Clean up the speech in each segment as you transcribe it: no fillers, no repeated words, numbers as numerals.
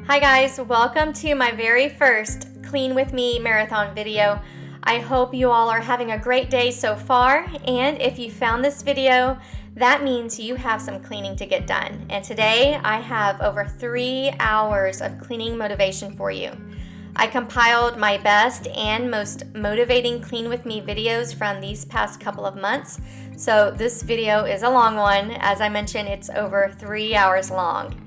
Hi guys, welcome to my very first Clean With Me marathon video. I hope you all are having a great day so far, and if you found this video, that means you have some cleaning to get done. And today I have over 3 hours of cleaning motivation for you. I compiled my best and most motivating Clean With Me videos from these past couple of months. So this video is a long one. As I mentioned, it's over 3 hours long.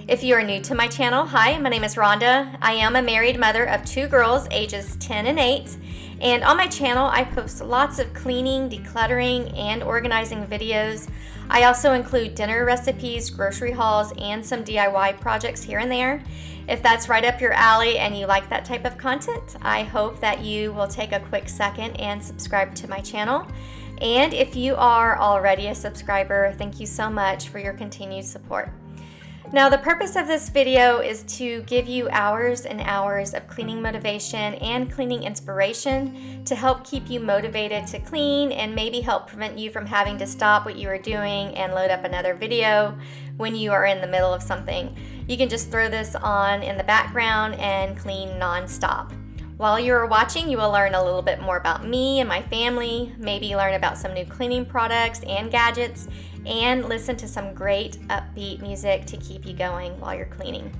If you are new to my channel, hi, my name is Rhonda. I am a married mother of 2 girls, ages 10 and 8. And on my channel, I post lots of cleaning, decluttering, and organizing videos. I also include dinner recipes, grocery hauls, and some DIY projects here and there. If that's right up your alley and you like that type of content, I hope that you will take a quick second and subscribe to my channel. And if you are already a subscriber, thank you so much for your continued support. Now, the purpose of this video is to give you hours and hours of cleaning motivation and cleaning inspiration to help keep you motivated to clean and maybe help prevent you from having to stop what you are doing and load up another video when you are in the middle of something. You can just throw this on in the background and clean non-stop. While you're watching, you will learn a little bit more about me and my family, maybe learn about some new cleaning products and gadgets, and listen to some great upbeat music to keep you going while you're cleaning.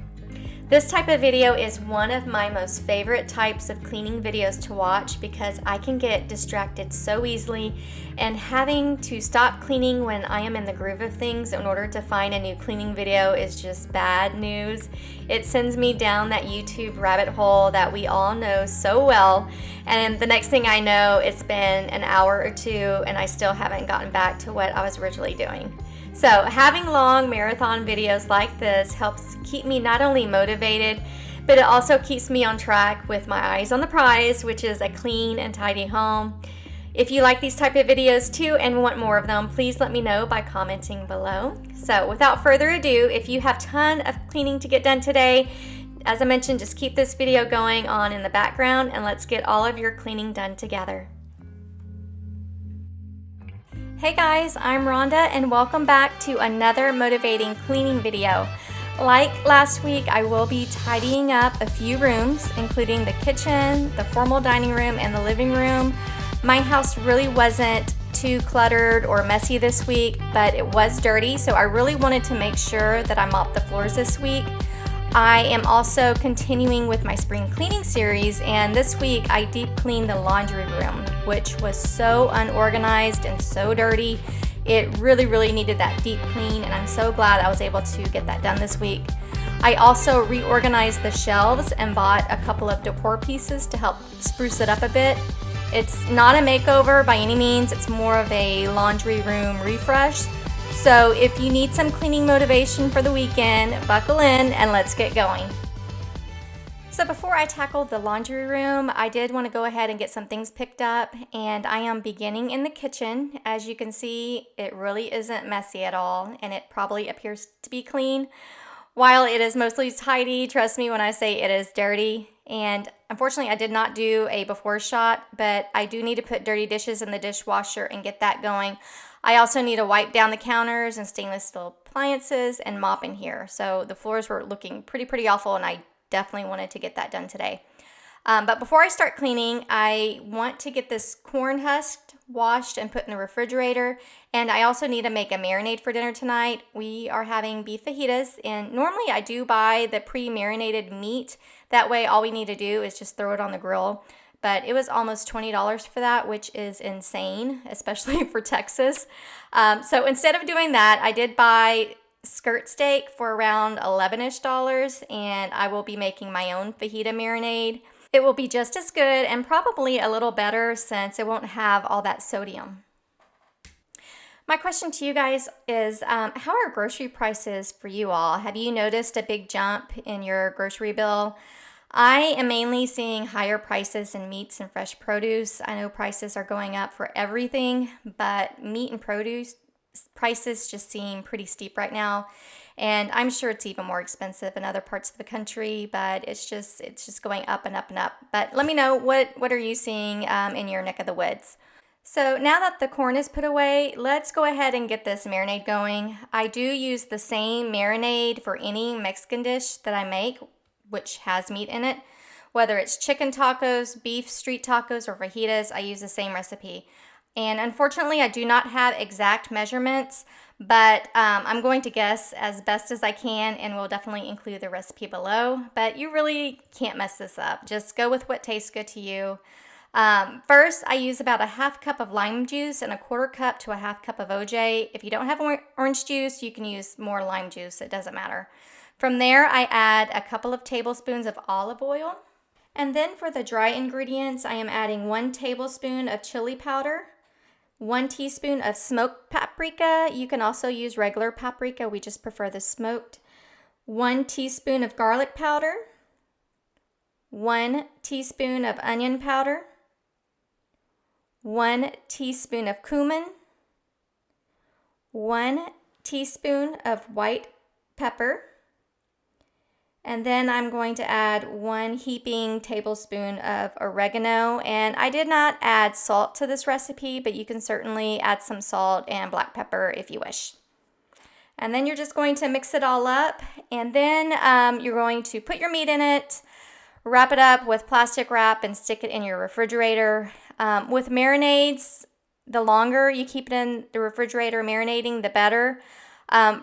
This type of video is one of my most favorite types of cleaning videos to watch because I can get distracted so easily, and having to stop cleaning when I am in the groove of things in order to find a new cleaning video is just bad news. It sends me down that YouTube rabbit hole that we all know so well, and the next thing I know, it's been an hour or two and I still haven't gotten back to what I was originally doing. So having long marathon videos like this helps keep me not only motivated, but it also keeps me on track with my eyes on the prize, which is a clean and tidy home. If you like these type of videos too and want more of them, please let me know by commenting below. So without further ado, if you have a ton of cleaning to get done today, as I mentioned, just keep this video going on in the background and let's get all of your cleaning done together. Hey guys, I'm Rhonda and welcome back to another motivating cleaning video. Like last week, I will be tidying up a few rooms, including the kitchen, the formal dining room, and the living room. My house really wasn't too cluttered or messy this week, but it was dirty, so I really wanted to make sure that I mopped the floors this week. I am also continuing with my spring cleaning series, and this week I deep cleaned the laundry room, which was so unorganized and so dirty. It really needed that deep clean, and I'm so glad I was able to get that done this week. I also reorganized the shelves and bought a couple of decor pieces to help spruce it up a bit. It's not a makeover by any means, it's more of a laundry room refresh. So if you need some cleaning motivation for the weekend, buckle in and let's get going. So before I tackle the laundry room, I did want to go ahead and get some things picked up, and I am beginning in the kitchen. As you can see, it really isn't messy at all, and it probably appears to be clean. While it is mostly tidy, trust me when I say it is dirty. And unfortunately, I did not do a before shot, but I do need to put dirty dishes in the dishwasher and get that going. I also need to wipe down the counters and stainless steel appliances and mop in here. So the floors were looking pretty awful, and I definitely wanted to get that done today. But before I start cleaning, I want to get this corn husk washed and put in the refrigerator. And I also need to make a marinade for dinner tonight. We are having beef fajitas, and normally I do buy the pre-marinated meat. That way all we need to do is just throw it on the grill. But it was almost $20 for that, which is insane, especially for Texas. So instead of doing that, I did buy skirt steak for around $11-ish, and I will be making my own fajita marinade. It will be just as good and probably a little better since it won't have all that sodium. My question to you guys is, how are grocery prices for you all? Have you noticed a big jump in your grocery bill? I am mainly seeing higher prices in meats and fresh produce. I know prices are going up for everything, but meat and produce prices just seem pretty steep right now. And I'm sure it's even more expensive in other parts of the country, but it's just going up and up and up. But let me know, what are you seeing in your neck of the woods? So now that the corn is put away, let's go ahead and get this marinade going. I do use the same marinade for any Mexican dish that I make. which has meat in it. Whether it's chicken tacos, beef street tacos, or fajitas, I use the same recipe. And unfortunately, I do not have exact measurements, but I'm going to guess as best as I can, and we'll definitely include the recipe below. But you really can't mess this up. Just go with what tastes good to you. First, I use about a half cup of lime juice and a quarter cup to a half cup of OJ. If you don't have orange juice, you can use more lime juice. It doesn't matter. From there, I add a couple of tablespoons of olive oil. And then for the dry ingredients, I am adding 1 tablespoon of chili powder, 1 teaspoon of smoked paprika. You can also use regular paprika. We just prefer the smoked. 1 teaspoon of garlic powder, 1 teaspoon of onion powder, 1 teaspoon of cumin, 1 teaspoon of white pepper, and then I'm going to add 1 heaping tablespoon of oregano. And I did not add salt to this recipe, but you can certainly add some salt and black pepper if you wish. And then you're just going to mix it all up, and then you're going to put your meat in it, wrap it up with plastic wrap, and stick it in your refrigerator. With marinades, the longer you keep it in the refrigerator marinating, the better.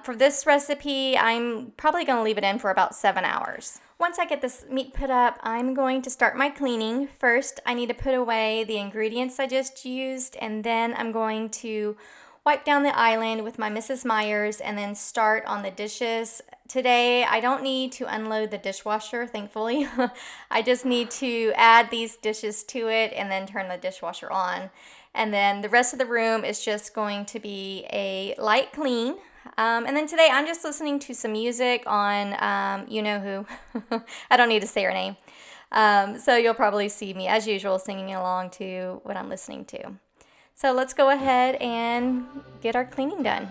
For this recipe, I'm probably going to leave it in for about 7 hours. Once I get this meat put up, I'm going to start my cleaning. First, I need to put away the ingredients I just used, and then I'm going to wipe down the island with my Mrs. Meyer's and then start on the dishes. Today, I don't need to unload the dishwasher, thankfully. I just need to add these dishes to it and then turn the dishwasher on. And then the rest of the room is just going to be a light clean. And then today I'm just listening to some music on you know who. I don't need to say her name. So you'll probably see me as usual singing along to what I'm listening to. So let's go ahead and get our cleaning done.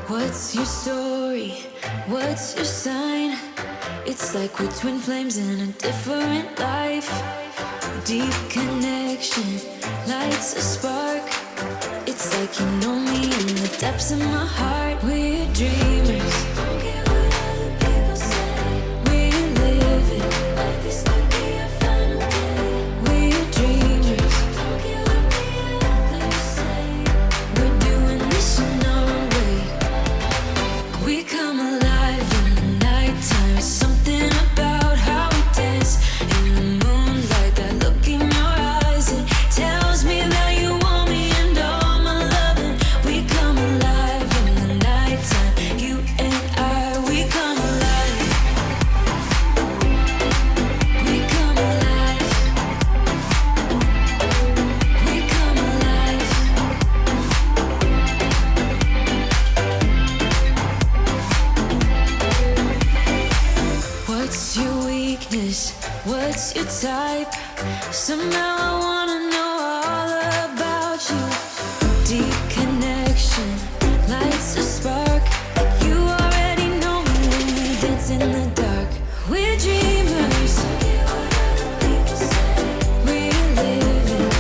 What's your story? What's your sign? It's like we're twin flames in a different life. Deep connection lights a spark. It's like you know me in the depths of my heart. We're dreamers. Don't care what other people say. We're living like this could be our final day. We're dreamers. Don't care what the others say. We're doing this in our way. We come alive in the nighttime. It's something about how we dance in the moonlight. That look in your eyes, it tells me that you want me and all my loving. We come alive in the nighttime. You and I, we come alive. We come alive. We come alive. What's your weakness? What's your type? Somehow I wanna know all about you. Deep connection lights a spark. You already know me when we dance in the dark. We're dreamers. We're living.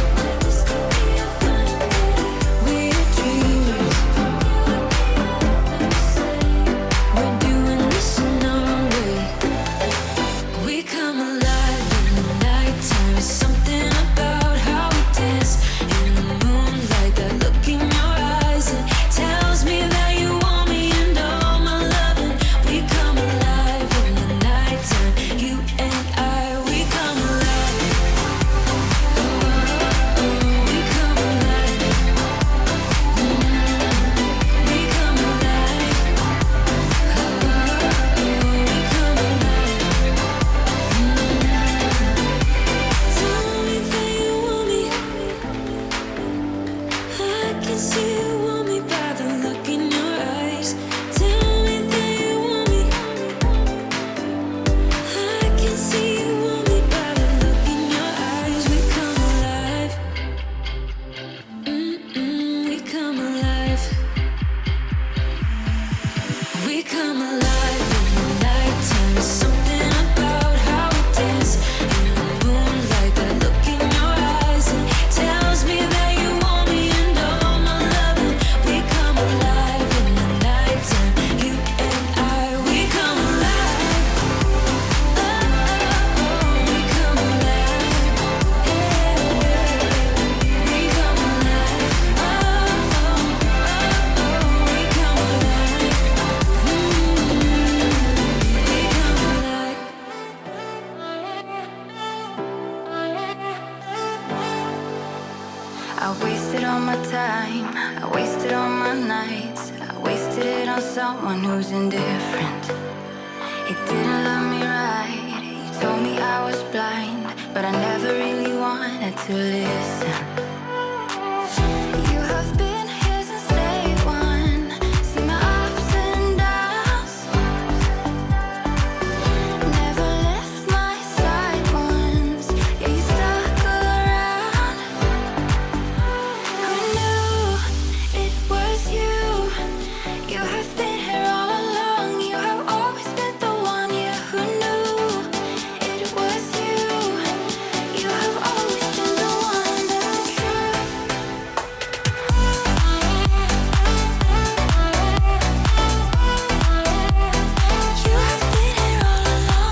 We're dreamers. We're doing this in our way. We come alive in the nighttime. It's something about wasted all my time, I wasted all my nights, I wasted it on someone who's indifferent. He didn't love me right, he told me I was blind, but I never really wanted to listen. You have been here since day one, seen my ups and downs, never left my side once, yeah, you stuck around. Who knew it was you? You have been here all along, you have always been the one, yeah, who knew it was you? You have always been the one, that's the truth. You have been here all along.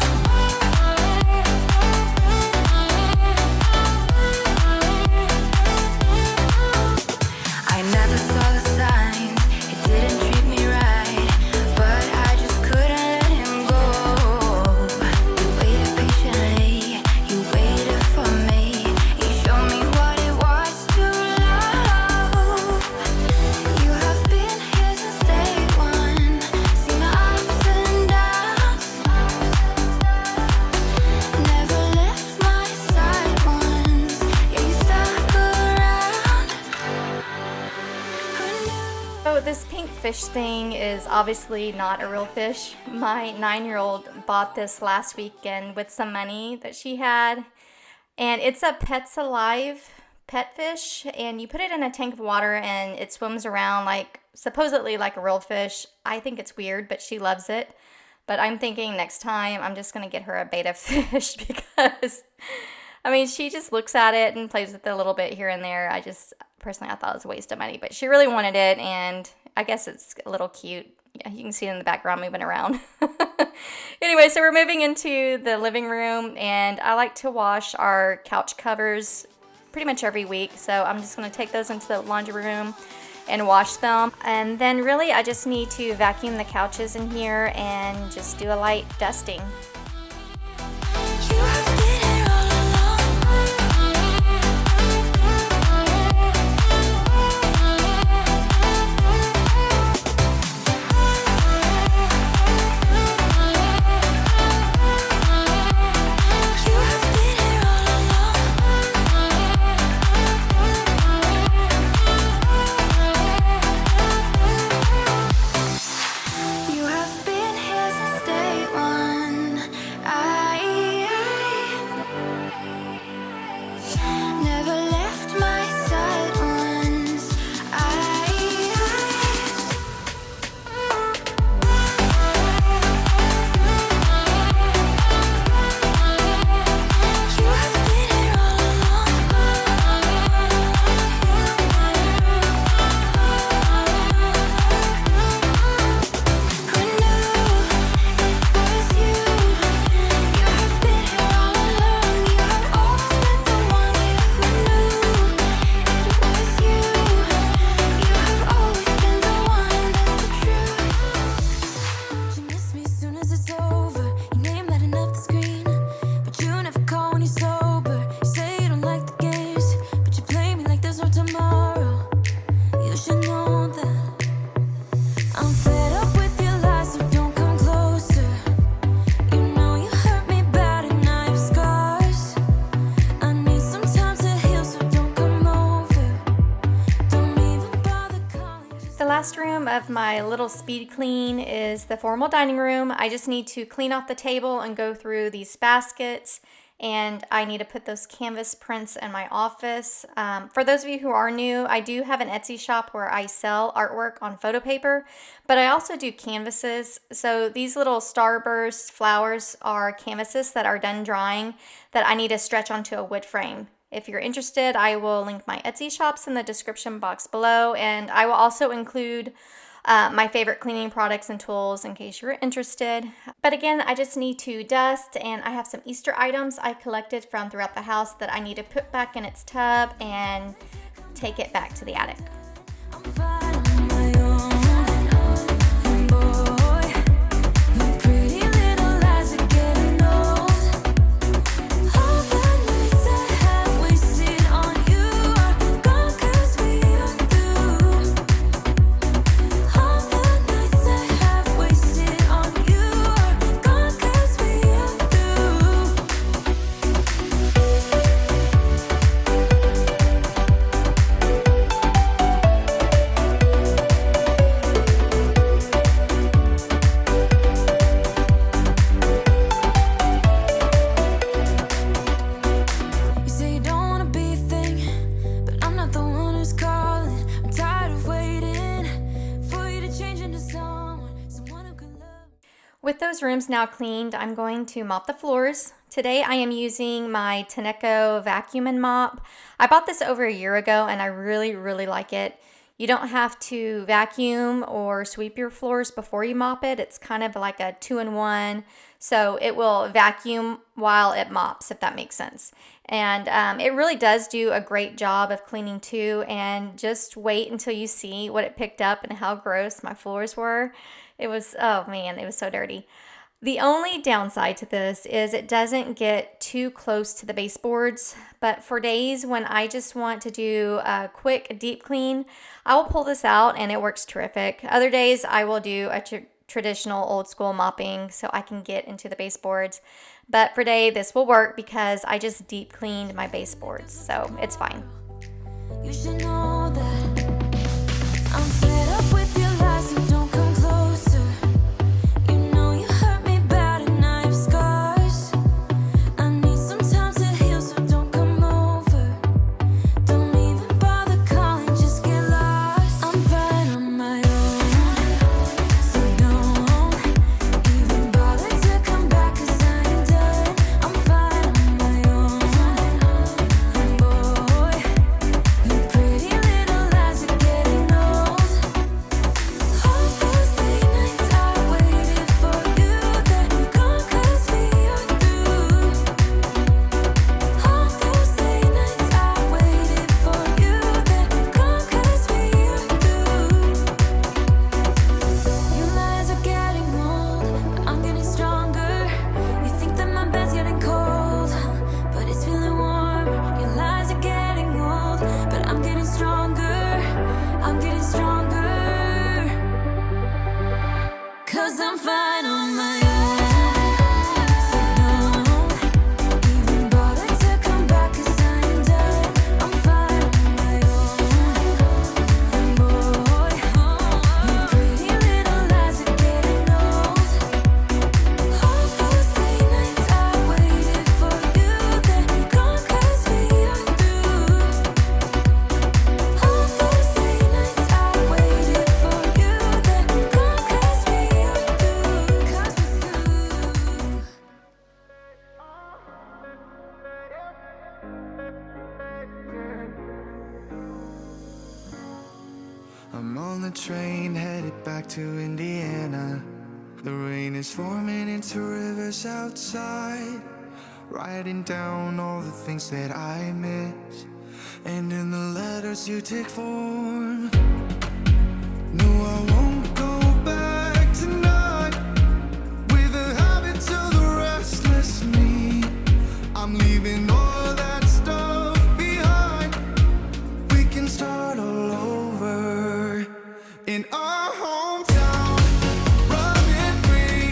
I never saw the signs, it didn't treat me right, but I just couldn't let him go. You waited patiently, you waited for me, you showed me what it was to love. You have been here since day one, seen my ups and downs, never left my side once, yeah, you stuck around. Who knew? So this pink fish thing is obviously not a real fish. My 9-year-old bought this last weekend with some money that she had. And it's a Pets Alive pet fish. And you put it in a tank of water and it swims around like supposedly like a real fish. I think it's weird, but she loves it. But I'm thinking next time I'm just going to get her a betta fish because, I mean, she just looks at it and plays with it a little bit here and there. Personally, I thought it was a waste of money, but she really wanted it, and I guess it's a little cute. Yeah, you can see it in the background moving around. Anyway, so we're moving into the living room, and I like to wash our couch covers pretty much every week, so I'm just going to take those into the laundry room and wash them. And then really, I just need to vacuum the couches in here and just do a light dusting. You have been here all You have been here all You have been here since day one. I never left my side once. You have been here all Who knew it was you? You have been here all along. You have always been the one. Who knew it was you? You have always been the one. That's the truth. You miss me as soon as it's over. Your name lighting up the screen, but you never call when you're sober. You say you don't like the games, but you play me like there's no tomorrow. You should know that. I'm fed up with your lies, so don't come closer. You know you hurt me bad and I have scars. I need some time to heal, so don't come over. Don't even bother calling. The last room of my little speed clean is the formal dining room. I just need to clean off the table and go through these baskets, and I need to put those canvas prints in my office. For those of you who are new, I do have an Etsy shop where I sell artwork on photo paper, but I also do canvases. So these little starburst flowers are canvases that are done drying that I need to stretch onto a wood frame. If you're interested, I will link my Etsy shops in the description box below, and I will also include my favorite cleaning products and tools in case you're interested. But again, I just need to dust, and I have some Easter items I collected from throughout the house that I need to put back in its tub and take it back to the attic. I'm fine on my own. Boy, your pretty little lies are getting old. All the nights I have wasted on you are gone 'cause we those rooms now cleaned, I'm going to mop the floors. Today I am using my Tenneco vacuum and mop. I bought this over a year ago and I really, really like it. You don't have to vacuum or sweep your floors before you mop it. It's kind of like a 2-in-1. So it will vacuum while it mops, if that makes sense. And it really does do a great job of cleaning too. And just wait until you see what it picked up and how gross my floors were. It was, oh man, it was so dirty. The only downside to this is it doesn't get too close to the baseboards, but for days when I just want to do a quick deep clean, I will pull this out and it works terrific. Other days I will do a traditional old school mopping so I can get into the baseboards. But for today, this will work because I just deep cleaned my baseboards, so it's fine. You should know that I'm fed up with your lies, so don't come closer. You know you hurt me bad and I have scars. I need some time to heal, so don't come over. Don't even bother calling, just get lost. I'm fine on my own, so don't even bother to come back, 'cause I ain't done. I'm fine on my own. Boy, your pretty little lies are getting old. All those late nights I waited for you, they're gone 'cause we are through. All those late nights I waited for you, they're gone 'cause we are through. Your lies are getting old, but I'm getting stronger. You think that my bed's getting cold, but it's feeling warm. Your lies are getting old, but I'm getting stronger. I'm getting stronger. 'Cause I'm fine on my own. So don't even bother to come back, 'cause I ain't done. I'm fine on my own. Boy, your pretty little lies are getting old. All those late nights I waited for you, they're gone 'cause we are through. All those late nights I waited for you, they're gone 'cause we are through. 'Cause we're through. I'm on the train headed back to Indiana. The rain is forming into rivers outside, writing down all the things that I miss, and in the letters you take form. No, I won't go back tonight with a habit to the restless me. I'm leaving all that stuff behind. We can start all over in our hometown, running free.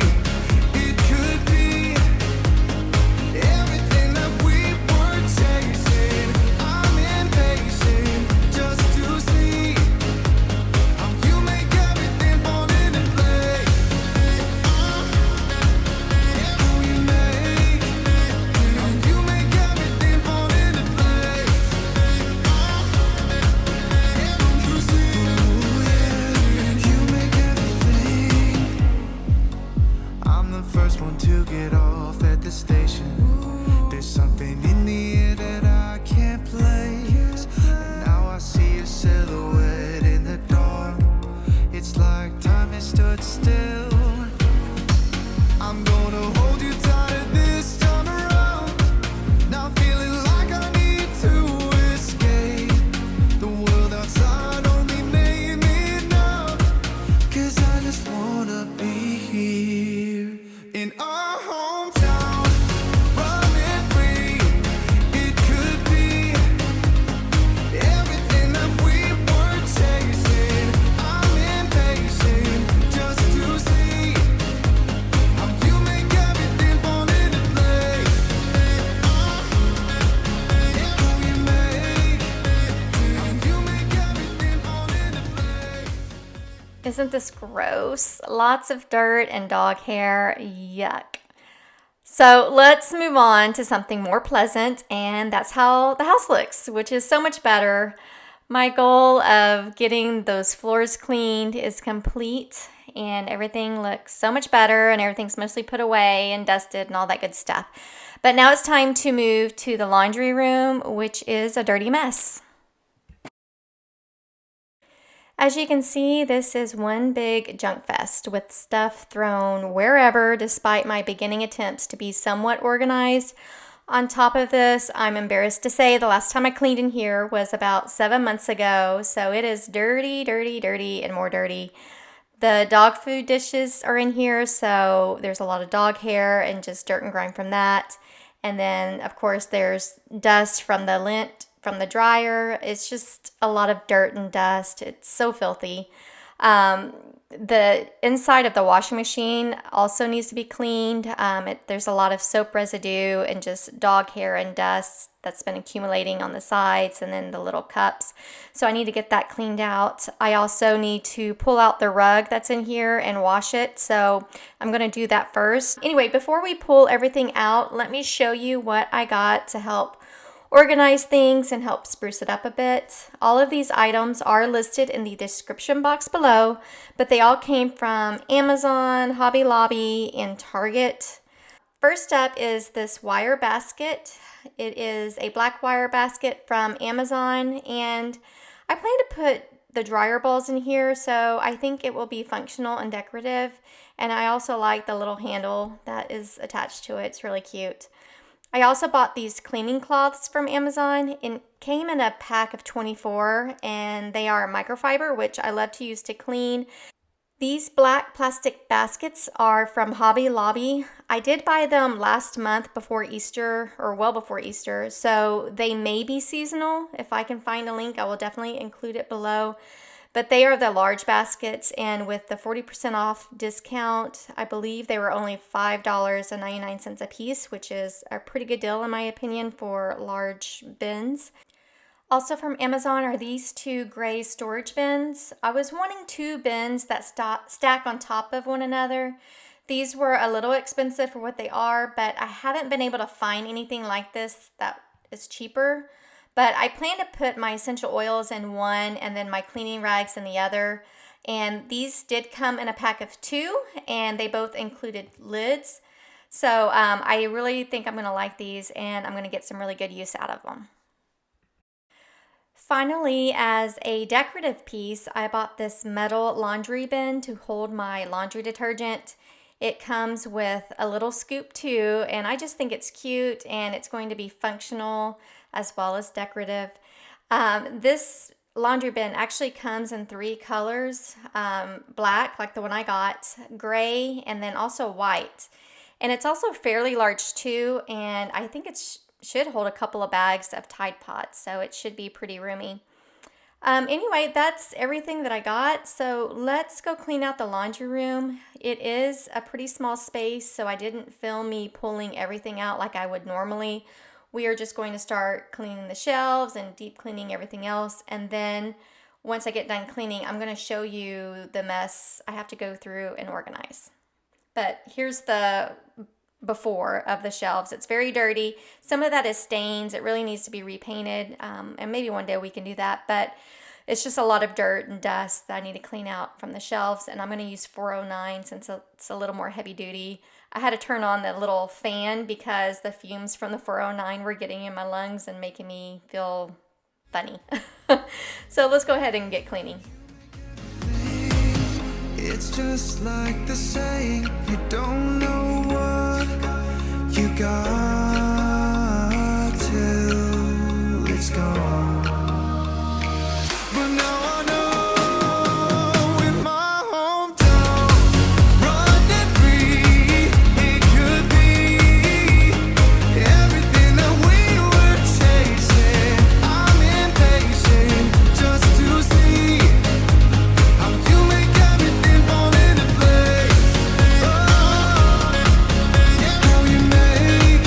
It could be everything that we were chasing. I'm impatient just to see how you make everything fall into place. How you make everything fall into place. You see, you make everything. I'm the first one to get off at the station. There's something in the air that I can't place. And now I see a silhouette in the dark. It's like time has stood still. I'm gonna hold you tighter this time around. Not feeling like I need to escape. The world outside only made me numb. 'Cause I just wanna be here in our hometown, running free. It could be everything that we were chasing. I'm impatient just to see how you make everything fall into place. How you make everything fall into place. Isn't this gross? Lots of dirt and dog hair. Yuck. So let's move on to something more pleasant, and that's how the house looks, which is so much better. My goal of getting those floors cleaned is complete, and everything looks so much better and everything's mostly put away and dusted and all that good stuff. But now it's time to move to the laundry room, which is a dirty mess. As you can see, this is one big junk fest with stuff thrown wherever despite my beginning attempts to be somewhat organized. On top of this, I'm embarrassed to say the last time I cleaned in here was about 7 months ago, so it is dirty, dirty, dirty, and more dirty. The dog food dishes are in here, so there's a lot of dog hair and just dirt and grime from that. And then, of course, there's dust from the lint from the dryer. It's just a lot of dirt and dust. It's so filthy. The inside of the washing machine also needs to be cleaned. There's a lot of soap residue and just dog hair and dust that's been accumulating on the sides and then the little cups. So I need to get that cleaned out. I also need to pull out the rug that's in here and wash it. So I'm going to do that first. Anyway, before we pull everything out, let me show you what I got to help organize things and help spruce it up a bit. All of these items are listed in the description box below, but they all came from Amazon, Hobby Lobby, and Target. First up is this wire basket. It is a black wire basket from Amazon, and I plan to put the dryer balls in here, so I think it will be functional and decorative. And I also like the little handle that is attached to it. It's really cute. I also bought these cleaning cloths from Amazon. It came in a pack of 24 and they are microfiber, which I love to use to clean. These black plastic baskets are from Hobby Lobby. I did buy them last month before Easter, or well before Easter, so they may be seasonal. If I can find a link, I will definitely include it below. But they are the large baskets, and with the 40% off discount, I believe they were only $5.99 a piece, which is a pretty good deal in my opinion for large bins. Also from Amazon are these two gray storage bins. I was wanting two bins that stack on top of one another. These were a little expensive for what they are, but I haven't been able to find anything like this that is cheaper. But I plan to put my essential oils in one and then my cleaning rags in the other. And these did come in a pack of 2 and they both included lids. So I really think I'm going to like these and I'm going to get some really good use out of them. Finally, as a decorative piece, I bought this metal laundry bin to hold my laundry detergent. It comes with a little scoop too, and I just think it's cute and it's going to be functional as well as decorative. This laundry bin actually comes in 3 colors, black like the one I got, gray, and then also white. And it's also fairly large too, and I think it should hold a couple of bags of Tide Pods, so it should be pretty roomy. Anyway, that's everything that I got, so let's go clean out the laundry room. It is a pretty small space, so I didn't film me pulling everything out like I would normally. We are just going to start cleaning the shelves and deep cleaning everything else, and then once I get done cleaning, I'm going to show you the mess I have to go through and organize. But here's the before of the shelves. It's very dirty. Some of that is stains. It really needs to be repainted, and maybe one day we can do that, but it's just a lot of dirt and dust that I need to clean out from the shelves, and I'm going to use 409 since it's a little more heavy duty. I had to turn on the little fan because the fumes from the 409 were getting in my lungs and making me feel funny. So let's go ahead and get cleaning. It's just like the saying, you don't know what you got till it's gone. But now I know in my hometown, running free, it could be everything that we were chasing. I'm impatient just to see how you make everything fall into place. Oh, how you make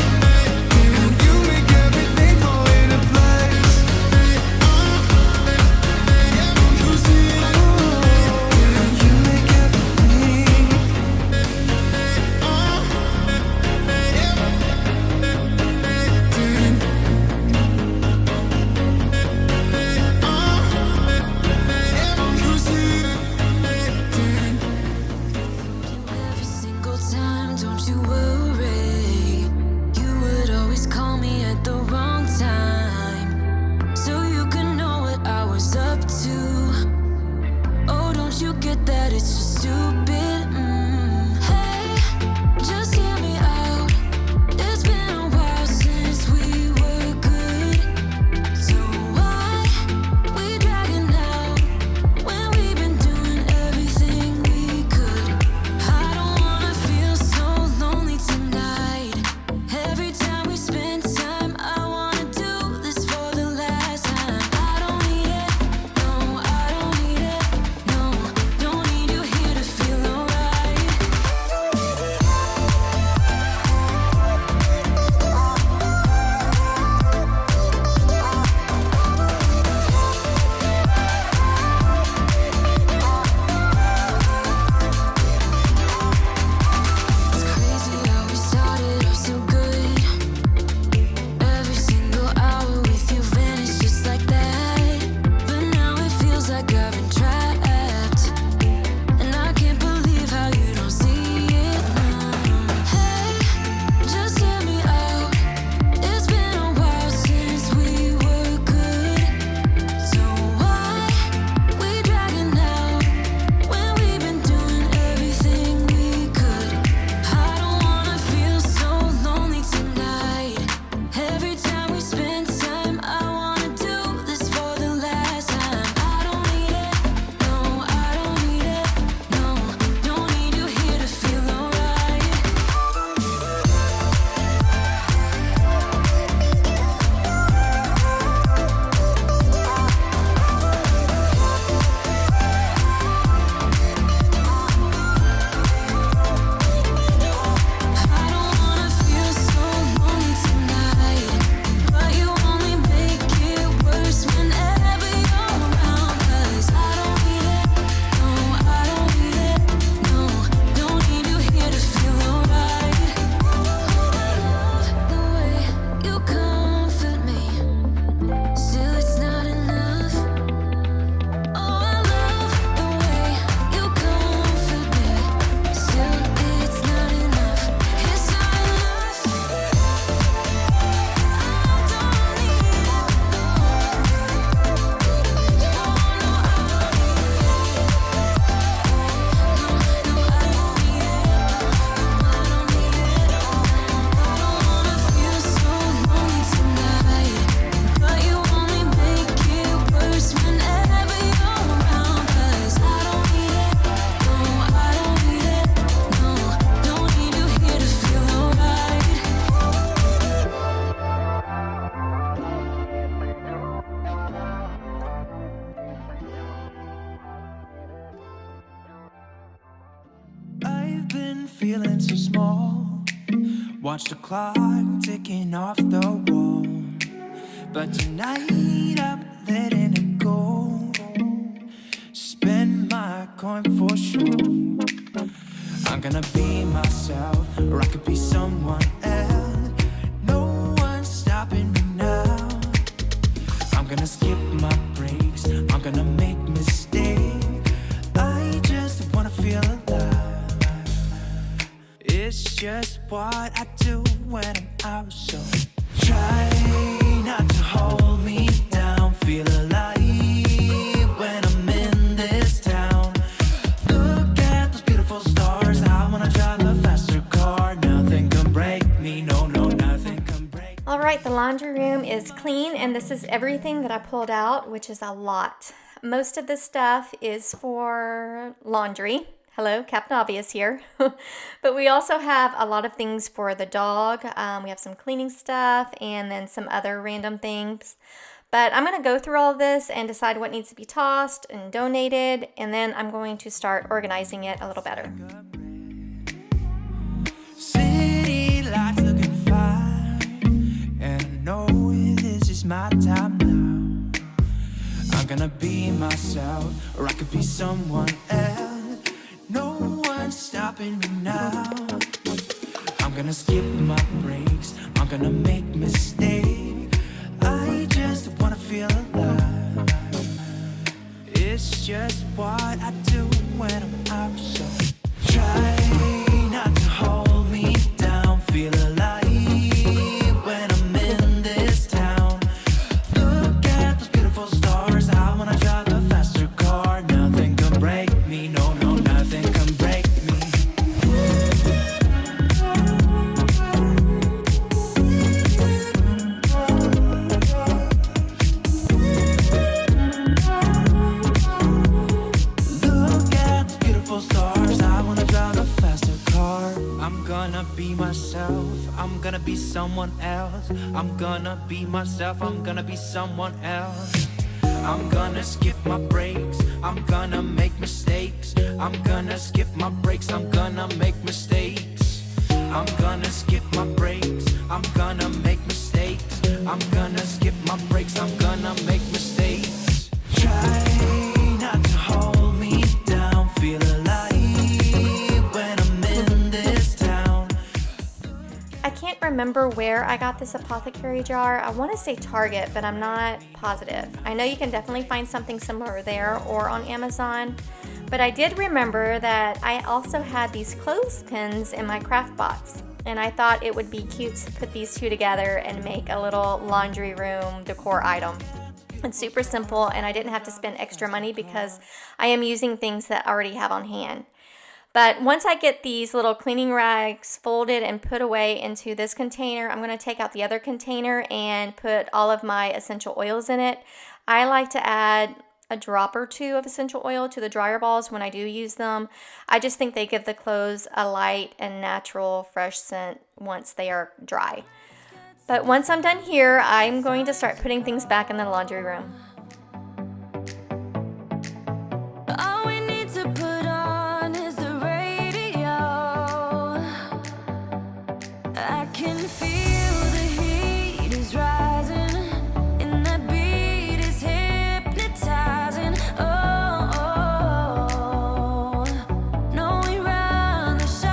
feeling so small. Watch the clock ticking off the wall. But tonight I'm letting it go. Spend my coin for sure. I'm gonna be myself, or I could be someone else. No one's stopping me now. I'm gonna skip my breaks, I'm gonna make mistakes. I just wanna feel alive. It's just what I do when I'm out, so try not to hold me down. Feel alive when I'm in this town. Look at those beautiful stars. I wanna drive a faster car. Nothing can break me, no, nothing can break me. All right, the laundry room is clean, and this is everything that I pulled out, which is a lot. Most of this stuff is for laundry. Hello, Captain Obvious here. But we also have a lot of things for the dog. We have some cleaning stuff and then some other random things. But I'm going to go through all of this and decide what needs to be tossed and donated, and then I'm going to start organizing it a little better. City lights looking fine, and I know this is my time now. I'm gonna be myself, or I could be someone else. No one's stopping me now. I'm gonna skip my breaks, I'm gonna make mistakes. I just wanna feel alive. It's just what I do when I'm out, so try not to hold me down. Feel alive when I'm in this town. Look at those beautiful stars. I wanna drive a faster car. Nothing can break me, no, nothing can break me. Look at those beautiful stars. I wanna drive a faster car. I'm gonna be myself, I'm gonna be someone else. I'm gonna be myself, I'm gonna be someone else. I'm gonna skip my breaks, I'm gonna make mistakes. I'm gonna skip my breaks, I'm gonna make mistakes. I'm gonna skip my breaks, I'm gonna make mistakes. I'm gonna skip my breaks, I'm gonna make mistakes. Try not to hold me down. Feel alive when I'm in this town. I can't remember where I got this apothecary jar. I want to say Target, but I'm not positive. I know you can definitely find something similar there or on Amazon. But I did remember that I also had these clothespins in my craft box, and I thought it would be cute to put these two together and make a little laundry room decor item. It's super simple, and I didn't have to spend extra money because I am using things that I already have on hand. But once I get these little cleaning rags folded and put away into this container, I'm going to take out the other container and put all of my essential oils in it. I like to add a drop or two of essential oil to the dryer balls when I do use them. I just think they give the clothes a light and natural fresh scent once they are dry. But once I'm done here, I'm going to start putting things back in the laundry room. All we need to put on is the radio. I can feel the heat is rising, and that beat is hypnotizing. Oh, no, we run the show.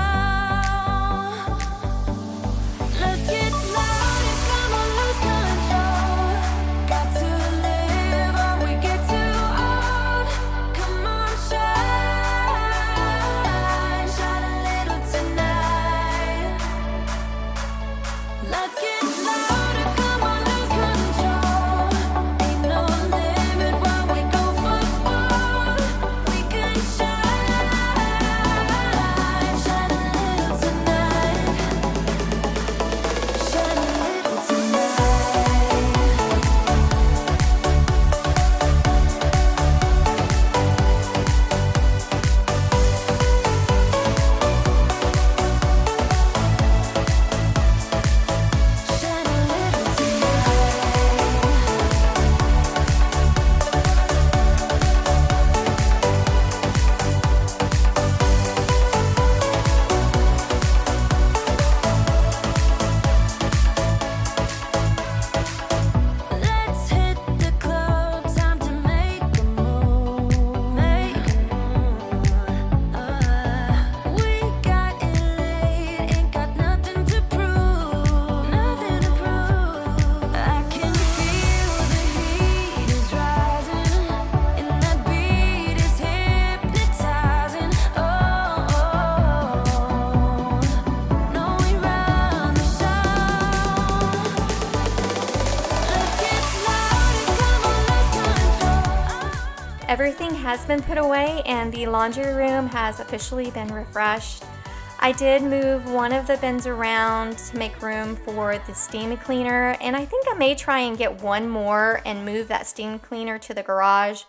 Let's get loud and come on, lose control. Got to live Everything has been put away and the laundry room has officially been refreshed. I did move one of the bins around to make room for the steam cleaner, and I think I may try and get one more and move that steam cleaner to the garage.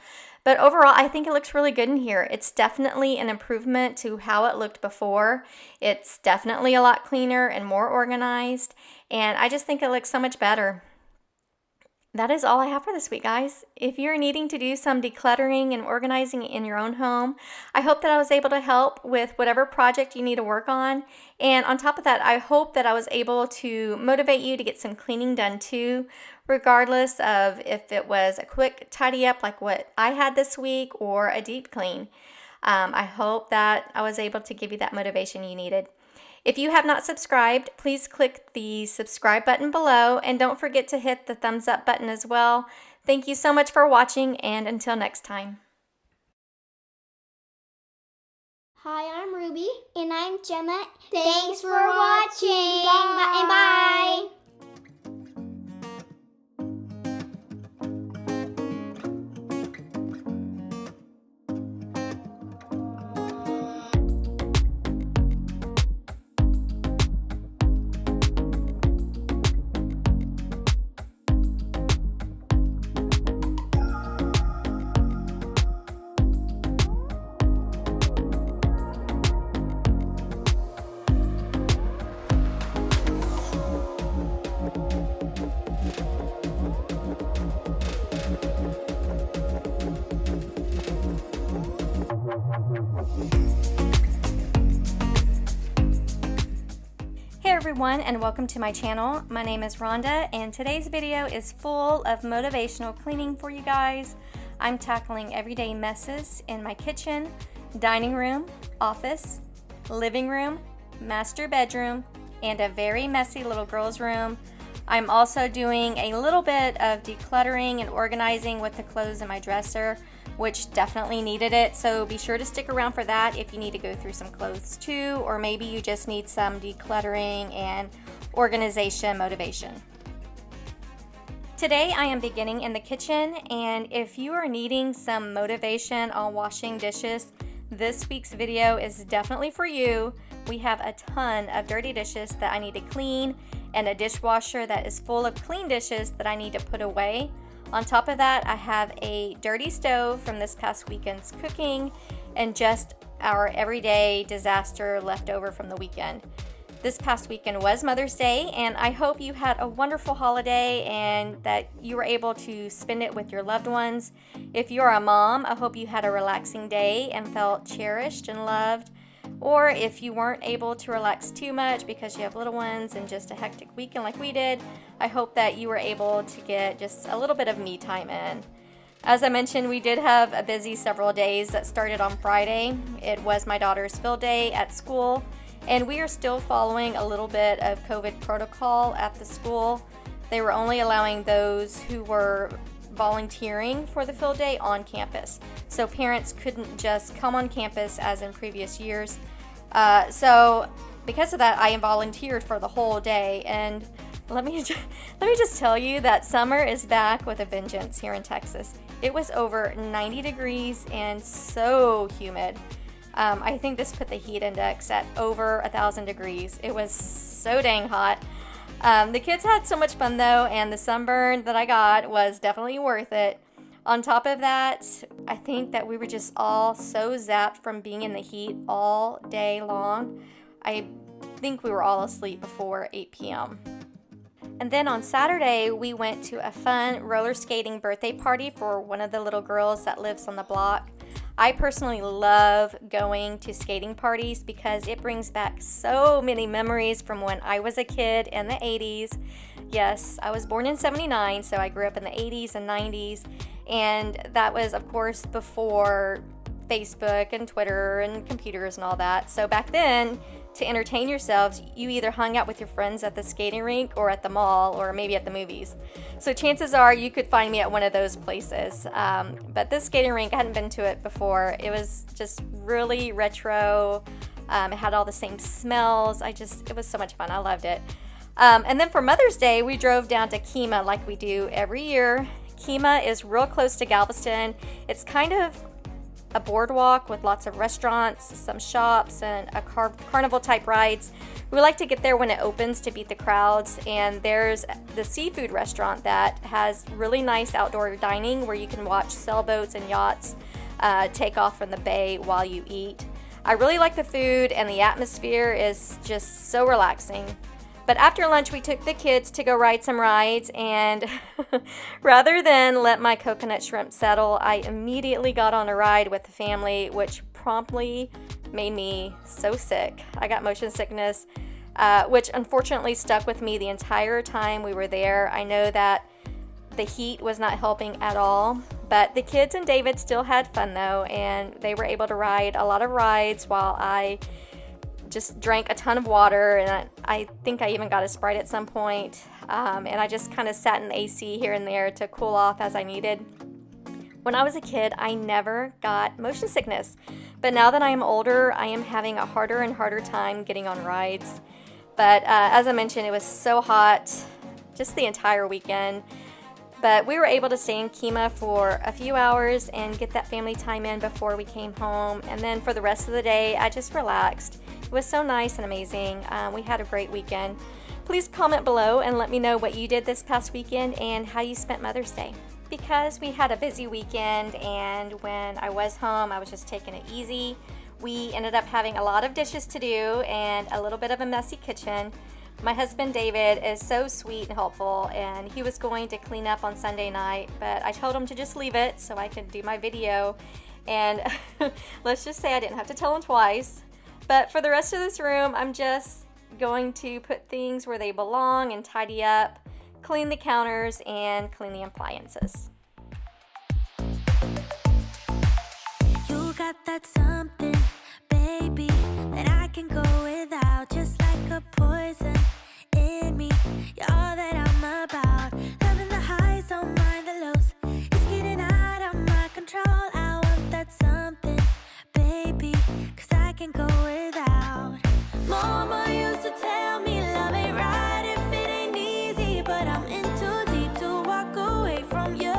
But overall, I think it looks really good in here. It's definitely an improvement to how it looked before. It's definitely a lot cleaner and more organized, and I just think it looks so much better. That is all I have for this week, guys. If you're needing to do some decluttering and organizing in your own home, I hope that I was able to help with whatever project you need to work on. And on top of that, I hope that I was able to motivate you to get some cleaning done too, regardless of if it was a quick tidy up like what I had this week or a deep clean. I hope that I was able to give you that motivation you needed. If you have not subscribed, please click the subscribe button below and don't forget to hit the thumbs up button as well. Thank you so much for watching, and until next time. Hi, I'm Ruby. And I'm Gemma. Thanks for watching. Bye. Bye. Hey everyone, and welcome to my channel. My name is Rhonda, and today's video is full of motivational cleaning for you guys. I'm tackling everyday messes in my kitchen, dining room, office, living room, master bedroom, and a very messy little girl's room. I'm also doing a little bit of decluttering and organizing with the clothes in my dresser, which definitely needed it, so be sure to stick around for that if you need to go through some clothes too, or maybe you just need some decluttering and organization motivation. Today I am beginning in the kitchen, and if you are needing some motivation on washing dishes, this week's video is definitely for you. We have a ton of dirty dishes that I need to clean and a dishwasher that is full of clean dishes that I need to put away. On top of that, I have a dirty stove from this past weekend's cooking and just our everyday disaster left over from the weekend. This past weekend was Mother's Day, and I hope you had a wonderful holiday and that you were able to spend it with your loved ones. If you're a mom, I hope you had a relaxing day and felt cherished and loved. Or if you weren't able to relax too much because you have little ones and just a hectic weekend like we did, I hope that you were able to get just a little bit of me time in. As I mentioned, we did have a busy several days that started on Friday. It was my daughter's field day at school, and we are still following a little bit of COVID protocol at the school. They were only allowing those who were volunteering for the field day on campus. So parents couldn't just come on campus as in previous years. So because of that, I volunteered for the whole day, and let me just tell you that summer is back with a vengeance here in Texas. It was over 90 degrees and so humid. I think this put the heat index at over 1,000 degrees. It was so dang hot. The kids had so much fun though, and the sunburn that I got was definitely worth it. On top of that, I think that we were just all so zapped from being in the heat all day long. I think we were all asleep before 8 p.m. And then on Saturday, we went to a fun roller skating birthday party for one of the little girls that lives on the block. I personally love going to skating parties because it brings back so many memories from when I was a kid in the 80s. Yes, I was born in 79, so I grew up in the 80s and 90s, and that was, of course, before Facebook and Twitter and computers and all that. So back then, to entertain yourselves, you either hung out with your friends at the skating rink or at the mall or maybe at the movies. So chances are you could find me at one of those places. But this skating rink, I hadn't been to it before. It was just really retro. It had all the same smells. It was so much fun. I loved it. And then for Mother's Day, we drove down to Kemah like we do every year. Kemah is real close to Galveston. It's kind of a boardwalk with lots of restaurants, some shops, and a carnival type rides. We like to get there when it opens to beat the crowds, and there's the seafood restaurant that has really nice outdoor dining where you can watch sailboats and yachts take off from the bay while you eat. I really like the food, and the atmosphere is just so relaxing. But after lunch, we took the kids to go ride some rides, and rather than let my coconut shrimp settle, I immediately got on a ride with the family, which promptly made me so sick. I got motion sickness, which unfortunately stuck with me the entire time we were there. I know that the heat was not helping at all, but the kids and David still had fun though, and they were able to ride a lot of rides while I just drank a ton of water, and I think I even got a Sprite at some point, and I just kind of sat in the AC here and there to cool off as I needed. When I was a kid, I never got motion sickness, but now that I am older, I am having a harder and harder time getting on rides. But as I mentioned, it was so hot just the entire weekend. But we were able to stay in Kemah for a few hours and get that family time in before we came home. And then for the rest of the day, I just relaxed. It was so nice and amazing. We had a great weekend. Please comment below and let me know what you did this past weekend and how you spent Mother's Day. Because we had a busy weekend, and when I was home, I was just taking it easy. We ended up having a lot of dishes to do and a little bit of a messy kitchen. My husband David is so sweet and helpful, and he was going to clean up on Sunday night, but I told him to just leave it so I could do my video, and let's just say I didn't have to tell him twice. But for the rest of this room, I'm just going to put things where they belong and tidy up, clean the counters, and clean the appliances. You got that something, baby, that I can go without, just like a poison in me. You're all that I'm about. Loving the highs, don't mind the lows. It's getting out of my control. I want that something, baby, 'cause I can go without. Mama used to tell me love ain't right if it ain't easy, but I'm in too deep to walk away from you.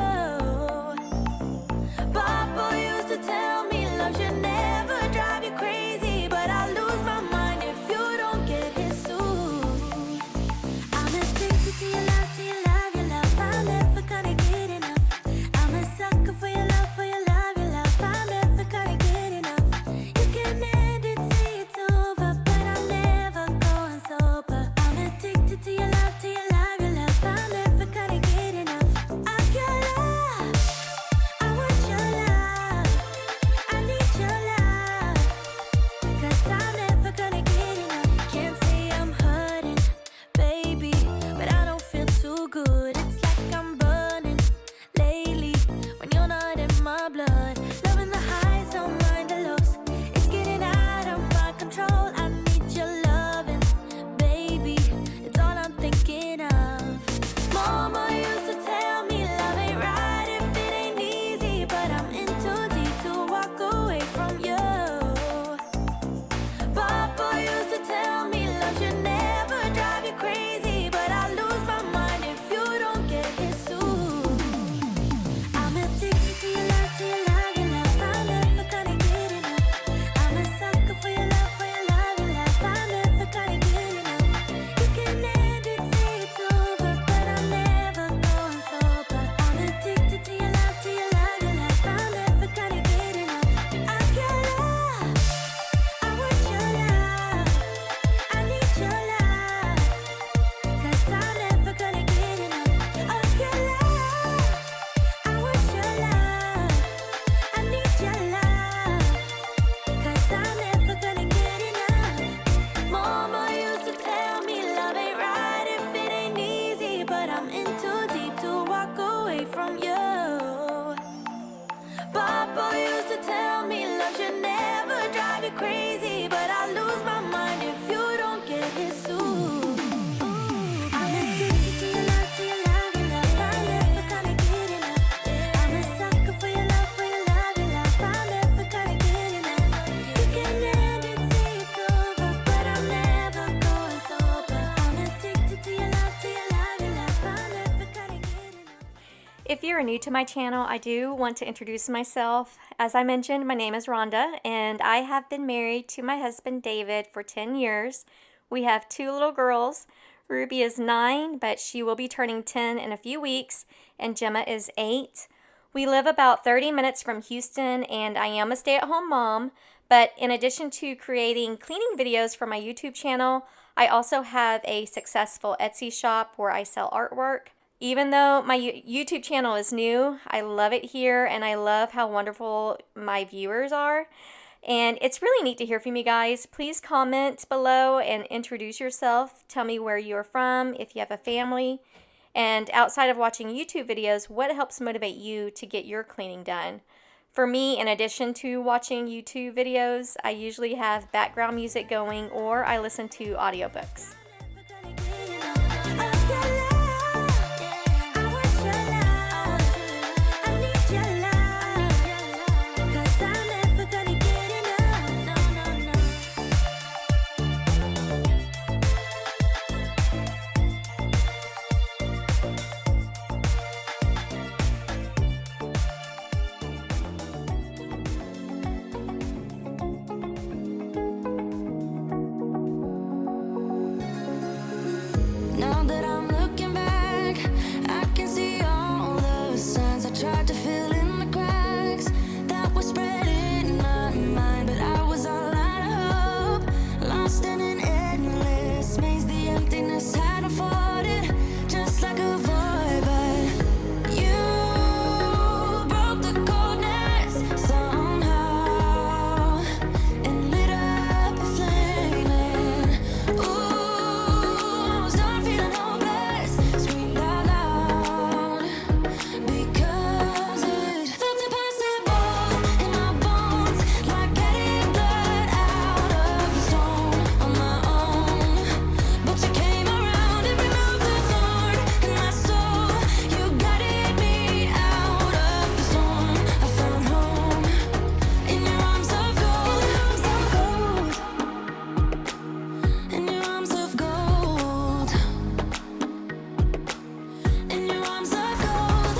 Papa used to tell me love should never drive you crazy, but I lose my mind if you don't get it soon. I'm addicted to your love, to your love, your love. I'm never gonna get enough. I'm a sucker for your love, for your love, your love. I'm never gonna get enough. You can end it, say it's over, but I'm never going sober. I'm addicted to your love, to your love, your love. I'm never gonna get enough of your love. I want your love. I need your love. 'Cause I'm never gonna get enough. Can't say I'm hurting, baby, but I don't feel too good. It's like I'm burning lately when you're not in my blood. Loving the highs, don't mind the lows. It's getting out of my control. I need your loving, baby. It's all I'm thinking of. Mama used to tell me love ain't right if it ain't easy, but I'm in too deep to walk away from you. Papa used to tell me love should never drive you crazy, but I lose my mind if you don't get it soon. I'm addicted to your love, to your love, your love. I'm never gonna get enough. I'm a sucker for your love, for your love, your love. I'm never gonna get enough. You can end it, say it's over, but I'm never going sober. I'm addicted to your love, to your love, your love. I'm never gonna get enough of your love. I want your love. I need your love. 'Cause I'm never gonna get enough of your love. I want your love. I need your love. 'Cause I'm never gonna get enough. Mama used to tell me love ain't right if it ain't easy, but I'm in too deep to walk away from you. Papa used to tell me love should never drive you crazy, but I lose my mind if you don't get it soon. I'm addicted to your love, to your love, your love. I'm never gonna get enough. I'm a sucker for your love, for your love, your love. I'm never gonna get enough. You can end it, say it's over, but I'm never going sober. I'm addicted to your love, to your love, your love. I'm never gonna get enough. If you're new to my channel, I do want to introduce myself. As I mentioned, my name is Rhonda, and I have been married to my husband David for 10 years. We have 2 little girls. Ruby is 9, but she will be turning 10 in a few weeks, and Gemma is 8. We live about 30 minutes from Houston, and I am a stay-at-home mom. But in addition to creating cleaning videos for my YouTube channel, I also have a successful Etsy shop where I sell artwork. Even though my YouTube channel is new, I love it here and I love how wonderful my viewers are. And it's really neat to hear from you guys. Please comment below and introduce yourself. Tell me where you're from, if you have a family. And outside of watching YouTube videos, what helps motivate you to get your cleaning done? For me, in addition to watching YouTube videos, I usually have background music going or I listen to audiobooks. Now that I'm looking back, I can see all the signs I tried to fill in the cracks that were spread in my mind, but I was all out of hope, lost in an endless maze. The emptiness had unfolded just like a void, but you broke the coldness somehow and lit up a flame. And ooh, I was done feeling hopeless, screamed out loud because it felt impossible in my bones, like getting blood out of a stone on my own. But you came around and removed the thorn in my soul. You guided me out of the storm. I found home in your arms of gold, in your arms of gold, in your arms of gold.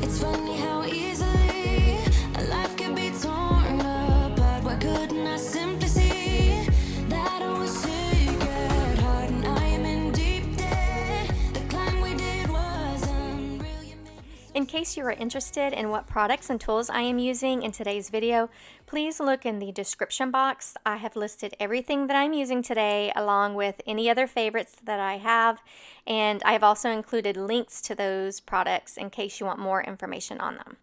It's funny how easily a life can be torn apart. Why couldn't I simply see that I was sick at heart and I am in deep debt? The climb we did was unreal. You made me In case you are interested in what products and tools I am using in today's video, please look in the description box. I have listed everything that I'm using today along with any other favorites that I have, and I have also included links to those products in case you want more information on them.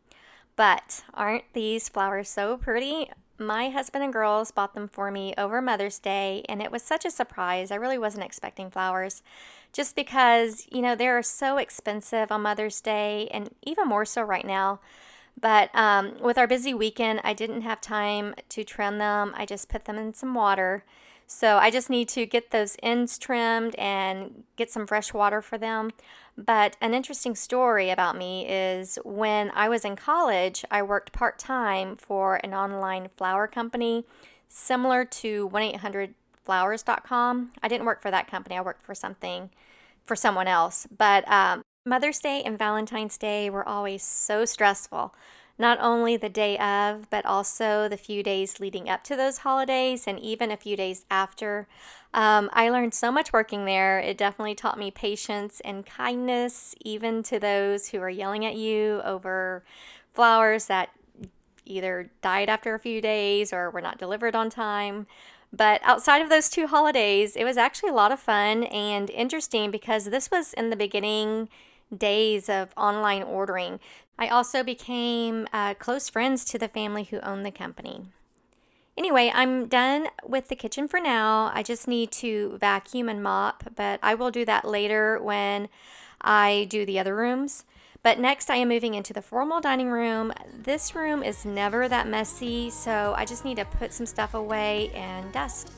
But aren't these flowers so pretty? My husband and girls bought them for me over Mother's Day, and it was such a surprise. I really wasn't expecting flowers just because, you know, they're so expensive on Mother's Day and even more so right now. But with our busy weekend, I didn't have time to trim them. I just put them in some water. So I just need to get those ends trimmed and get some fresh water for them. But an interesting story about me is when I was in college, I worked part-time for an online flower company similar to 1-800-Flowers.com. I didn't work for that company. I worked for someone else. But Mother's Day and Valentine's Day were always so stressful. Not only the day of, but also the few days leading up to those holidays and even a few days after. I learned so much working there. It definitely taught me patience and kindness, even to those who are yelling at you over flowers that either died after a few days or were not delivered on time. But outside of those 2 holidays, it was actually a lot of fun and interesting because this was in the beginning days of online ordering. I also became close friends to the family who owned the company. Anyway, I'm done with the kitchen for now. I just need to vacuum and mop, but I will do that later when I do the other rooms. But next I am moving into the formal dining room. This room is never that messy, so I just need to put some stuff away and dust.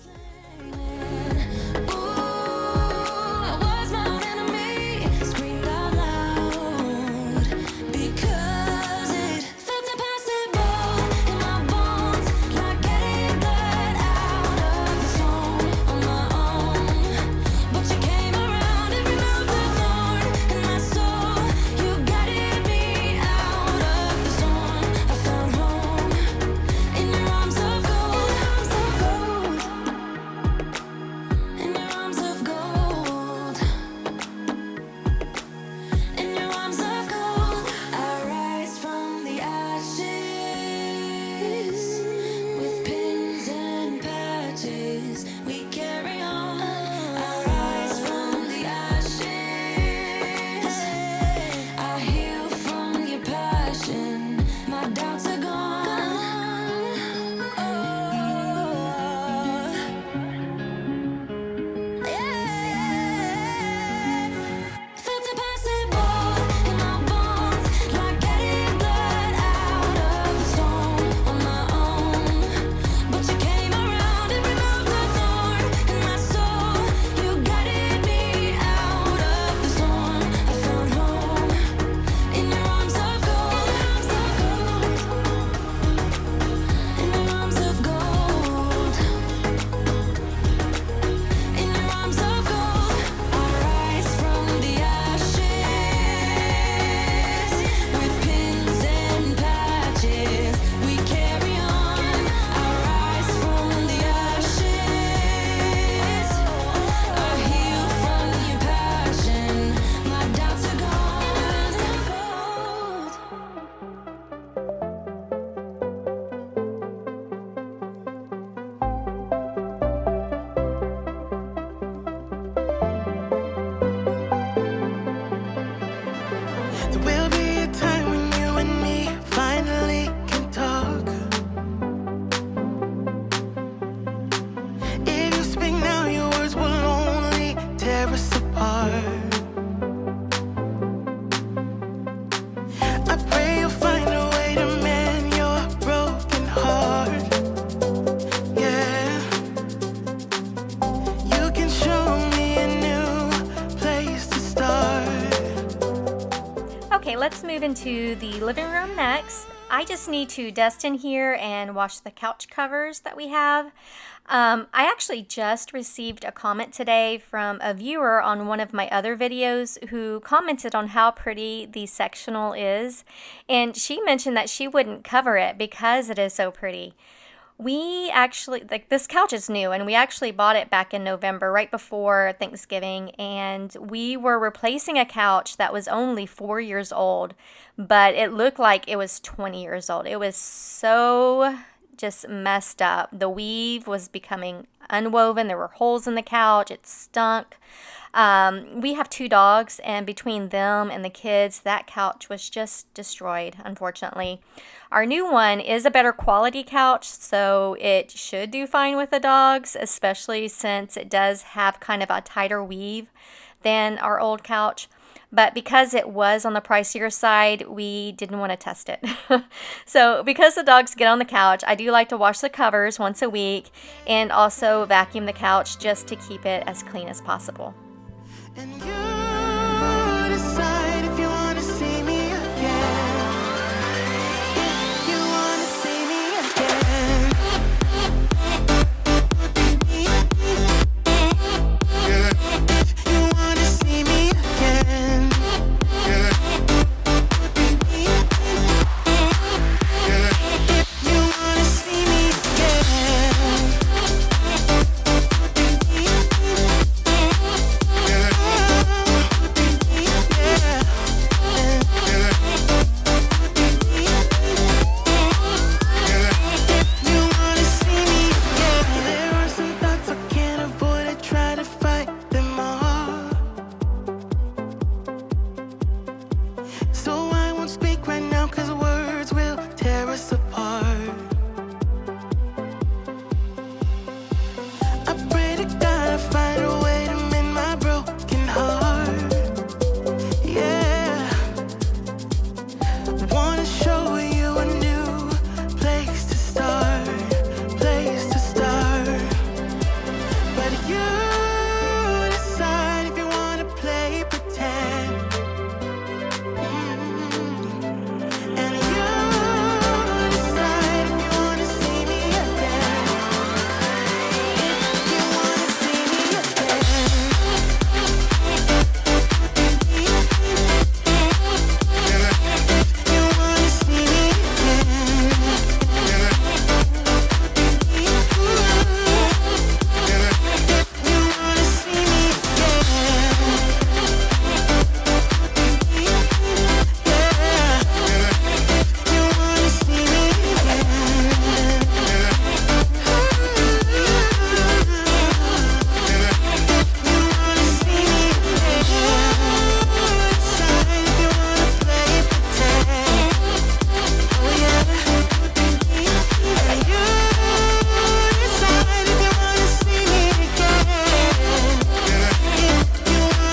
I pray you'll find a way to mend your broken heart. Yeah, you can show me a new place to start. Okay, let's move into the living room next. I just need to dust in here and wash the couch covers that we have. I actually just received a comment today from a viewer on one of my other videos who commented on how pretty the sectional is, and she mentioned that she wouldn't cover it because it is so pretty. We actually, like, this couch is new, and we actually bought it back in November, right before Thanksgiving, and we were replacing a couch that was only 4 years old, but it looked like it was 20 years old. It was so just messed up. The weave was becoming unwoven. There were holes in the couch. It stunk. We have 2 dogs, and between them and the kids, that couch was just destroyed, unfortunately. Our new one is a better quality couch, so it should do fine with the dogs, especially since it does have kind of a tighter weave than our old couch. But because it was on the pricier side, we didn't want to test it. So because the dogs get on the couch, I do like to wash the covers once a week and also vacuum the couch just to keep it as clean as possible. And you decide if you want to see me again. If you want to see me again. If you want to see me again. If you want to see me again. There are some thoughts I can't avoid. I try to fight them all, so I won't speak right now, 'cause words will tear us apart. I pray to God I find a way to mend my broken heart. Yeah, wanna show you a new place to start, place to start. But you decide if you wanna play pretend. And you decide if you wanna see me again. If you wanna see me again. If you wanna see me again. You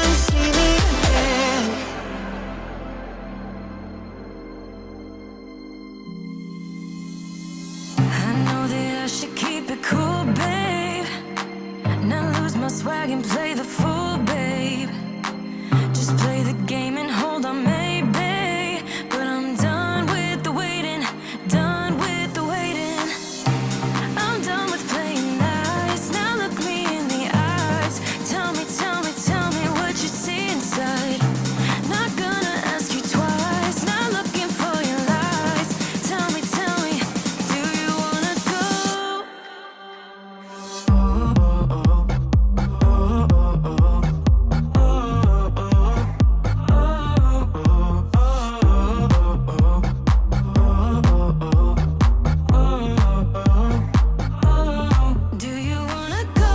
wanna see me I know that I should keep it cool, babe. Not lose my swag and play the fool, babe. Just play the game and hold on, maybe. But I'm done with the waiting, done with the waiting. I'm done with playing nice. Now look me in the eyes. Tell me, tell me, tell me what you see inside. Not gonna ask you twice. Not looking for your lies. Tell me, do you wanna go? Do you wanna go?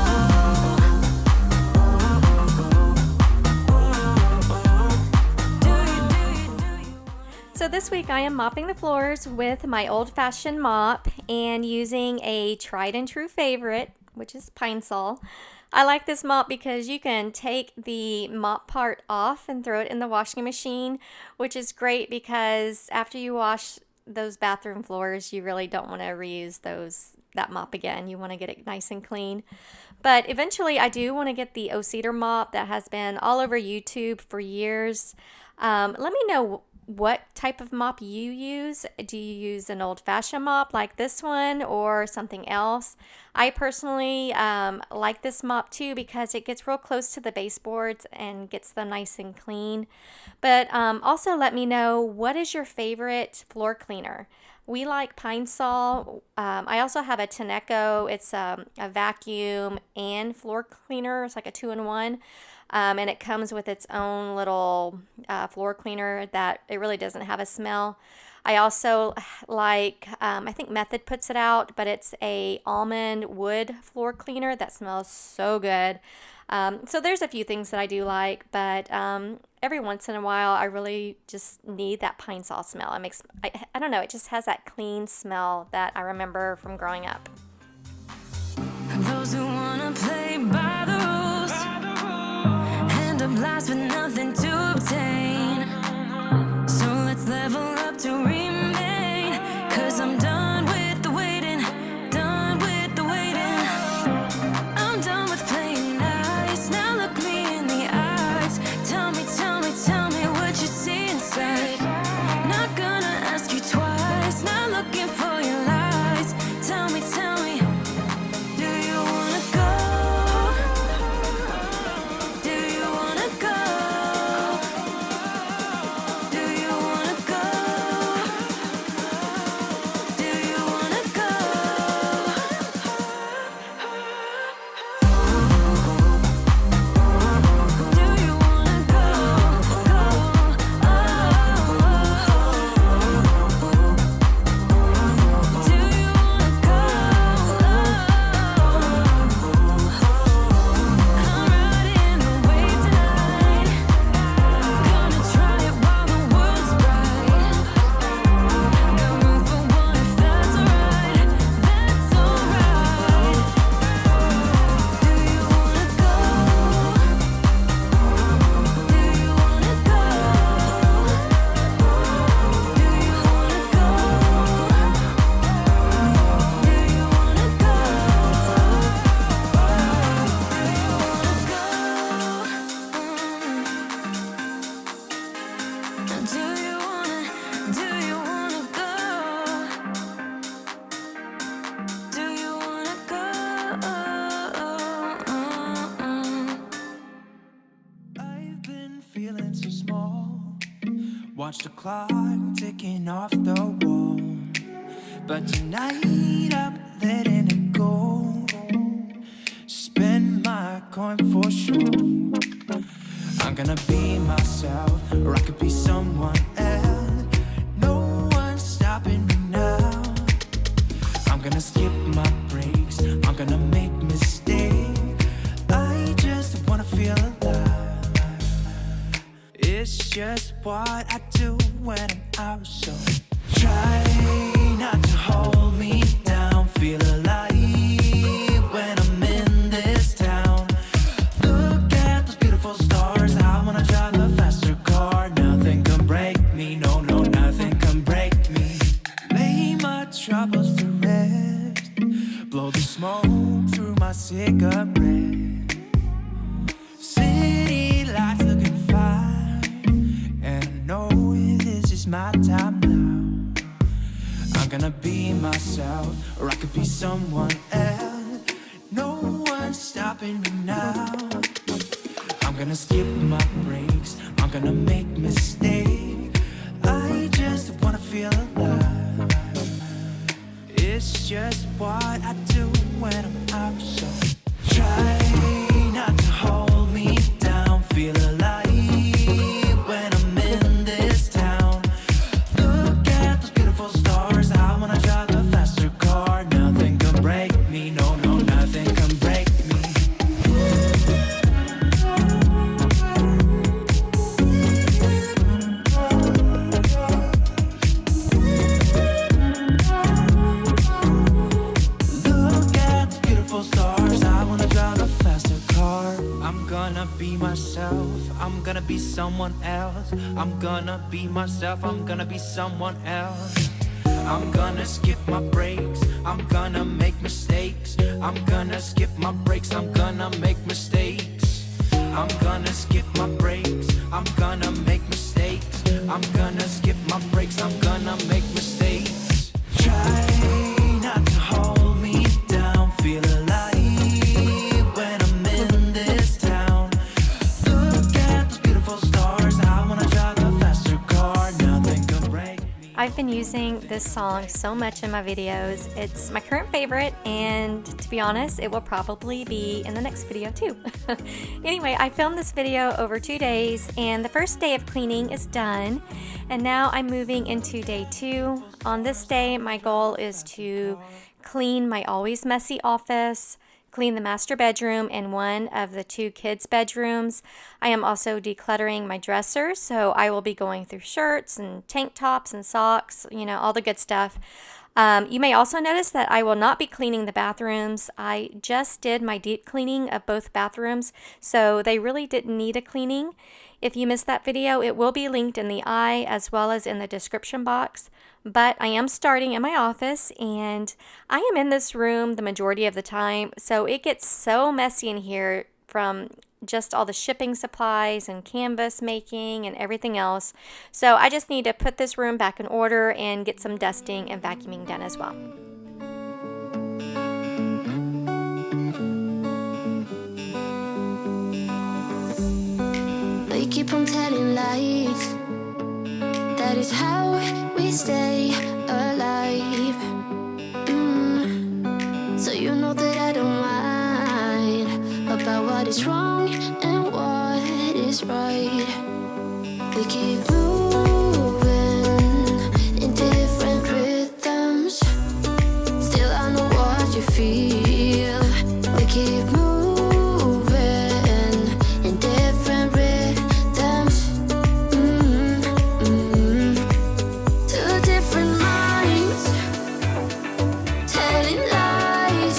So this week I am mopping the floors with my old-fashioned mop and using a tried and true favorite, which is Pine Sol. I like this mop because you can take the mop part off and throw it in the washing machine, which is great because after you wash those bathroom floors, you really don't want to reuse that mop again. You want to get it nice and clean. But eventually I do want to get the O-Cedar mop that has been all over YouTube for years. Let me know what type of mop you use. Do you use an old-fashioned mop like this one or something else? I personally like this mop too because it gets real close to the baseboards and gets them nice and clean. But also let me know, what is your favorite floor cleaner? We like Pine Sol. I also have a Tenneco. It's a vacuum and floor cleaner. It's like a 2-in-1. And it comes with its own little floor cleaner that it really doesn't have a smell. I also like, I think Method puts it out, but it's a almond wood floor cleaner that smells so good. So there's a few things that I do like, but every once in a while I really just need that Pine Sol smell. I don't know, it just has that clean smell that I remember from growing up. Those who wanna play by the rules end up last with nothing to obtain. So let's level up to remain, 'cause I'm done with the waiting, done with the waiting. I'm done with playing nice, now look me in the eyes. Tell me what you see inside. Not gonna ask you twice, not looking for your lies. Tell me, do you wanna go? Do you wanna go? Do you wanna go? Do you wanna go? Do you wanna go? Do you wanna go? I'm riding the wave tonight. Gonna try it while the world's bright. Got room for one if that's alright. That's alright. Do you wanna go? Do you wanna go? Do you wanna go? Do you wanna go? Do you wanna go? Do you wanna go? I've been feeling so small. Watch the clock ticking off the wall. But tonight I'm letting it go. Spend my coin for sure. I'm gonna be myself, or I could be someone else. No one's stopping me now. I'm gonna skip my breaks, I'm gonna make mistakes. I just wanna feel alive. It's just what I do when I'm out, so try not to hold me down. Feel alive when I'm in this town. Look at those beautiful stars. I wanna drive a faster car. Nothing can break me, no, nothing can break me. Lay my troubles to rest. Blow the smoke through my cigarette. City lights looking fine, and I know this is my time now. I'm gonna be myself, or I could be someone else. No one's stopping me now. I'm gonna skip my breaks, I'm gonna make mistakes. I just wanna feel alive. It's just what I do when I'm out, so try not to hold me down. Feel alive when I'm in this town. Look at those beautiful stars. I wanna drive a faster car. Nothing can break me, no, nothing can break me. Look at the beautiful someone else. I'm gonna be myself, I'm gonna be someone else. I'm gonna skip my breaks, I'm gonna make mistakes. I'm gonna skip my breaks, I'm gonna make mistakes. I'm gonna skip my breaks, I'm gonna make mistakes. I'm gonna skip my breaks, I'm gonna make mistakes. Try not to hold me down, feel alive when I'm in this town. Look at those beautiful stars, I wanna drive a faster car, nothing can break me. I've been using this song so much in my videos. It's my current favorite, and to be honest, it will probably be in the next video too. Anyway, I filmed this video over 2 days, and the first day of cleaning is done, and now I'm moving into day 2. On this day, my goal is to clean my always messy office, clean the master bedroom and one of the 2 kids' bedrooms. I am also decluttering my dresser, so I will be going through shirts and tank tops and socks, you know, all the good stuff. You may also notice that I will not be cleaning the bathrooms. I just did my deep cleaning of both bathrooms, so they really didn't need a cleaning. If you missed that video, it will be linked in the eye as well as in the description box. But I am starting in my office, and I am in this room the majority of the time, so it gets so messy in here from just all the shipping supplies and canvas making and everything else. So I just need to put this room back in order and get some dusting and vacuuming done as well. We keep on telling lies. That is how we stay alive. So you know that I don't mind about what is wrong and what is right. We keep moving in different rhythms. Still I know what you feel. We keep moving in different rhythms. Two different minds telling lies.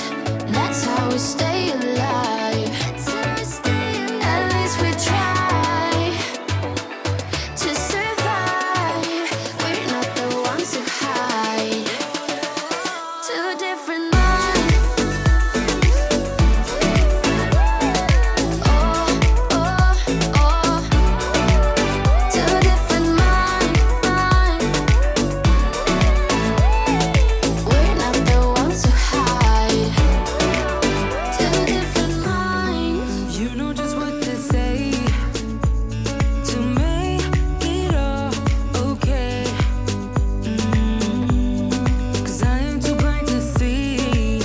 That's how we stay alive. At least we try to survive. We're not the ones who hide. Two different minds. Oh, oh, oh. Two different minds. We're not the ones who hide. Two different minds. You know just what to say to make it all okay. 'Cause I am too blind to see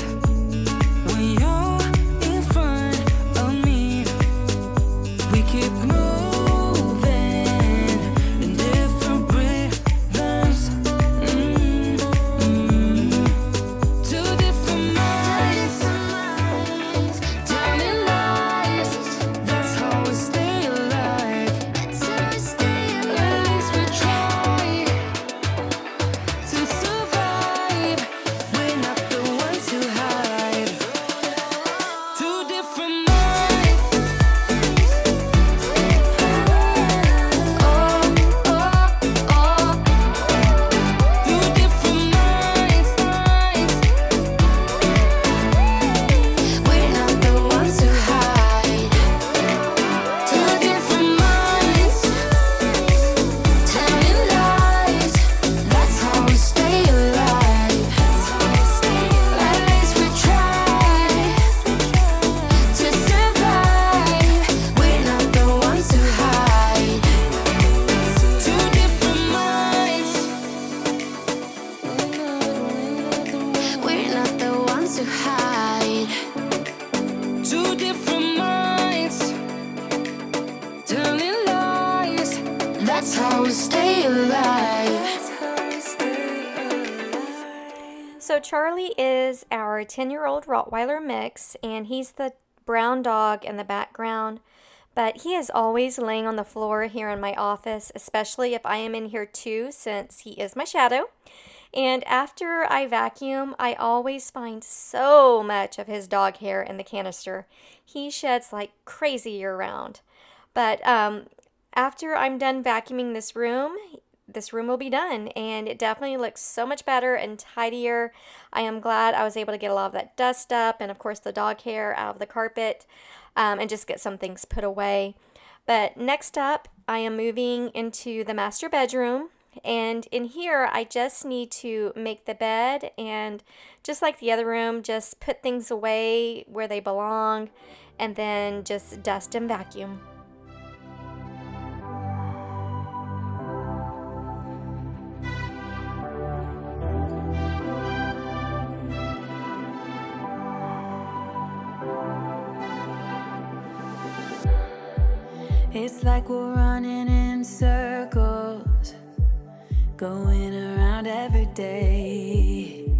when you're in front of me. We keep moving in different rhythms. Two different minds telling lies. That's how we stay alive. At least we try to survive. We're not the ones who hide. Two different minds. Oh, oh, oh. Two different minds. We're not the ones who hide. Two different minds telling lies. That's how we stay alive. At least we try to survive. We're not the ones who hide. Two different minds. We're not the ones who hide. Two different minds telling lies. That's how we stay alive. So Charlie is our 10-year-old Rottweiler mix, and he's the brown dog in the background. But he is always laying on the floor here in my office, especially if I am in here too, since he is my shadow. And after I vacuum, I always find so much of his dog hair in the canister. He sheds like crazy year round. But After I'm done vacuuming this room will be done, and it definitely looks so much better and tidier. I am glad I was able to get a lot of that dust up and of course the dog hair out of the carpet, and just get some things put away. But next up, I am moving into the master bedroom, and in here I just need to make the bed, and just like the other room, just put things away where they belong and then just dust and vacuum. It's like we're running in circles, going around every day,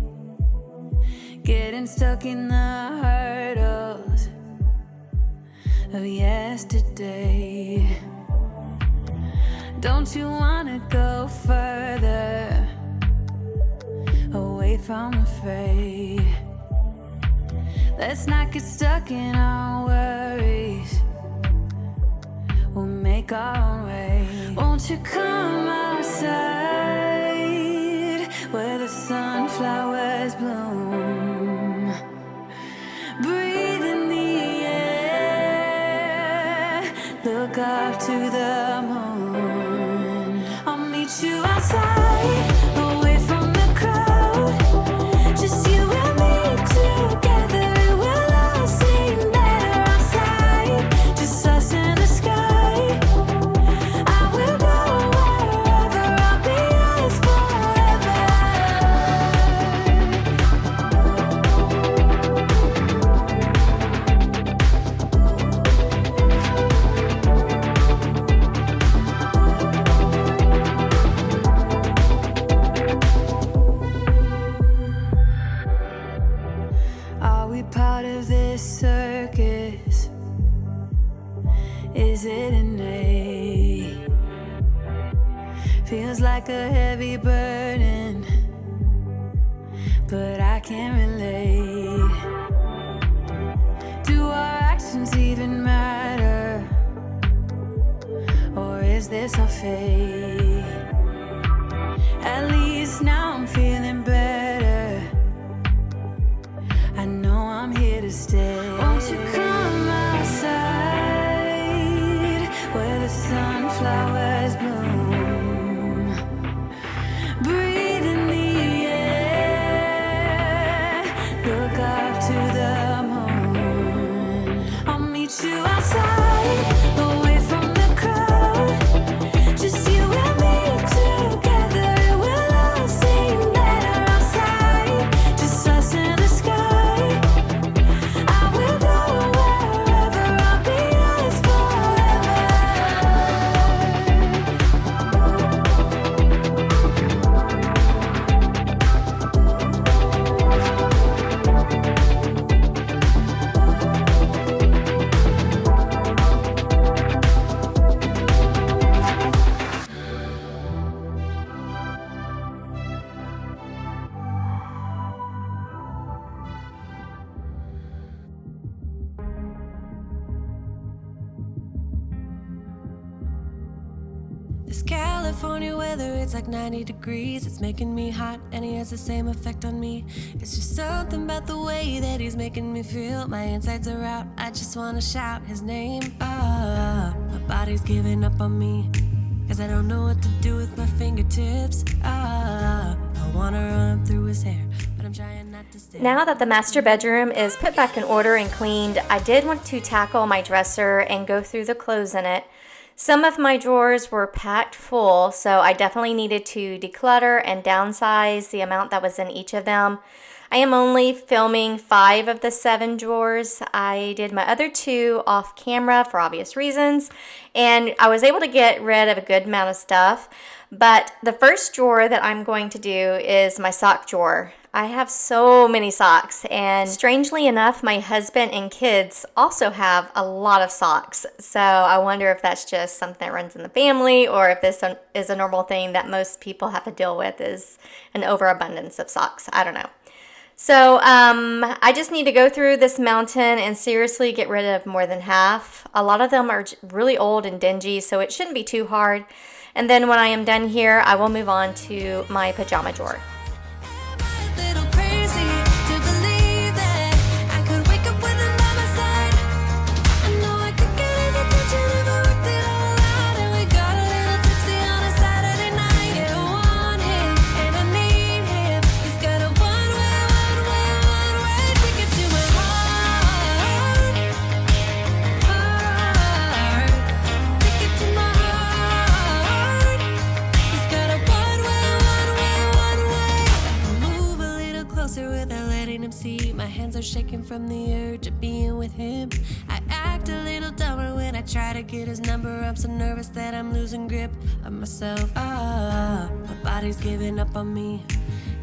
getting stuck in the hurdles of yesterday. Don't you wanna go further away from the fray? Let's not get stuck in our worries, we'll make our own way. Won't you come outside where the sunflowers bloom? Breathe in the air, look up to the moon. I'll meet you outside, away from the crowd, just you and me together. It will all seem better outside, just us in the sky. Part of this circus, is it innate? Feels like a heavy burden, but I can't relate. Do our actions even matter, or is this our fate? At least now I'm feeling better, I know I'm here to stay. Won't you come outside where the sunflowers bloom? Breathe in the air, look up to the moon. I'll meet you outside, away from the crowd, just you and me together. It will all seem better outside, just us in the sky. This California weather, it's like 90 degrees. It's making me hot and he has the same effect on me. It's just something about the way that he's making me feel. My insides are out, I just wanna shout his name. My body's giving up on me, cause I don't know what to do with my fingertips. I wanna run up through his hair, but I'm trying not to stay. Now that the master bedroom is put back in order and cleaned, I did want to tackle my dresser and go through the clothes in it. Some of my drawers were packed full, so I definitely needed to declutter and downsize the amount that was in each of them. I am only filming 5 of the 7 drawers. I did my other 2 off camera for obvious reasons, and I was able to get rid of a good amount of stuff. But the first drawer that I'm going to do is my sock drawer. I have so many socks, and strangely enough, my husband and kids also have a lot of socks. So I wonder if that's just something that runs in the family, or if this is a normal thing that most people have to deal with, is an overabundance of socks. I don't know. So I just need to go through this mountain and seriously get rid of more than half. A lot of them are really old and dingy, so it shouldn't be too hard. And then when I am done here, I will move on to my pajama drawer. Shaking from the urge of being with him. I act a little dumber when I try to get his number. I'm so nervous that I'm losing grip of myself. My body's giving up on me,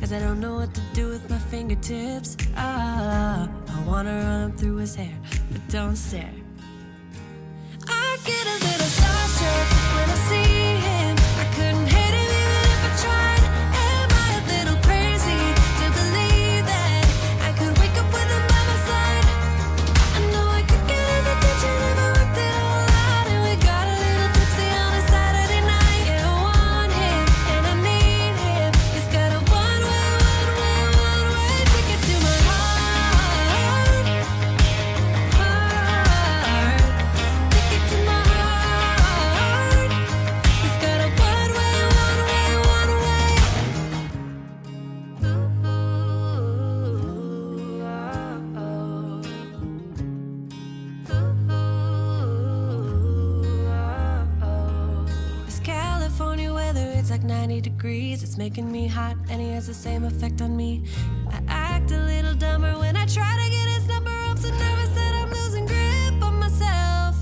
cause I don't know what to do with my fingertips. I wanna run up through his hair, but don't stare. I get a little starstruck when I see him. I couldn't hate him even if I tried. Am I a little crazy to believe that I could wake up with him by my side? I know I could get his attention if I worked it all out. And we got a little tipsy on a Saturday night. Yeah, I want him and I need him. He's got a one-way ticket to my heart. Ticket to my heart. He's got a one-way. This California weather, it's like 90 degrees. It's making me hot, and he has the same effect on me. I act a little dumber when I try to get his number. I'm so nervous that I'm losing grip on myself.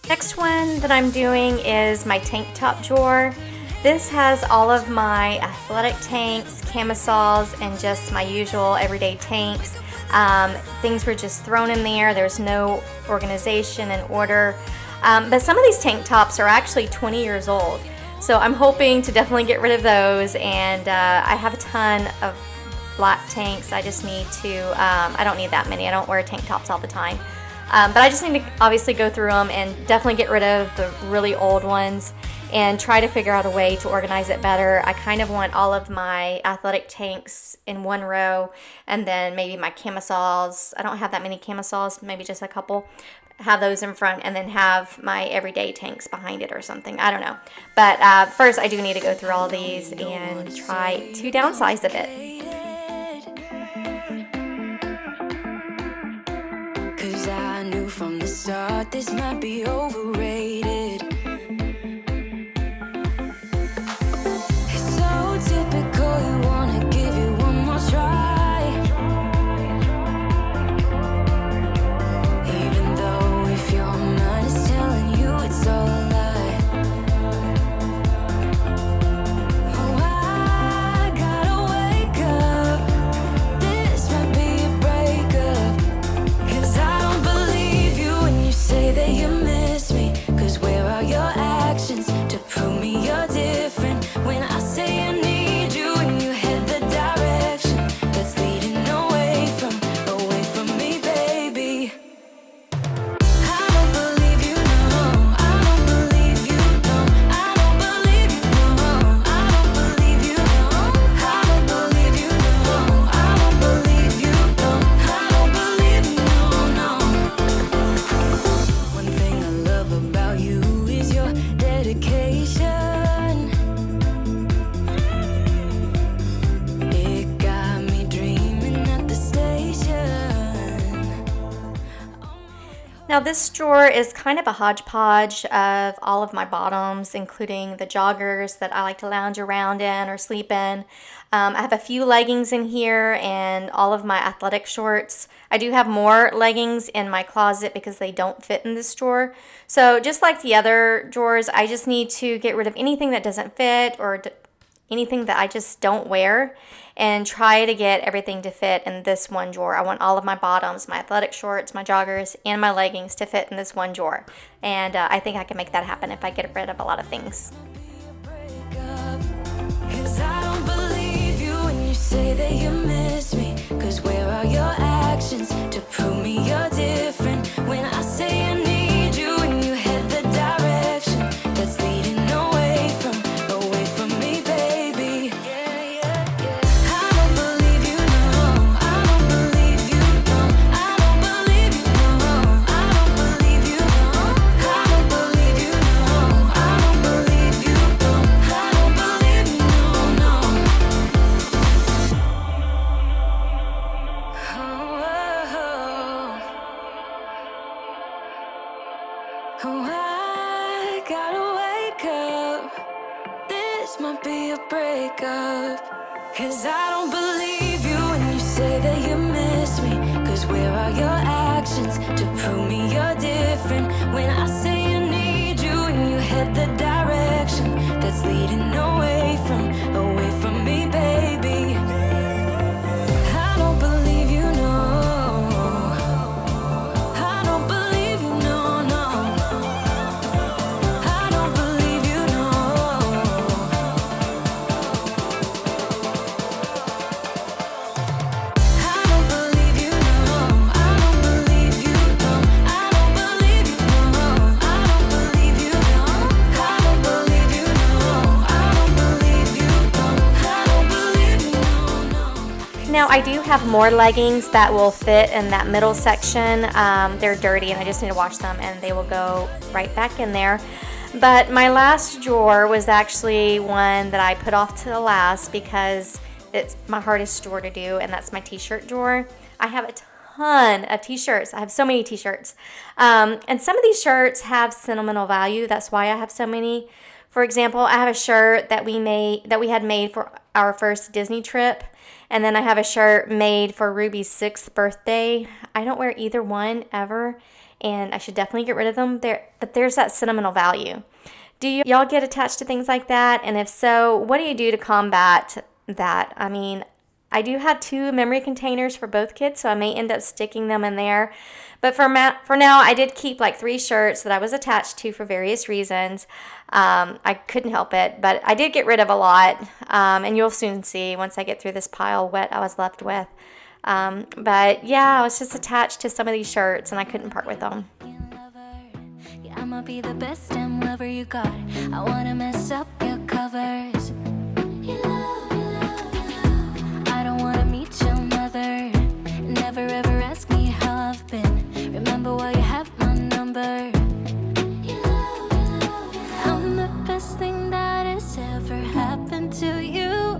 Next one that I'm doing is my tank top drawer. This has all of my athletic tanks, camisoles, and just my usual everyday tanks. Things were just thrown in there. There's no organization and order. But some of these tank tops are actually 20 years old. So I'm hoping to definitely get rid of those. And I have a ton of black tanks. I just need to, I don't need that many. I don't wear tank tops all the time. But I just need to obviously go through them and definitely get rid of the really old ones and try to figure out a way to organize it better. I kind of want all of my athletic tanks in one row, and then maybe my camisoles. I don't have that many camisoles, maybe just a couple. Have those in front, and then have my everyday tanks behind it or something. I don't know. But first I do need to go through all these and try to downsize a bit. Cause I knew from the start this might be overrated. It's so typical, you wanna give it one more try. Even though if your mind is telling you it's all a lie. Oh, I gotta wake up. This might be a breakup. Cause I don't believe you when you say that you miss me. Cause where are your actions to prove me you're different? When I say I need you and you head the direction that's leading away from me, baby. I don't believe you, no. I don't believe you, no. I don't believe you, no. I don't believe you, no. I don't believe you, no. I don't believe you, no. I don't believe you, no. One thing I love about you is your dedication. It got me dreaming at the station. Now this drawer is kind of a hodgepodge of all of my bottoms, including the joggers that I like to lounge around in or sleep in. I have a few leggings in here and all of my athletic shorts. I do have more leggings in my closet because they don't fit in this drawer. So just like the other drawers, I just need to get rid of anything that doesn't fit or anything that I just don't wear and try to get everything to fit in this one drawer. I want all of my bottoms, my athletic shorts, my joggers, and my leggings to fit in this one drawer. And I think I can make that happen if I get rid of a lot of things. Cause I don't believe you when you say that you miss me. this might be a breakup. 'Cause I don't believe you when you say that you miss me. 'Cause where are your actions to prove me you're different? When I say you need you and you head the direction that's leading away from me, baby. I don't believe you, no. I don't believe you, no, no. I don't believe you, no. I don't believe you, no. I don't believe you, no. I don't believe you, no. I don't believe you, no. I don't believe you, no. I don't believe you, no. I don't believe you, no, no. Now I do have more leggings that will fit in that middle section. They're dirty and I just need to wash them and they will go right back in there. But my last drawer was actually one that I put off to the last because it's my hardest drawer to do, and that's my t-shirt drawer. I have a ton of t-shirts. I have so many t-shirts. And some of these shirts have sentimental value. That's why I have so many. For example, I have a shirt that we had made for our first Disney trip. And then I have a shirt made for Ruby's 6th birthday. I don't wear either one ever, and I should definitely get rid of them. But there's that sentimental value. Do y'all get attached to things like that? And if so, what do you do to combat that? I mean, I do have 2 memory containers for both kids, so I may end up sticking them in there. But for now, I did keep like 3 shirts that I was attached to for various reasons. I couldn't help it, but I did get rid of a lot, and you'll soon see once I get through this pile what I was left with. But yeah, I was just attached to some of these shirts, and I couldn't part with them. Yeah, I'ma be the best damn lover you got. I wanna mess up your covers. I don't wanna meet your mother. Never ever ask me how I've been. Remember why you have my number. I'm the best thing that has ever happened to you.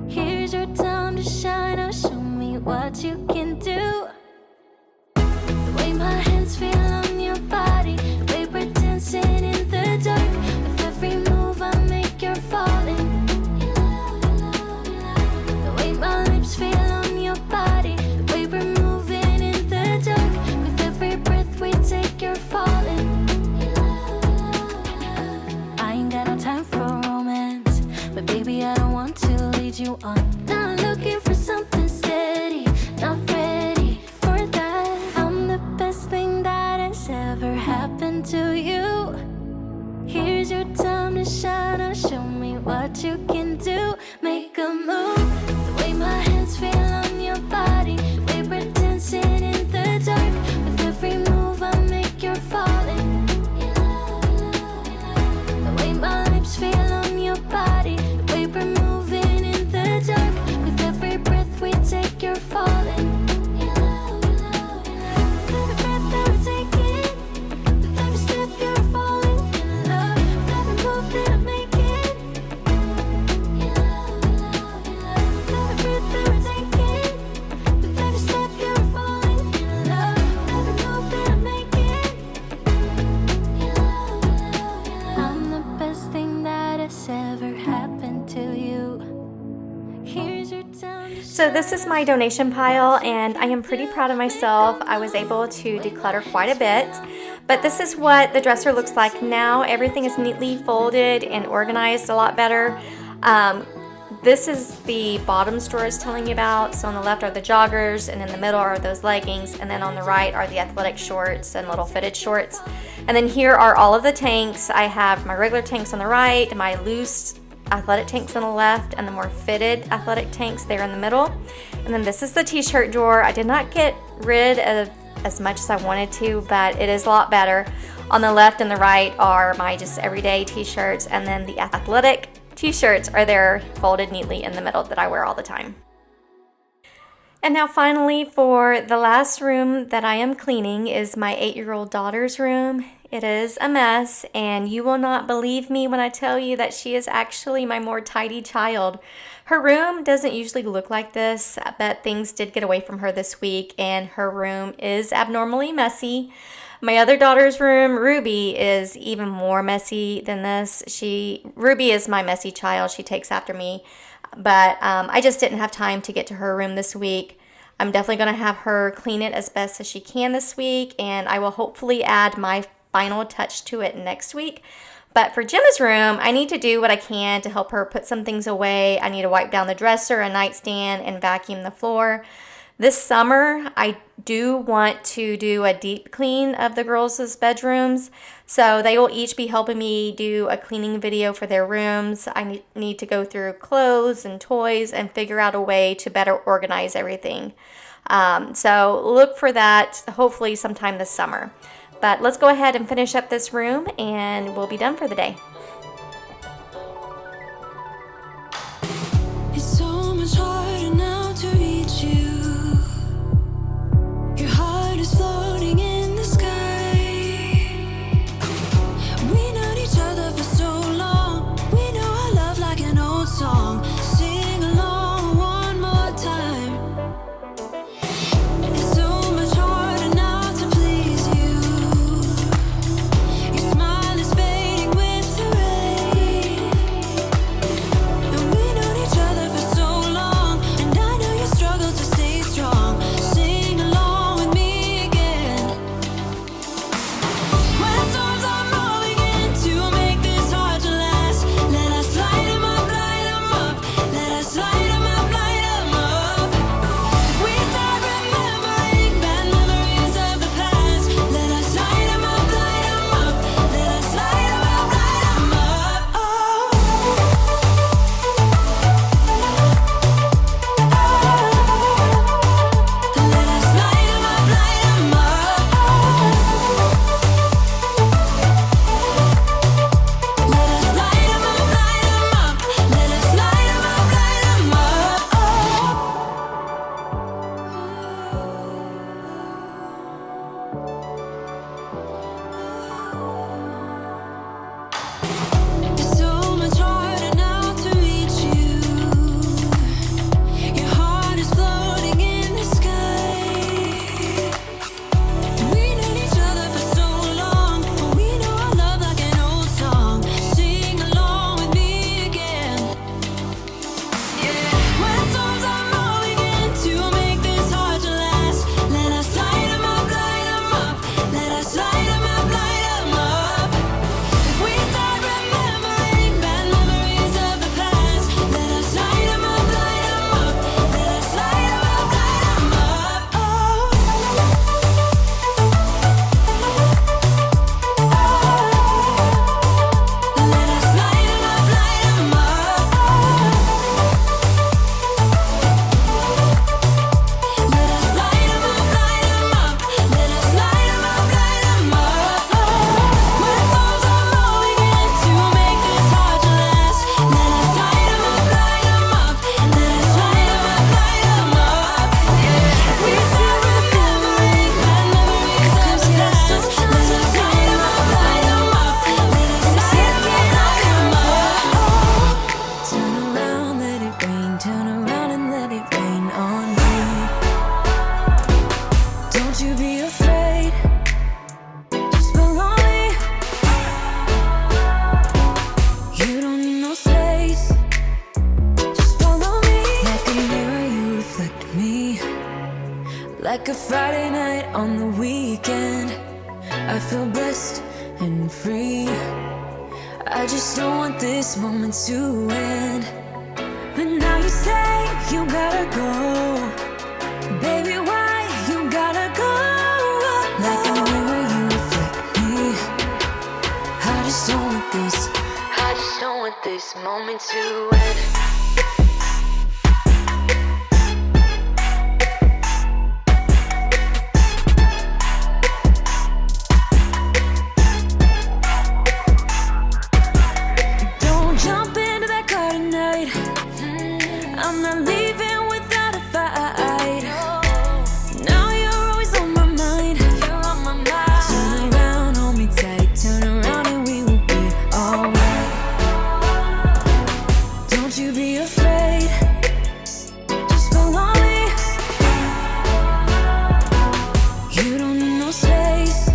Here's your time to shine. Now show me what you can do. The way my hands feel on your body, the way we're dancing in the dark. With every move I make, you're falling. The way my lips feel on your body, the way we're moving in the dark. With every breath we take, you're falling. I ain't got no time for romance, but baby, I don't want to lead you on. Not looking for something steady, not ready for that. I'm the best thing that has ever happened to you. Here's your time to shine. Now show me what you can do. Make a move. The way my hands feel on your body, the way we're dancing in the dark. With every move I make, you're falling. The way my lips feel on your body, the way we're moving in the dark. With every breath we take, you're falling. Every breath that we're taking, with every step you're falling in love. With every move that I'm making, every breath that we're taking, with every step you're falling in love. With every move that I'm making, I'm the best thing that has ever happened to you. Here's your time to So this is my donation pile, and I am pretty proud of myself. I was able to declutter quite a bit, but this is what the dresser looks like now. Everything is neatly folded and organized a lot better. This is the bottoms drawer I was telling you about. So on the left are the joggers, and in the middle are those leggings, and then on the right are the athletic shorts and little fitted shorts. And then here are all of the tanks. I have my regular tanks on the right, my loose athletic tanks on the left, and the more fitted athletic tanks there in the middle. And then this is the t-shirt drawer. I did not get rid of as much as I wanted to, but it is a lot better. On the left and the right are my just everyday t-shirts, and then the athletic t-shirts are there folded neatly in the middle that I wear all the time. And now finally, for the last room that I am cleaning is my 8-year-old daughter's room. It is a mess, and you will not believe me when I tell you that she is actually my more tidy child. Her room doesn't usually look like this, but things did get away from her this week, and her room is abnormally messy. My other daughter's room, Ruby, is even more messy than this. Ruby is my messy child. She takes after me. But I just didn't have time to get to her room this week. I'm definitely going to have her clean it as best as she can this week, and I will hopefully add my final touch to it next week. But for Gemma's room, I need to do what I can to help her put some things away. I need to wipe down the dresser and nightstand and vacuum the floor. This summer, I do want to do a deep clean of the girls' bedrooms, so they will each be helping me do a cleaning video for their rooms. I need to go through clothes and toys and figure out a way to better organize everything. So look for that hopefully sometime this summer. But let's go ahead and finish up this room and we'll be done for the day. It's so much harder now to reach you. Your heart is floating in the sky. We known each other for so long. We know our love like an old song. Sing along one more time. It's so much harder now to please you. Your smile is fading with the rain. And we known each other for so long. And I know you struggle to stay strong. Sing along with me again. When storms are rolling in to make this hard to last, let us light 'em up, light 'em up. Let us light 'em up, light 'em up. If we start remembering bad memories of the past, let us light 'em up, light 'em up. Let us light 'em up, light 'em up. Oh. Let us light 'em up, light 'em up. Let us light 'em up, light 'em up. Let us light 'em up, light 'em up. It's so much harder now to reach you. Your heart is floating in the sky. We known each other for so long, but we know our love like an old song. Sing along with me again. When storms are rolling in to make this hard to last, let us light 'em up, light 'em up. Let us light 'em up, light 'em up. If we start remembering bad memories of the past, let us light 'em up, light 'em up. Let us light 'em up, light 'em up. Oh. Let us light 'em up, light 'em up. Let us light 'em up, light 'em up. Let us light 'em up, light 'em up. When storms are rolling in to make this hard to last, let us light 'em up, light 'em up. Let us light 'em up, light 'em up. If we start remembering bad memories of the past, let us light 'em up, light 'em up. Let us light 'em up, light 'em up. Turn around, let it rain. Turn around and let it rain on me. Don't you be afraid. Just follow me. You don't need no space. Just follow me. Like a mirror, you reflect me. Like a Friday night on the weekend, I feel blessed and free. I just don't want this moment to end. But now you say you gotta go. Baby, why you gotta go? Like a mirror, you reflect me. I just don't want this moment to end. Don't jump into that car tonight. I'm not leaving without a fight. Now you're always on my mind. Turn around, hold me tight. Turn around and we will be alright. Don't you be afraid. Just follow me. You don't need no space.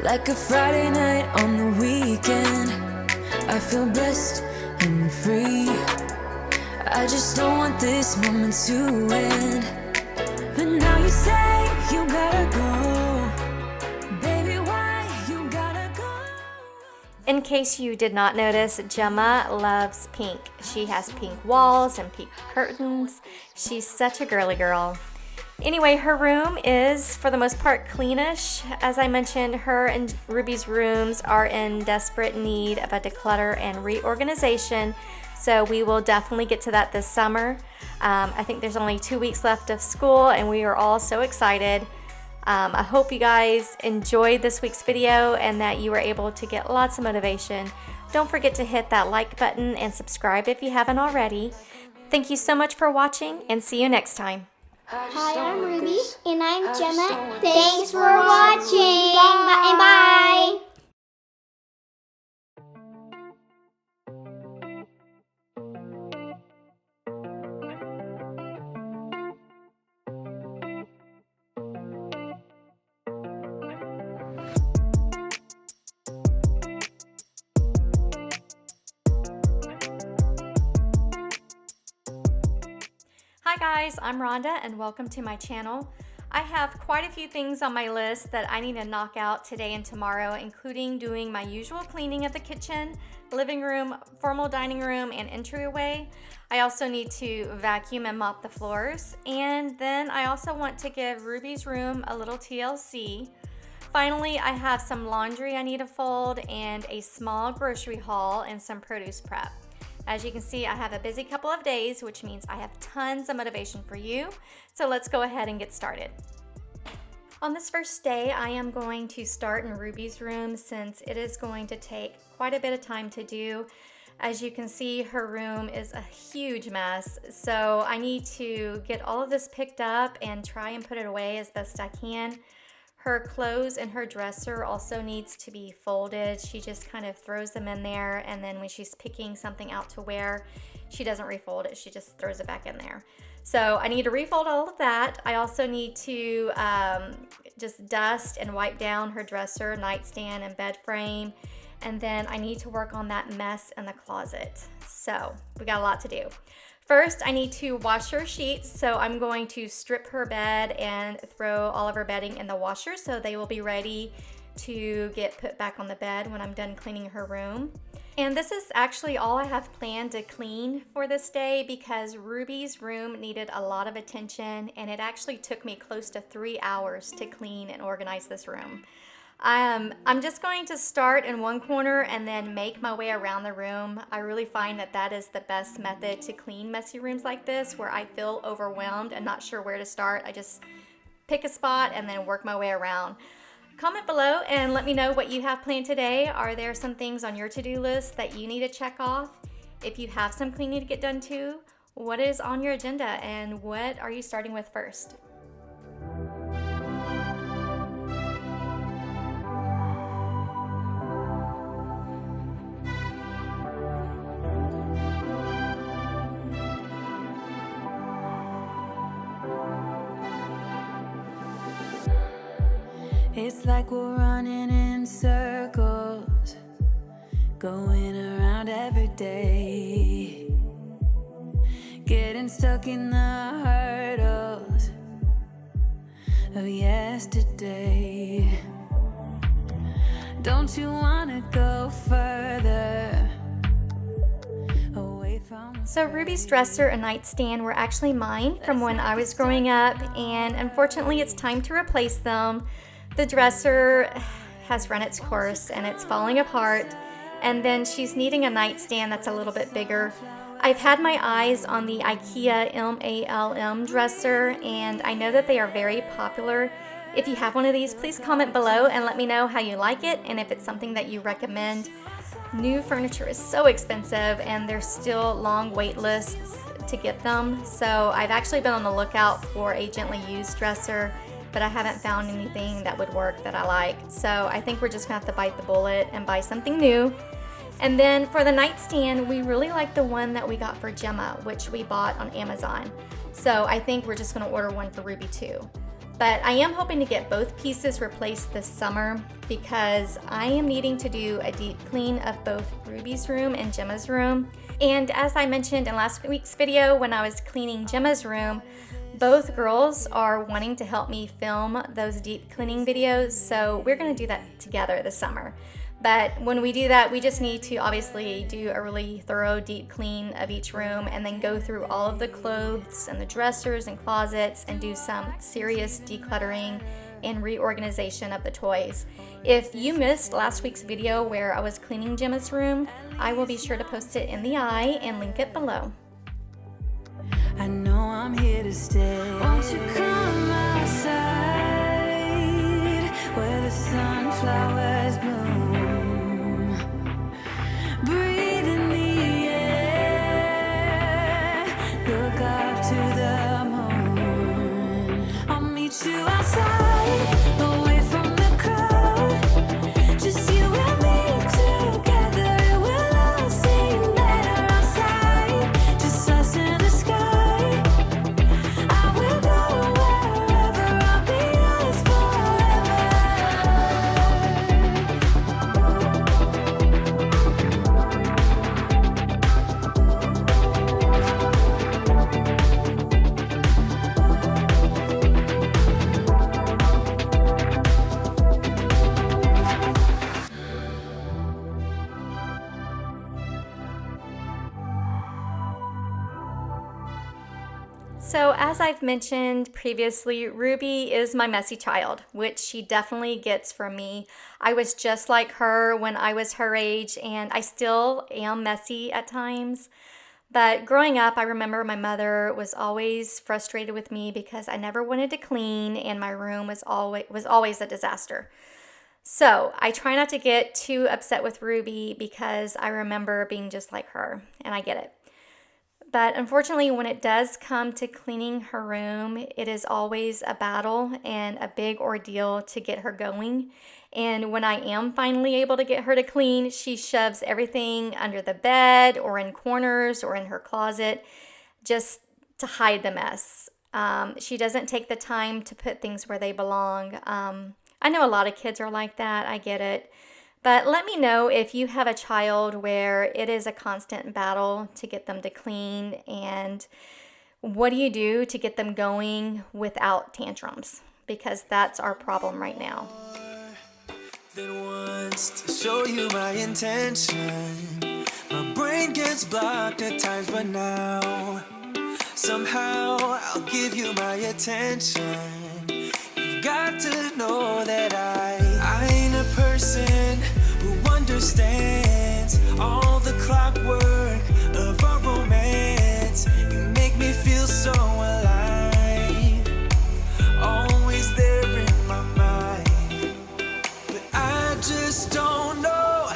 Like a Friday night on the weekend, I feel blessed and free. I just don't want this moment to end. But now you say you gotta go. Baby, why you gotta go? In case you did not notice, Gemma loves pink. She has pink walls and pink curtains. She's such a girly girl. Anyway, her room is, for the most part, cleanish. As I mentioned, her and Ruby's rooms are in desperate need of a declutter and reorganization, so we will definitely get to that this summer. I think there's only 2 weeks left of school, and we are all so excited. I hope you guys enjoyed this week's video and that you were able to get lots of motivation. Don't forget to hit that like button and subscribe if you haven't already. Thank you so much for watching, and see you next time. Hi, I'm Ruby. And I'm Gemma. Thanks for watching. Bye and bye. Hi guys, I'm Rhonda and welcome to my channel. I have quite a few things on my list that I need to knock out today and tomorrow, including doing my usual cleaning of the kitchen, living room, formal dining room, and entryway. I also need to vacuum and mop the floors, and then I also want to give Ruby's room a little TLC. Finally, I have some laundry I need to fold and a small grocery haul and some produce prep. As you can see, I have a busy couple of days, which means I have tons of motivation for you. So let's go ahead and get started. On this first day, I am going to start in Ruby's room since it is going to take quite a bit of time to do. As you can see, her room is a huge mess. So I need to get all of this picked up and try and put it away as best I can. Her clothes and her dresser also needs to be folded. She just kind of throws them in there, and then when she's picking something out to wear, she doesn't refold it, she just throws it back in there. So I need to refold all of that. I also need to just dust and wipe down her dresser, nightstand, and bed frame. And then I need to work on that mess in the closet. So we got a lot to do. First, I need to wash her sheets, so I'm going to strip her bed and throw all of her bedding in the washer so they will be ready to get put back on the bed when I'm done cleaning her room. And this is actually all I have planned to clean for this day because Ruby's room needed a lot of attention, and it actually took me close to 3 hours to clean and organize this room. I'm just going to start in one corner and then make my way around the room. I really find that that is the best method to clean messy rooms like this, where I feel overwhelmed and not sure where to start. I just pick a spot and then work my way around. Comment below and let me know what you have planned today. Are there some things on your to-do list that you need to check off? If you have some cleaning to get done too, what is on your agenda and what are you starting with first? It's like we're running in circles, going around every day, getting stuck in the hurdles of yesterday. Don't you wanna go further away from? So Ruby's dresser and nightstand were actually mine from when I was growing up, and unfortunately it's time to replace them. The dresser has run its course and it's falling apart, and then she's needing a nightstand that's a little bit bigger. I've had my eyes on the IKEA MALM dresser, and I know that they are very popular. If you have one of these, please comment below and let me know how you like it and if it's something that you recommend. New furniture is so expensive and there's still long wait lists to get them, so I've actually been on the lookout for a gently used dresser, but I haven't found anything that would work that I like. So I think we're just gonna have to bite the bullet and buy something new. And then for the nightstand, we really like the one that we got for Gemma, which we bought on Amazon. So I think we're just gonna order one for Ruby too. But I am hoping to get both pieces replaced this summer because I am needing to do a deep clean of both Ruby's room and Gemma's room. And as I mentioned in last week's video when I was cleaning Gemma's room, both girls are wanting to help me film those deep cleaning videos, so we're going to do that together this summer. But when we do that, we just need to obviously do a really thorough deep clean of each room and then go through all of the clothes and the dressers and closets and do some serious decluttering and reorganization of the toys. If you missed last week's video where I was cleaning Gemma's room, I will be sure to post it in the eye and link it below. I know I'm here to stay. Won't you come outside where the sunflowers bloom? Breathe in the air, look up to the moon. I'll meet you outside, away from the crowd. Just you and me together, it will all seem better outside. Just us in the sky. I will go wherever, I'll be yours So as I've mentioned previously, Ruby is my messy child, which she definitely gets from me. I was just like her when I was her age, and I still am messy at times. But growing up, I remember my mother was always frustrated with me because I never wanted to clean and my room was always a disaster. So I try not to get too upset with Ruby because I remember being just like her, and I get it. But unfortunately, when it does come to cleaning her room, it is always a battle and a big ordeal to get her going. And when I am finally able to get her to clean, she shoves everything under the bed or in corners or in her closet just to hide the mess. She doesn't take the time to put things where they belong. I know a lot of kids are like that. I get it. But let me know if you have a child where it is a constant battle to get them to clean, and what do you do to get them going without tantrums? Because that's our problem right now. Then once to show you my intention, my brain gets blocked at times, but now somehow I'll give you my attention. You've got to know that I ain't a person who understands all the clockwork of our romance. You make me feel so alive, always there in my mind. But I just don't know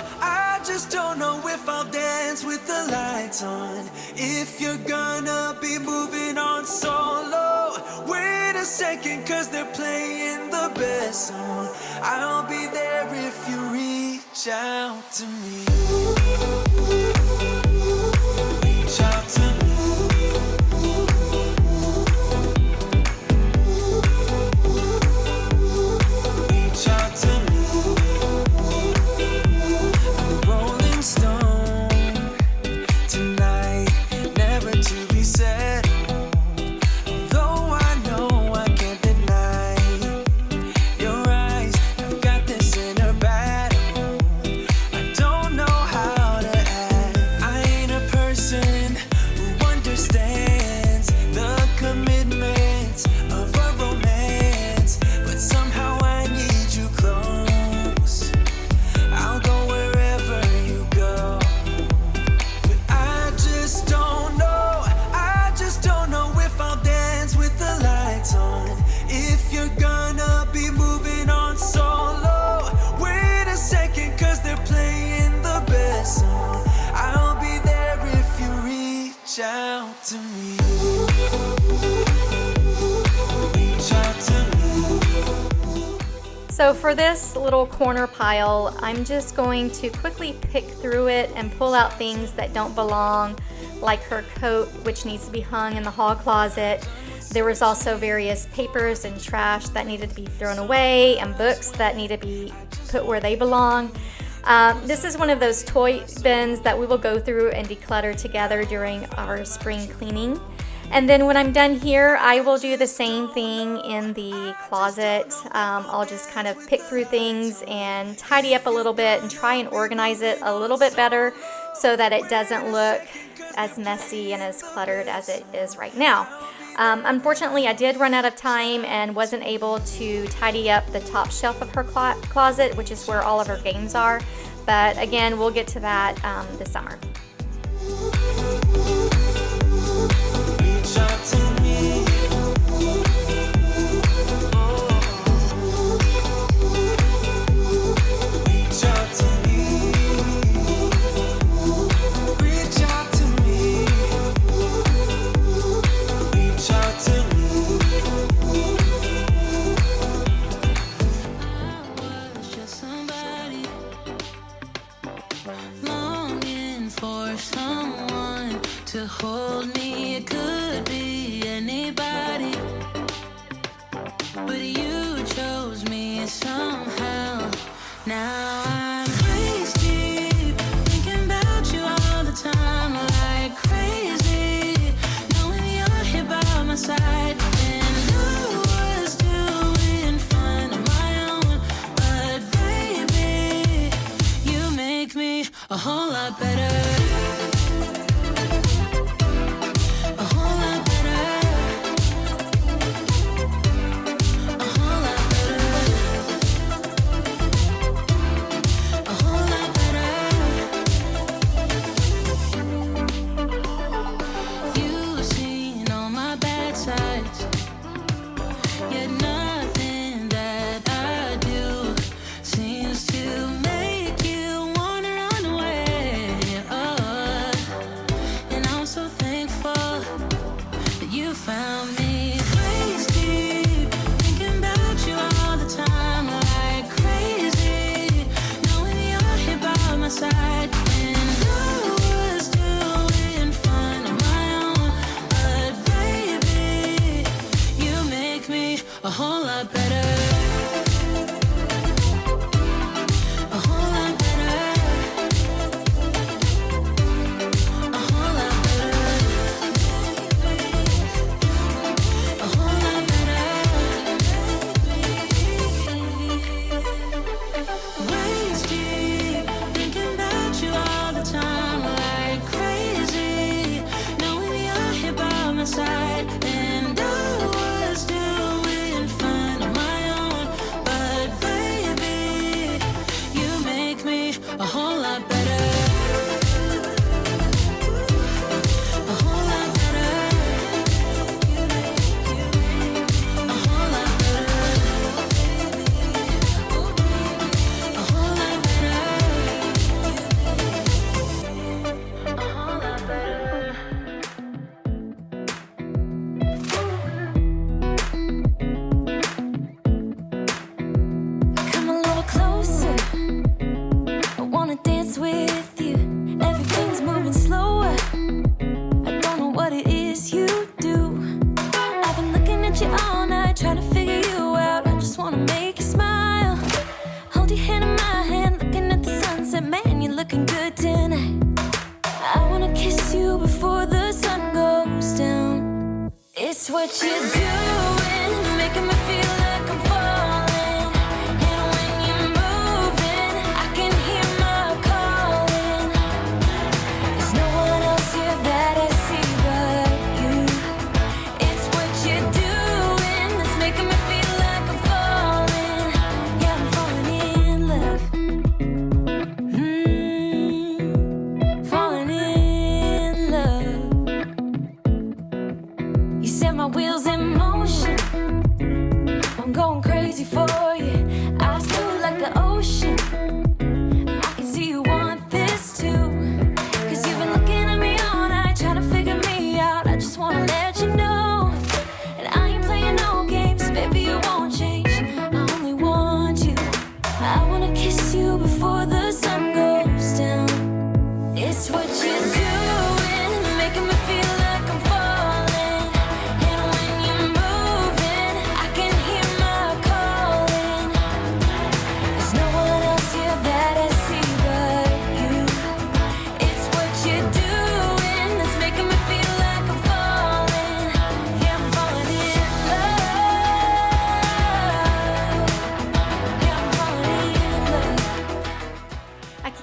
if I'll dance with the lights on. If you're gonna be moving on solo, wait a second, 'cause they're playing the best song. I'll be there if you reach out to me. Reach out to me. Reach out to me. I'm a rolling stone tonight, never to be settled. Though I know I can't deny your eyes have got this inner battle. I don't know how to act. I ain't a person who understands the commitments of a romance, but somehow I need you close. I'll go wherever you go. But I just don't know if I'll dance with the lights on. If you're gonna be moving on solo, wait a second, 'cause they're playing the best song. I'll be there if you reach out to me. Reach out to me. So for this little corner pile, I'm just going to quickly pick through it and pull out things that don't belong, like her coat, which needs to be hung in the hall closet, There was also various papers and trash that needed to be thrown away and books that need to be put where they belong. This is one of those toy bins that we will go through and declutter together during our spring cleaning. And then when I'm done here, I will do the same thing in the closet. I'll just kind of pick through things and tidy up a little bit and try and organize it a little bit better so that it doesn't look as messy and as cluttered as it is right now. Unfortunately, I did run out of time and wasn't able to tidy up the top shelf of her closet, which is where all of her games are. But again, we'll get to that this summer. Reach out to me. Reach out to me. Reach out to me. Reach out to me. I was just somebody longing for someone to hold me. It could be anybody, but you chose me somehow. Now I'm waist deep, thinking about you all the time like crazy, knowing you're here by my side. And I was doing fine on my own, but baby, you make me a whole lot better. A whole lot better. A whole lot better. A whole lot better. You've seen all my bad sides, yet nothing that I do seems to make you wanna run away. Oh, and I'm so thankful that you found me. Waist deep, thinking about you all the time like crazy, knowing you're here by my side. And I was doing fine on my own, but baby, you make me a whole lot better. A whole lot better. A whole lot better. A whole lot better. Waist deep, thinking about you all the time like crazy, knowing you're here by my side. And I was doing fine on my own, but baby, you make me a whole lot better. A whole lot better. A whole lot better. A whole lot better. A whole lot better. Come a little closer. I wanna dance with you. Everything's moving slower. I don't know what it is you do. I've been looking at you all night, trying to figure you out. I just wanna make you smile. Hold your hand in my hand, looking at the sunset. Man, you're looking good tonight. I wanna kiss you before the sun goes down. It's what you're doing, making me feel like I'm falling. And when you're moving, I can hear my calling. There's no one else here that I see but you. It's what you're doing that's making me feel like I'm falling. Yeah, I'm falling in love. Falling in love. You set my wheels in motion.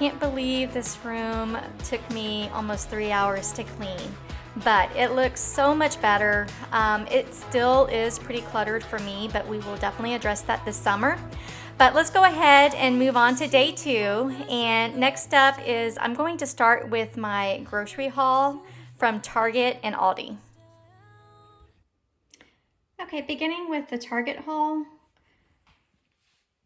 can't believe this room took me almost 3 hours to clean, but it looks so much better. It still is pretty cluttered for me, but we will definitely address that this summer. But let's go ahead and move on to day 2. And next up is I'm going to start with my grocery haul from Target and Aldi. Okay, beginning with the Target haul.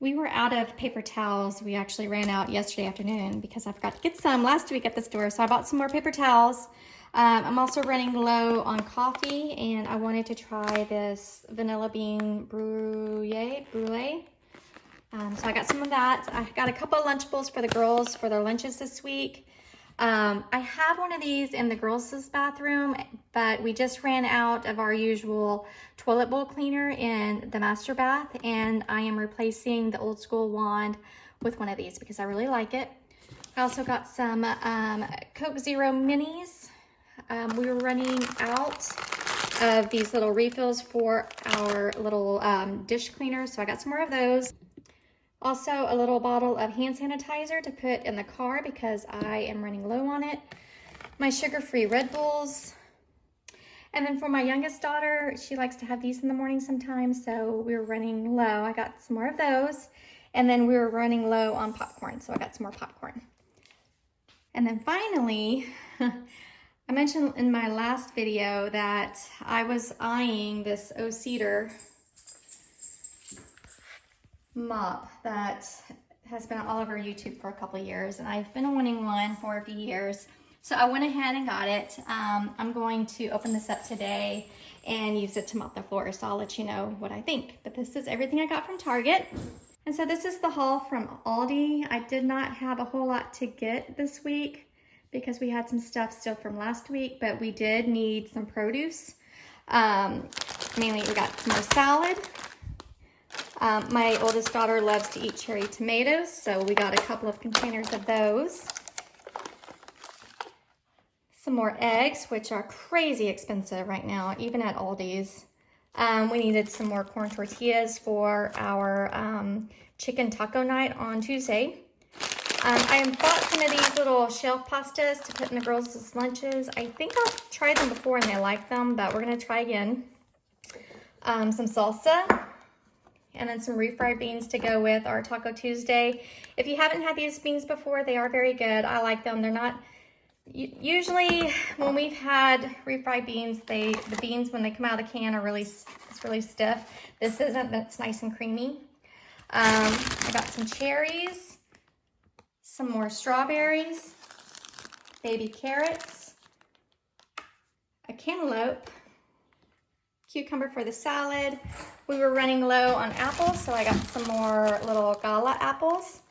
We were out of paper towels. We actually ran out yesterday afternoon because I forgot to get some last week at the store. So I bought some more paper towels. I'm also running low on coffee, and I wanted to try this vanilla bean brulee. So I got some of that. I got a couple of Lunchables for the girls for their lunches this week. I have one of these in the girls' bathroom, but we just ran out of our usual toilet bowl cleaner in the master bath, and I am replacing the old school wand with one of these because I really like it. I also got some Coke Zero minis. We were running out of these little refills for our little dish cleaner, so I got some more of those. Also, a little bottle of hand sanitizer to put in the car because I am running low on it. My sugar-free Red Bulls. And then for my youngest daughter, she likes to have these in the morning sometimes, so we were running low. I got some more of those. And then we were running low on popcorn, so I got some more popcorn. And then finally, I mentioned in my last video that I was eyeing this O-Cedar mop that has been all over YouTube for a couple of years, and I've been wanting one for a few years. So I went ahead and got it. I'm going to open this up today and use it to mop the floor, so I'll let you know what I think. But this is everything I got from Target. And so this is the haul from Aldi. I did not have a whole lot to get this week because we had some stuff still from last week, but we did need some produce. Mainly we got some more salad. My oldest daughter loves to eat cherry tomatoes, so we got a couple of containers of those. Some more eggs, which are crazy expensive right now, even at Aldi's. We needed some more corn tortillas for our chicken taco night on Tuesday. I bought some of these little shelf pastas to put in the girls' lunches. I think I've tried them before and they like them, but we're going to try again. Some salsa. And then some refried beans to go with our Taco Tuesday. If you haven't had these beans before, they are very good. I like them. They're not, usually when we've had refried beans, the beans when they come out of the can are it's really stiff. This isn't, it's nice and creamy. I got some cherries, some more strawberries, baby carrots, a cantaloupe, cucumber for the salad. We were running low on apples, so I got some more little gala apples.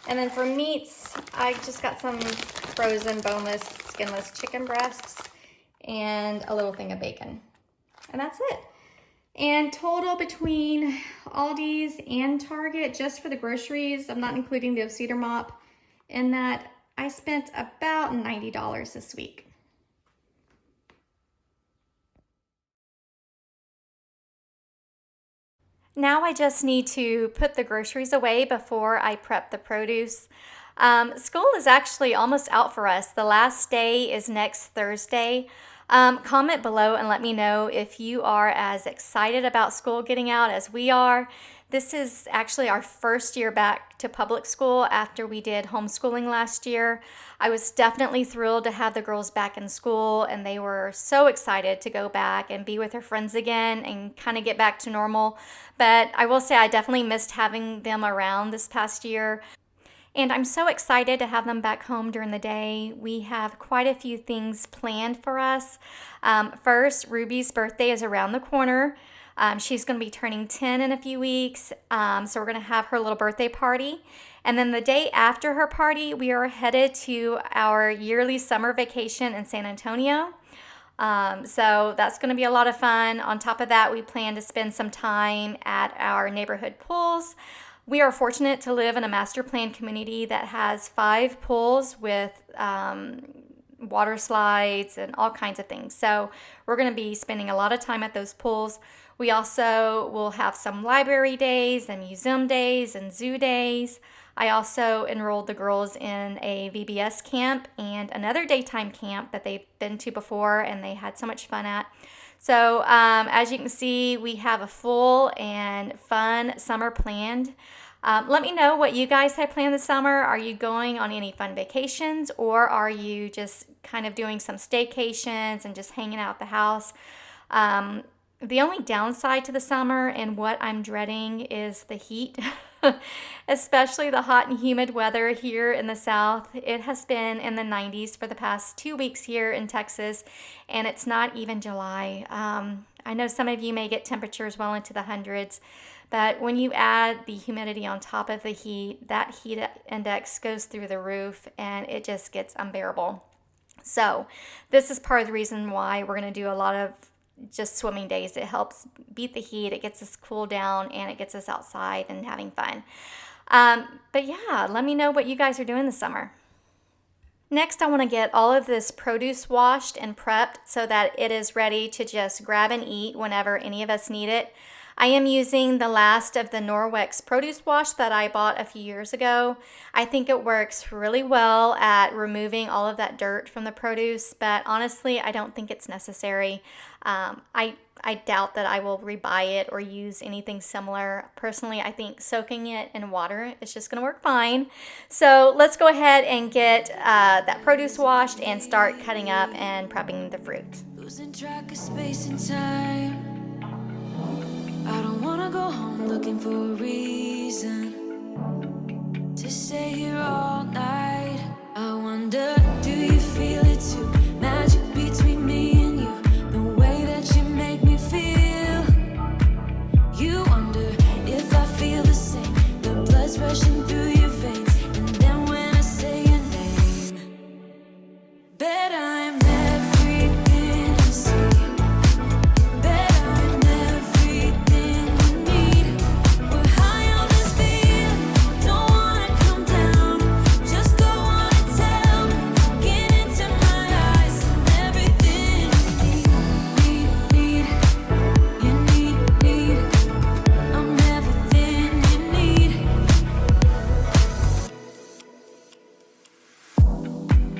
And then for meats, I just got some frozen, boneless, skinless chicken breasts and a little thing of bacon. And that's it. And total between Aldi's and Target, just for the groceries, I'm not including the O-Cedar mop, in that I spent about $90 this week. Now I just need to put the groceries away before I prep the produce. School is actually almost out for us. The last day is next Thursday. Comment below and let me know if you are as excited about school getting out as we are. This is actually our first year back to public school after we did homeschooling last year. I was definitely thrilled to have the girls back in school, and they were so excited to go back and be with their friends again and kind of get back to normal. But I will say I definitely missed having them around this past year. And I'm so excited to have them back home during the day. We have quite a few things planned for us. First, Ruby's birthday is around the corner. She's going to be turning 10 in a few weeks, so we're going to have her little birthday party. And then the day after her party, we are headed to our yearly summer vacation in San Antonio. So that's going to be a lot of fun. On top of that, we plan to spend some time at our neighborhood pools. We are fortunate to live in a master plan community that has 5 pools with water slides and all kinds of things. So we're going to be spending a lot of time at those pools. We also will have some library days and museum days and zoo days. I also enrolled the girls in a VBS camp and another daytime camp that they've been to before and they had so much fun at. So as you can see, we have a full and fun summer planned. Let me know what you guys have planned this summer. Are you going on any fun vacations, or are you just kind of doing some staycations and just hanging out at the house? The only downside to the summer and what I'm dreading is the heat, especially the hot and humid weather here in the South. It has been in the 90s for the past 2 weeks here in Texas, and it's not even July. I know some of you may get temperatures well into the hundreds, but when you add the humidity on top of the heat, that heat index goes through the roof and it just gets unbearable. So this is part of the reason why we're going to do a lot of just swimming days. It helps beat the heat, it gets us cool down, and it gets us outside and having fun. But yeah, let me know what you guys are doing this summer. Next, I want to get all of this produce washed and prepped so that it is ready to just grab and eat whenever any of us need it. I am using the last of the Norwex produce wash that I bought a few years ago. I think it works really well at removing all of that dirt from the produce, but honestly, I don't think it's necessary. I doubt that I will rebuy it or use anything similar. Personally, I think soaking it in water is just going to work fine. So let's go ahead and get that produce washed and start cutting up and prepping the fruit. Losing track of space and time. I don't wanna go home looking for a reason to stay here all night. I wonder, do you feel it too? Magic between me and you, the way that you make me feel. You wonder if I feel the same, the blood's rushing through your veins. And then when I say your name, bet I'm everything you see.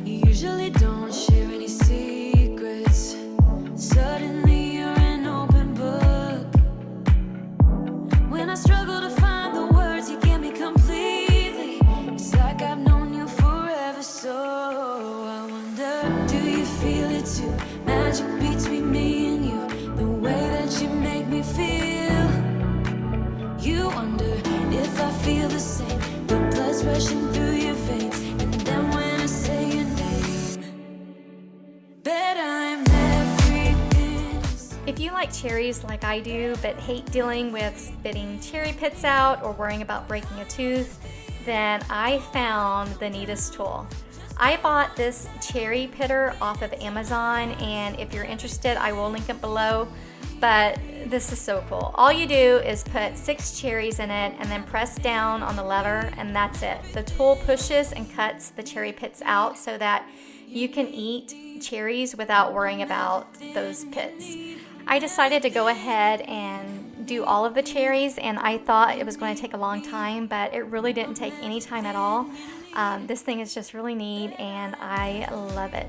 Usually don't share any secrets. Suddenly you're an open book. When I struggle to find the words, you get me completely. It's like I've known you forever, so I wonder, do you feel it too? Magic between me and you, the way that you make me feel. You wonder if I feel the same, the blood's rushing through your veins. And then when I say your name, bet I'm everything. If you like cherries like I do, but hate dealing with spitting cherry pits out or worrying about breaking a tooth, then I found the neatest tool. I bought this cherry pitter off of Amazon, and if you're interested, I will link it below. But this is so cool. All you do is put 6 cherries in it and then press down on the lever, and that's it. The tool pushes and cuts the cherry pits out so that you can eat cherries without worrying about those pits. I decided to go ahead and do all of the cherries, and I thought it was going to take a long time, but it really didn't take any time at all. This thing is just really neat, and I love it.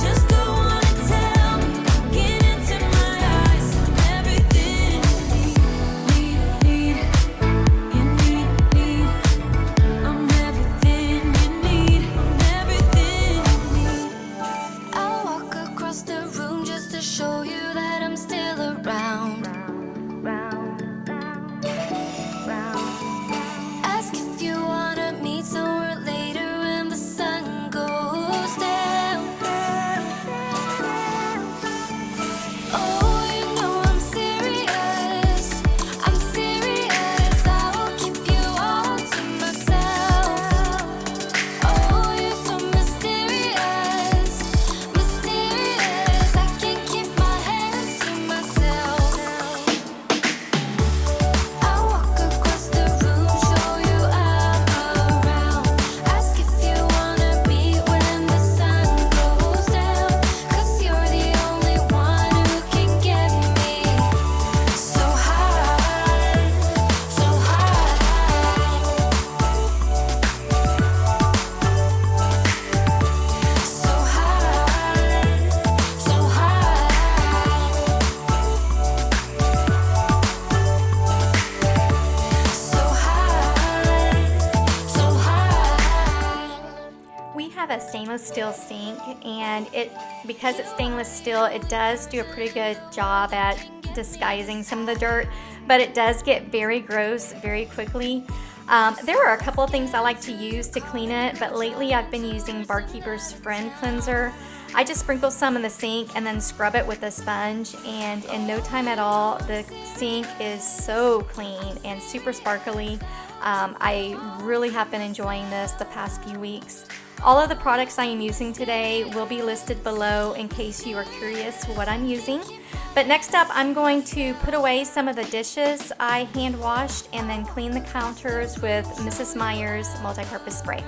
Just go on and tell me, get into my steel sink, and because it's stainless steel, it does do a pretty good job at disguising some of the dirt, but it does get very gross very quickly. There are a couple of things I like to use to clean it, but lately I've been using Barkeeper's Friend Cleanser. I just sprinkle some in the sink and then scrub it with a sponge, and in no time at all, the sink is so clean and super sparkly. I really have been enjoying this the past few weeks. All of the products I am using today will be listed below in case you are curious what I'm using. But next up, I'm going to put away some of the dishes I hand washed and then clean the counters with Mrs. Meyer's multi-purpose spray.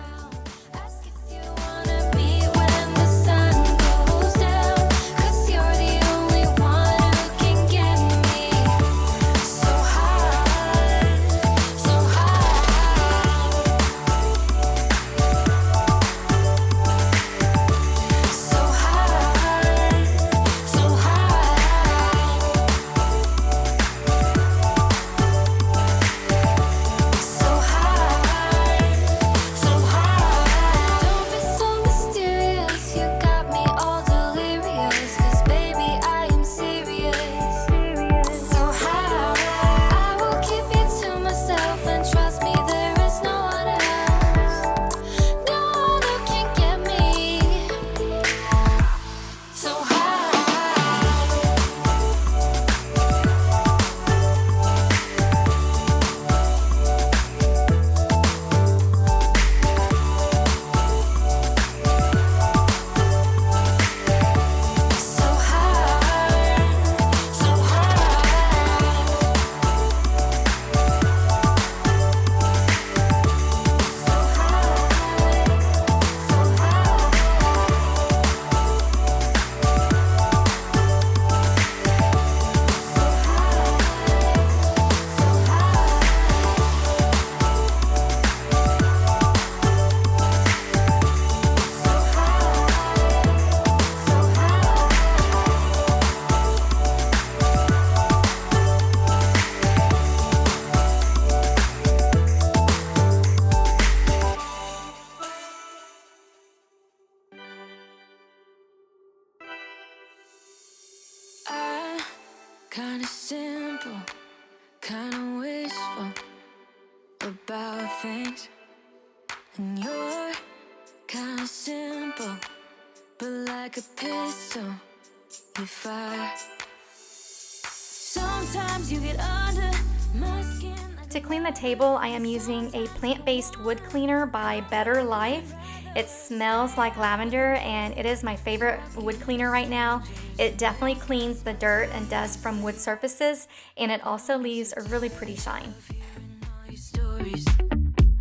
Kinda simple, kinda wishful about things. And you're kinda simple, but like a pistol, you fire. Sometimes you get under my skin. To clean the table, I am using a plant-based wood cleaner by Better Life. It smells like lavender, and it is my favorite wood cleaner right now. It definitely cleans the dirt and dust from wood surfaces, and it also leaves a really pretty shine. Stories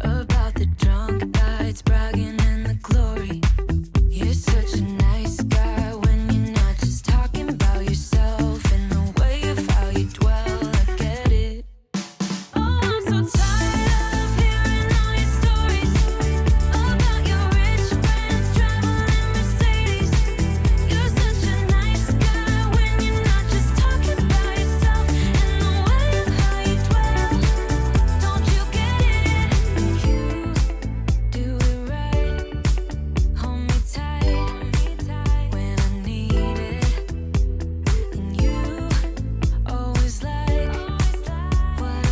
about the drunk nights, bragging in the glory. You're such a nice guy when you're not just talking about yourself and the way of how you dwell. I get it. Oh, I'm so tired of hearing all your stories about your rich friends traveling Mercedes. You're such a nice guy when you're not just talking about yourself and the way of how you dwell. Don't you get it? You do it right. Hold me tight when I need it. And you always like what I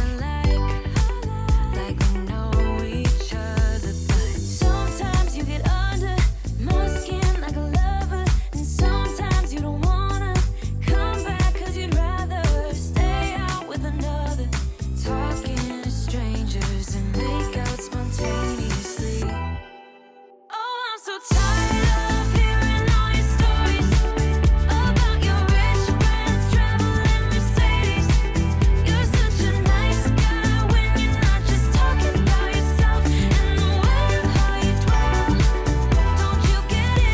like we know each other. But sometimes you get under my skin like a lover, and sometimes you don't wanna come back 'cause you'd rather stay out with another, talking to strangers and make out spontaneously. Oh, I'm so tired of hearing all your stories about your rich friends traveling Mercedes. You're such a nice guy when you're not just talking about yourself and the way of how you dwell. Don't you get it?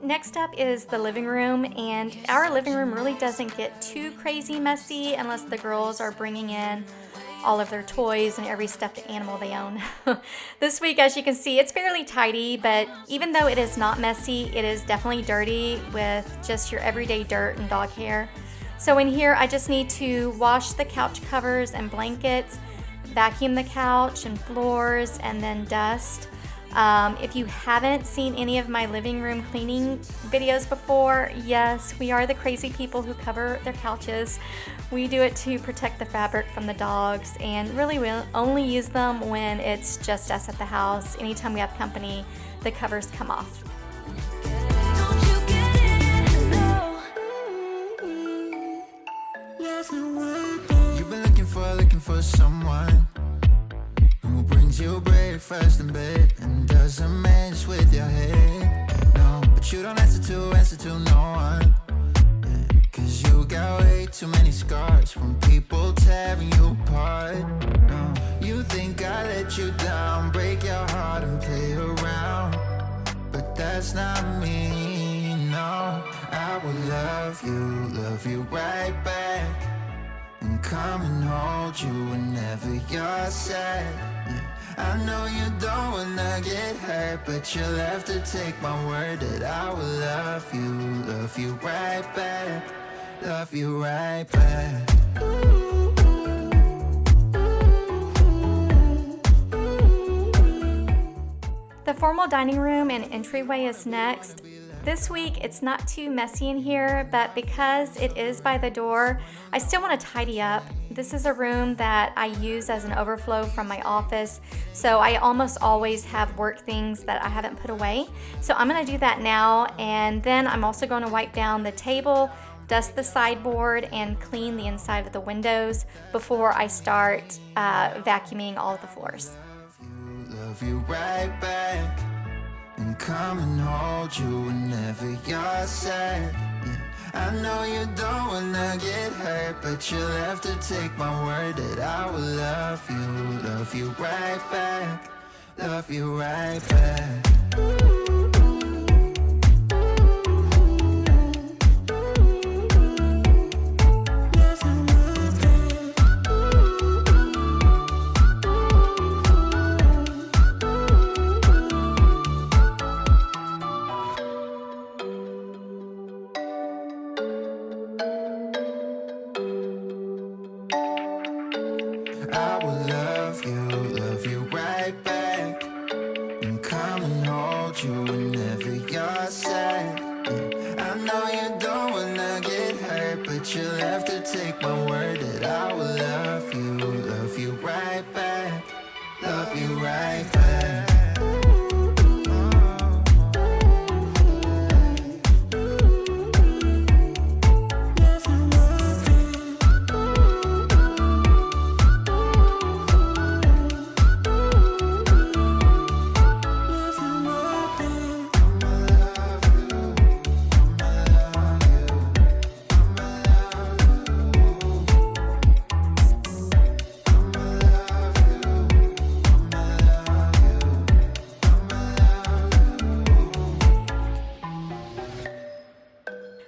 Next up is the living room, and our living room really doesn't get too crazy messy unless the girls are bringing in all of their toys and every stuffed animal they own. This week, as you can see, it's fairly tidy, but even though it is not messy, it is definitely dirty with just your everyday dirt and dog hair. So in here, I just need to wash the couch covers and blankets. vacuum the couch and floors, and then dust. If you haven't seen any of my living room cleaning videos before, yes, we are the crazy people who cover their couches. We do it to protect the fabric from the dogs, and really we only use them when it's just us at the house. Anytime we have company, the covers come off. You've been looking for someone who brings you breakfast in bed and doesn't mess with your head. No, but you don't answer to no one. Yeah, 'cause you got way too many scars from people tearing you apart. No, you think I let you down, break your heart and play around, but that's not me. No, I will love you right back, and come and hold you whenever you're sad. Yeah, I know you don't wanna get hurt, but you'll have to take my word that I will love you right back, love you right back. The formal dining room and entryway is next. This week it's not too messy in here, but because it is by the door, I still want to tidy up. This is a room that I use as an overflow from my office, so I almost always have work things that I haven't put away. So I'm going to do that now, and then I'm also going to wipe down the table, dust the sideboard, and clean the inside of the windows before I start vacuuming all of the floors. Love you right back, and come and hold you whenever you're sad. Yeah, I know you don't wanna get hurt, but you'll have to take my word that I will love you right back, love you right back. I will love you right back, and come and hold you whenever you're sad. Yeah, I know you don't wanna get hurt, but you'll have to take my word that I will love you right back, love you right back.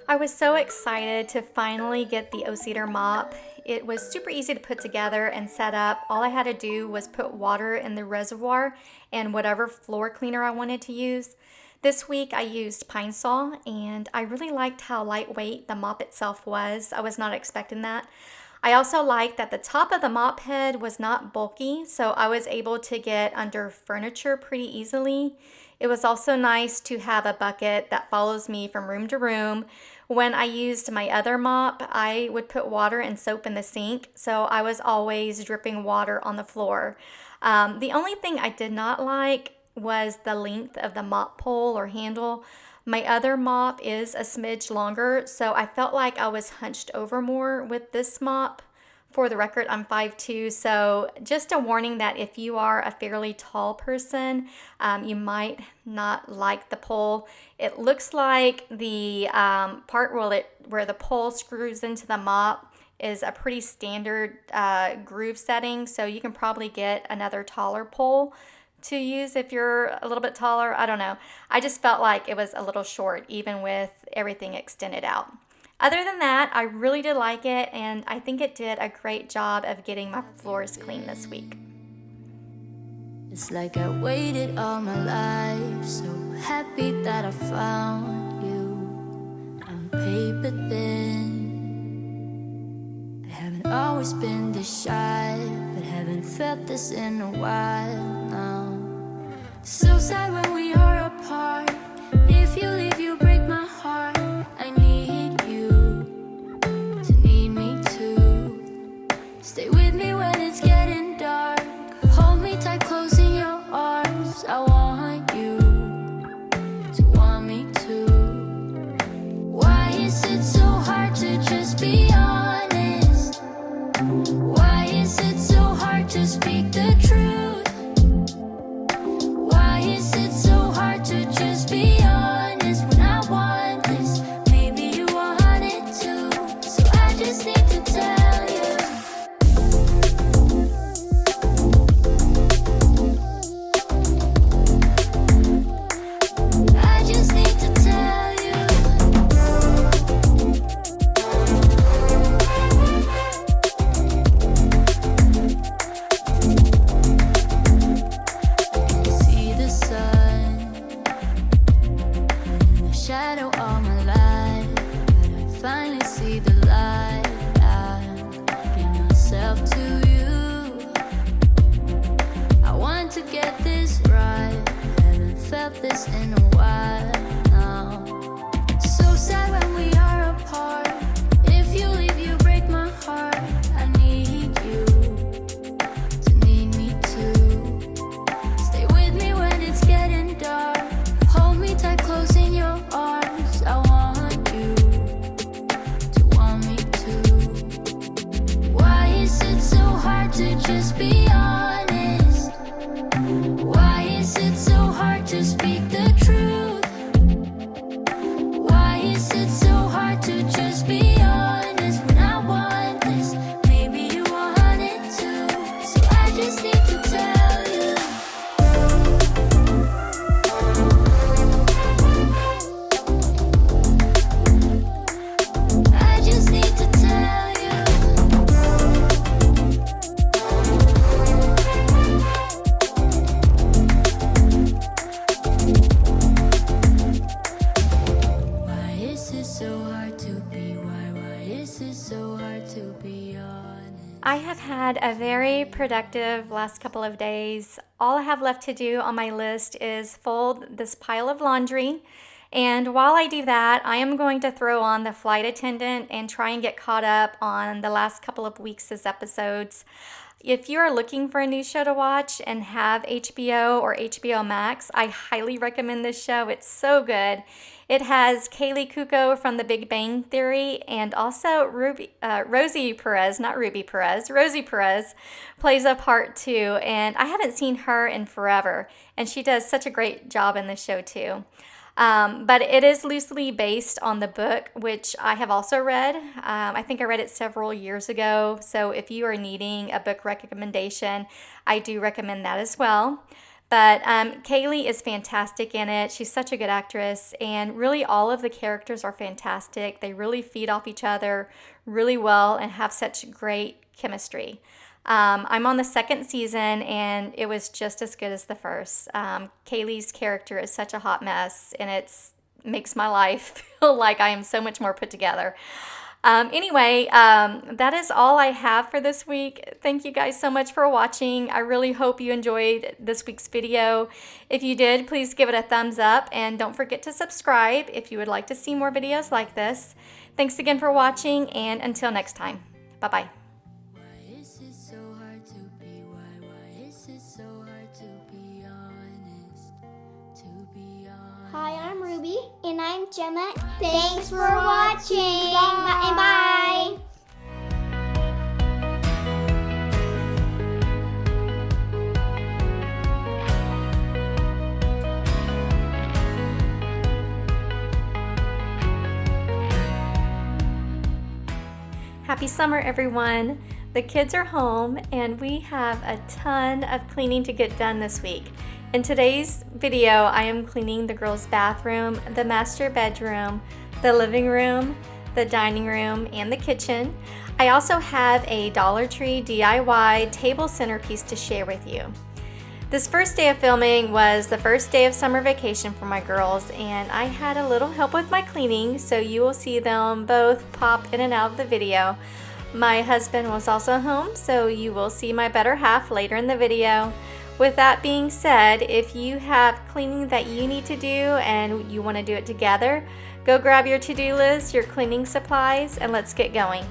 I was so excited to finally get the O-Cedar mop. It was super easy to put together and set up. All I had to do was put water in the reservoir and whatever floor cleaner I wanted to use. This week I used Pine Sol, and I really liked how lightweight the mop itself was. I was not expecting that. I also liked that the top of the mop head was not bulky, so I was able to get under furniture pretty easily. It was also nice to have a bucket that follows me from room to room. When I used my other mop, I would put water and soap in the sink, so I was always dripping water on the floor. The only thing I did not like was the length of the mop pole or handle. My other mop is a smidge longer, so I felt like I was hunched over more with this mop. For the record, I'm 5'2", so just a warning that if you are a fairly tall person, you might not like the pole. It looks like the part where the pole screws into the mop is a pretty standard groove setting, so you can probably get another taller pole to use if you're a little bit taller. I don't know. I just felt like it was a little short, even with everything extended out. Other than that, I really did like it, and I think it did a great job of getting my floors clean this week. It's like I waited all my life, so happy that I found you. I'm paper thin. I haven't always been this shy, but Haven't felt this in a while now. So sad when we are apart. If you leave, you break my heart. I need you to need me too. Stay with me when it's getting dark. Hold me tight, close in your arms. I want you to want me too. Why is it so hard to just be honest? Why is it so hard to speak the truth? Why is it so hard to just be honest when I want this? Maybe you want it too. So I just need to tell you. I just need to tell you. See the sun in the shadow all my life, but I finally see the light. I give myself to you. I want to get this right. Haven't felt this in a while now. So sad when we are apart. If you leave, you break my heart. I need you to need me too. Stay with me when it's getting dark. Hold me tight, close in your arms. I want you to want me too. Why is it so hard to just be honest? Why is it so hard to speak the truth? Why is it so hard to just be honest when I want this? Maybe you want it too. So I just need to tell you. I just need to tell you. Why is it so hard to be? Why is it so hard to be honest? I have had a very productive last couple of days. All I have left to do on my list is fold this pile of laundry. And while I do that, I am going to throw on the flight attendant and try and get caught up on the last couple of weeks' episodes. If you are looking for a new show to watch and have HBO or HBO Max, I highly recommend this show. It's so good. It has Kaylee Kuko from The Big Bang Theory, and also Rosie Perez, not Ruby Perez, Rosie Perez plays a part too. And I haven't seen her in forever, and she does such a great job in this show too. But it is loosely based on the book, which I have also read. I think I read it several years ago. So if you are needing a book recommendation, I do recommend that as well. But Kaylee is fantastic in it. She's such a good actress, and really all of the characters are fantastic. They really feed off each other really well and have such great chemistry. I'm on the second season, and it was just as good as the first. Kaylee's character is such a hot mess, and it makes my life feel like I am so much more put together. Anyway, that is all I have for this week. Thank you guys so much for watching. I really hope you enjoyed this week's video. If you did, please give it a thumbs up, and don't forget to subscribe if you would like to see more videos like this. Thanks again for watching, and until next time, bye-bye. Why is it so hard to be? Why is it so hard to be honest? To be honest. Hi, I'm Ruby. And I'm Gemma. Thanks for watching. And bye. Happy summer, everyone. The kids are home, and we have a ton of cleaning to get done this week. In today's video, I am cleaning the girls' bathroom, the master bedroom, the living room, the dining room, and the kitchen. I also have a Dollar Tree DIY table centerpiece to share with you. This first day of filming was the first day of summer vacation for my girls, and I had a little help with my cleaning, so you will see them both pop in and out of the video. My husband was also home, so you will see my better half later in the video. With that being said, if you have cleaning that you need to do and you want to do it together, go grab your to-do list, your cleaning supplies, and let's get going.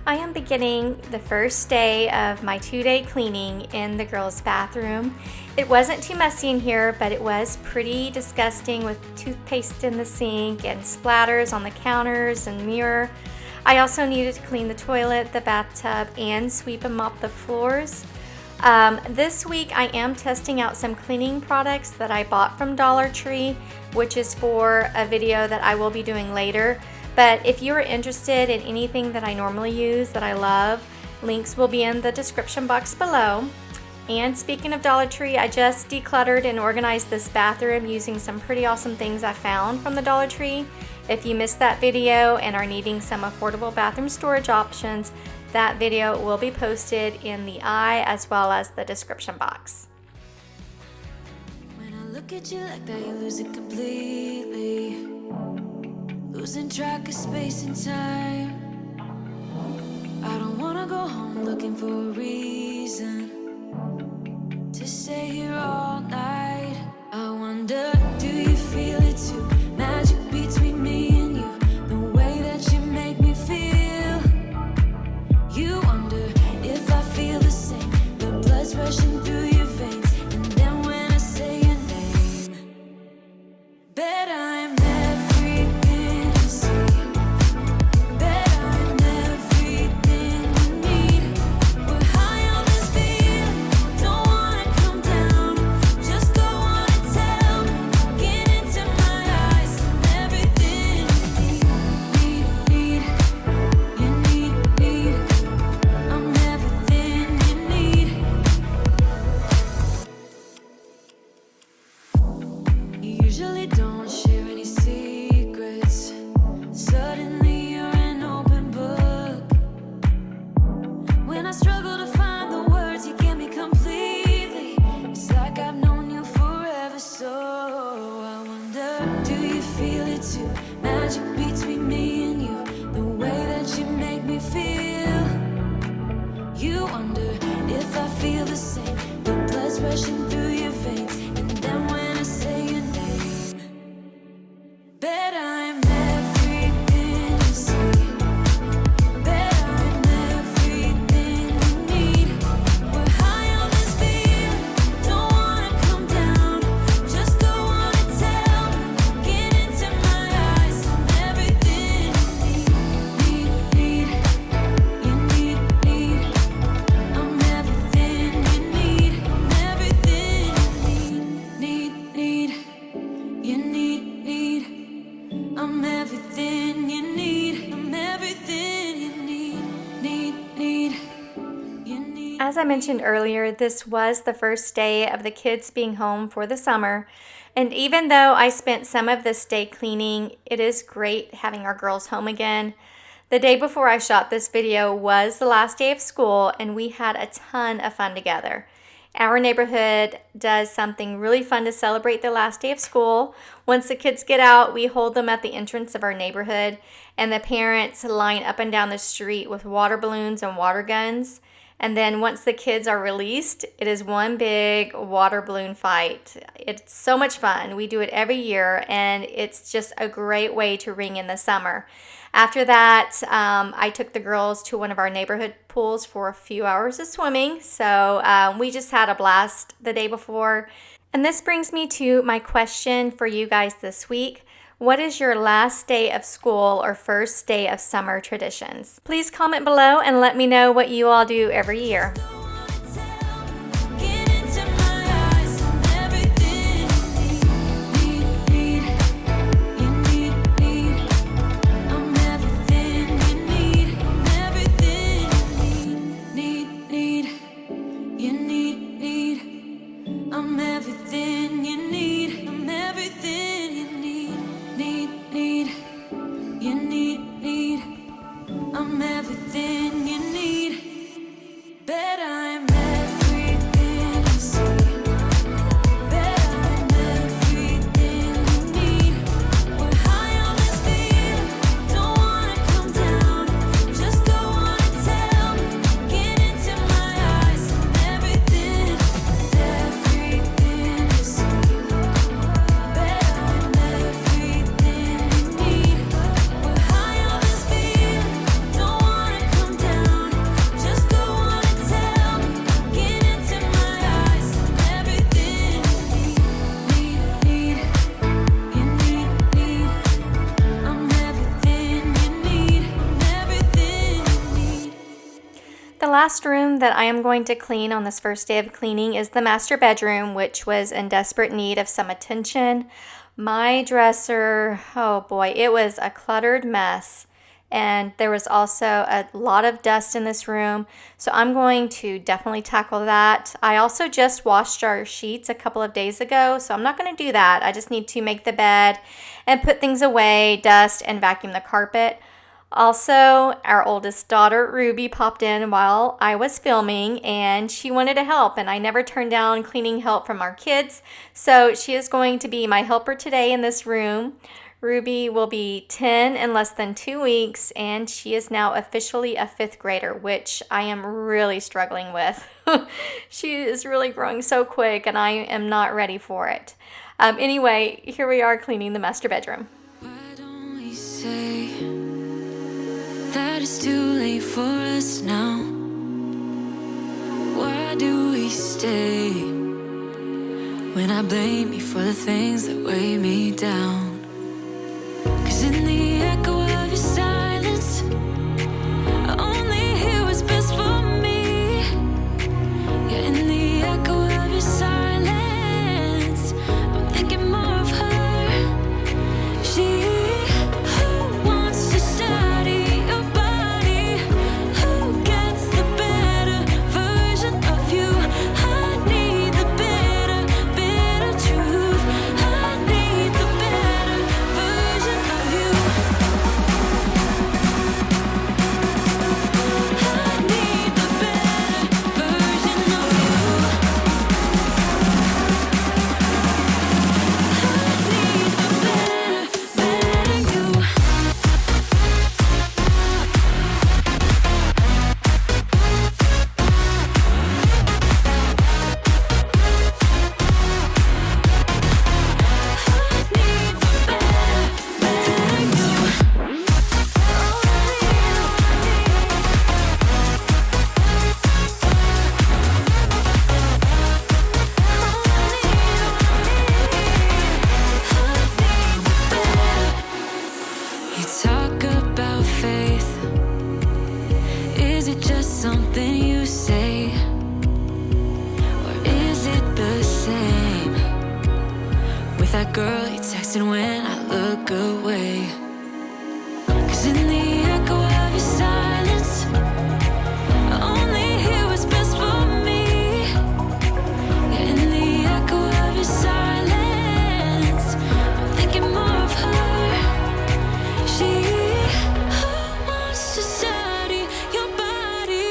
I am beginning the first day of my 2-day cleaning in the girls' bathroom. It wasn't too messy in here, but it was pretty disgusting with toothpaste in the sink and splatters on the counters and mirror. I also needed to clean the toilet, the bathtub, and sweep and mop the floors. This week I am testing out some cleaning products that I bought from Dollar Tree, which is for a video that I will be doing later. But if you are interested in anything that I normally use that I love, links will be in the description box below. And speaking of Dollar Tree, I just decluttered and organized this bathroom using some pretty awesome things I found from the Dollar Tree. If you missed that video and are needing some affordable bathroom storage options, that video will be posted in the eye as well as the description box. When I look at you like that, you lose it completely. Losing track of space and time. I don't wanna go home looking for a reason to stay here all night. I wonder, do you feel it too? Magic between me and you, the way that you make me feel. You wonder if I feel the same, the blood's rushing through your veins. And then when I say your name, bet I'm everything you see. Bet I'm everything you need. We're high on this feeling, don't wanna come down. Just go on and tell me, get into my eyes. I'm everything you need. I'm everything you need. You usually don't share any secrets. Suddenly you're an open book. When I struggle to find the words, you get me completely. It's like I've known you forever, so I wonder, do you feel it too? Magic between me and you, the way that you make me feel. You wonder if I feel the same, the blood's rushing through your veins. And then when I say your name, bet I'm everything you see. Bet I'm everything you need. We're high on this feeling, don't wanna come down. Just go on and tell me, get into my eyes. I'm everything you need. I'm everything you need. I'm everything you need. I'm everything you need. I'm everything you need. As I mentioned earlier, this was the first day of the kids being home for the summer. And even though I spent some of this day cleaning, it is great having our girls home again. The day before I shot this video was the last day of school, and we had a ton of fun together. Our neighborhood does something really fun to celebrate the last day of school. Once the kids get out, we hold them at the entrance of our neighborhood, and the parents line up and down the street with water balloons and water guns. And then once the kids are released, it is one big water balloon fight. It's so much fun. We do it every year, and it's just a great way to ring in the summer. After that, I took the girls to one of our neighborhood pools for a few hours of swimming. So we just had a blast the day before. And this brings me to my question for you guys this week. What is your last day of school or first day of summer traditions? Please comment below and let me know what you all do every year. Get into my eyes. I'm everything you need. I'm everything you need. I'm everything you need. I'm everything you need. I'm everything you need. I'm everything you need. Bet I'm everything you see. Bet I'm everything you need. We're high on this feeling, last room that I am going to clean on this first day of cleaning is the master bedroom, which was in desperate need of some attention. My dresser, oh boy, it was a cluttered mess. And there was also a lot of dust in this room. So I'm going to definitely tackle that. I also just washed our sheets a couple of days ago, so I'm not going to do that. I just need to make the bed and put things away, dust, and vacuum the carpet. Also, our oldest daughter, Ruby, popped in while I was filming, and she wanted to help, and I never turned down cleaning help from our kids. So she is going to be my helper today in this room. Ruby will be 10 in less than 2 weeks, and she is now officially a 5th grader, which I am really struggling with. She is really growing so quick, and I am not ready for it. Anyway, here we are cleaning the master bedroom. Why don't we say that it's too late for us now? Why do we stay when I blame you for the things that weigh me down? 'Cause in the echo of your silence, I only hear what's best for me. Yeah, in the echo of your silence, I'm thinking more of her. She who wants to study your body, who gets the better version of you. I need the bitter truth. I need the better version of you. I need the better version of you. I need the better you. You talk about faith. Is it just something you say? Or is it the same with that girl you texting when I look away? 'Cause in the echo of your silence, I only hear what's best for me. Yeah, in the echo of your silence, I'm thinking more of her. She who wants to study your body,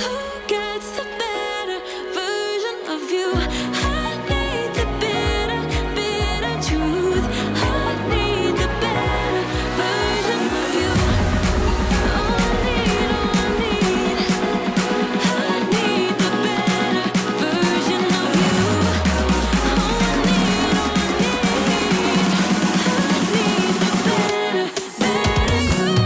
who gets the better version of you. I need the bitter truth. I need the better version of you. I need the better version of you. I need the better you.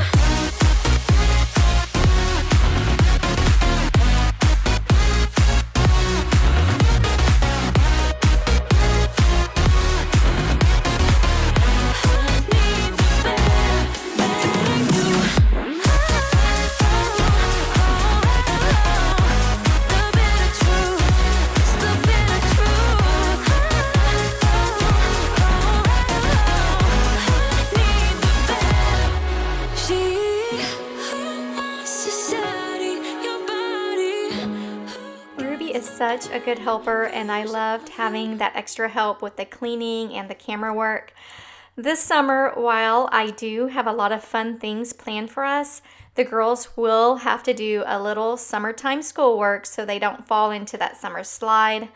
Ruby is such a good helper, and I loved having that extra help with the cleaning and the camera work. This summer, while I do have a lot of fun things planned for us, the girls will have to do a little summertime schoolwork so they don't fall into that summer slide.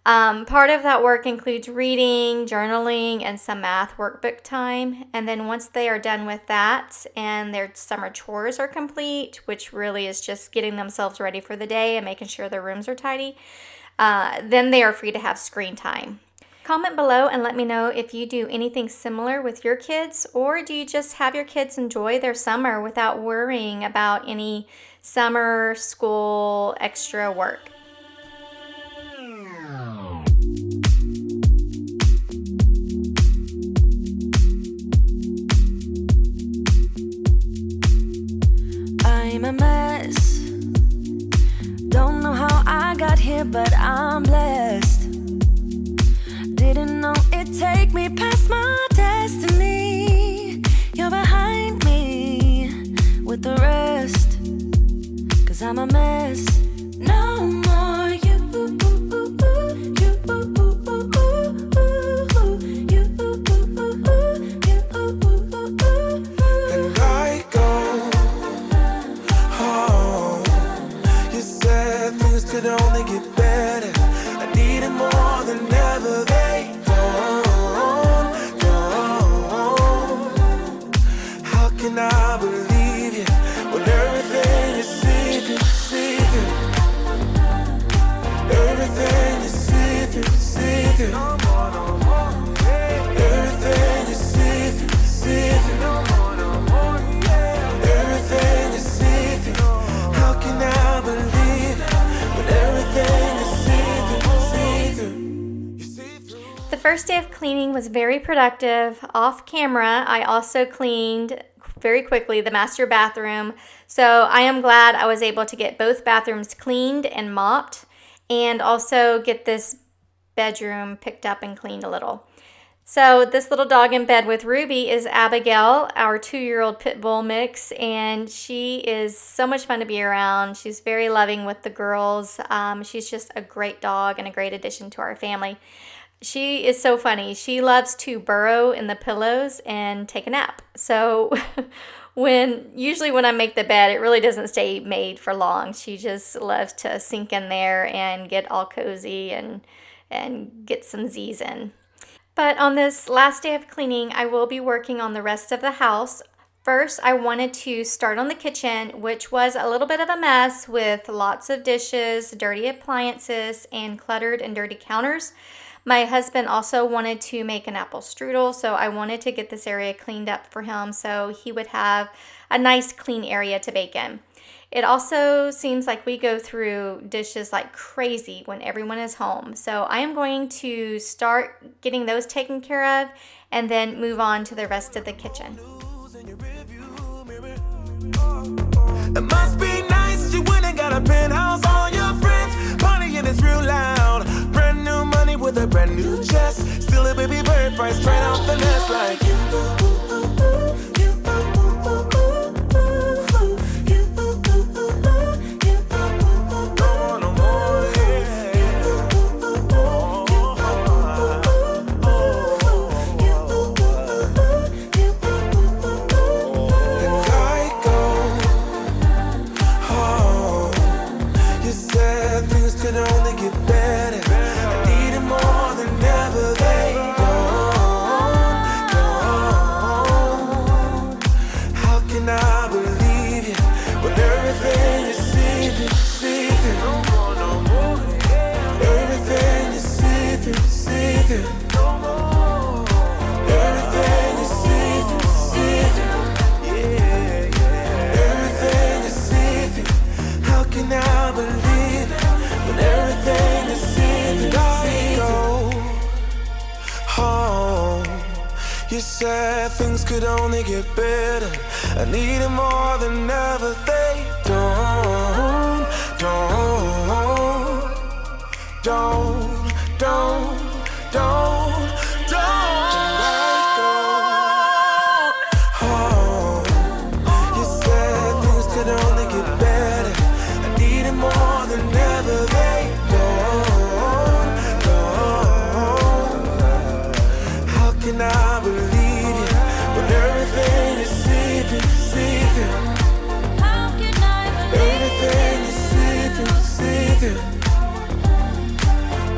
Part of that work includes reading, journaling, and some math workbook time. And then once they are done with that and their summer chores are complete, which really is just getting themselves ready for the day and making sure their rooms are tidy, then they are free to have screen time. Comment below and let me know if you do anything similar with your kids, or do you just have your kids enjoy their summer without worrying about any summer school extra work. I'm a mess. I'm blessed. Didn't know it'd take me past my destiny. You're behind me with the rest, 'cause I'm a mess. No more you. And I go home. You said things could only get better. I needed more than ever. They don't. How can I believe you when everything is secret, secret? Everything is secret, secret. Everything is secret, secret. Everything is secret. How can I believe it when everything is secret, secret? The first day of cleaning was very productive. Off camera, I also cleaned very quickly the master bathroom. So I am glad I was able to get both bathrooms cleaned and mopped, and also get this bedroom picked up and cleaned a little. So this little dog in bed with Ruby is Abigail, our 2-year-old pit bull mix, and she is so much fun to be around. She's very loving with the girls. She's just a great dog and a great addition to our family. She is so funny. She loves to burrow in the pillows and take a nap. So usually when I make the bed, it really doesn't stay made for long. She just loves to sink in there and get all cozy and get some Z's in. But on this last day of cleaning, I will be working on the rest of the house. First, I wanted to start on the kitchen, which was a little bit of a mess with lots of dishes, dirty appliances, and cluttered and dirty counters. My husband also wanted to make an apple strudel, so I wanted to get this area cleaned up for him so he would have a nice clean area to bake in. It also seems like we go through dishes like crazy when everyone is home. So I am going to start getting those taken care of and then move on to the rest of the kitchen. It must be nice, you went and got a penthouse, all your friends partying, it's real loud. Brand new money with a brand new chest, still a baby bird right straight off the nest like you. You said things could only get better. I need it more than ever. They don't. You said things could only get better. I need it more than ever. They don't. How can I believe you when everything is secret? How can I believe everything is secret?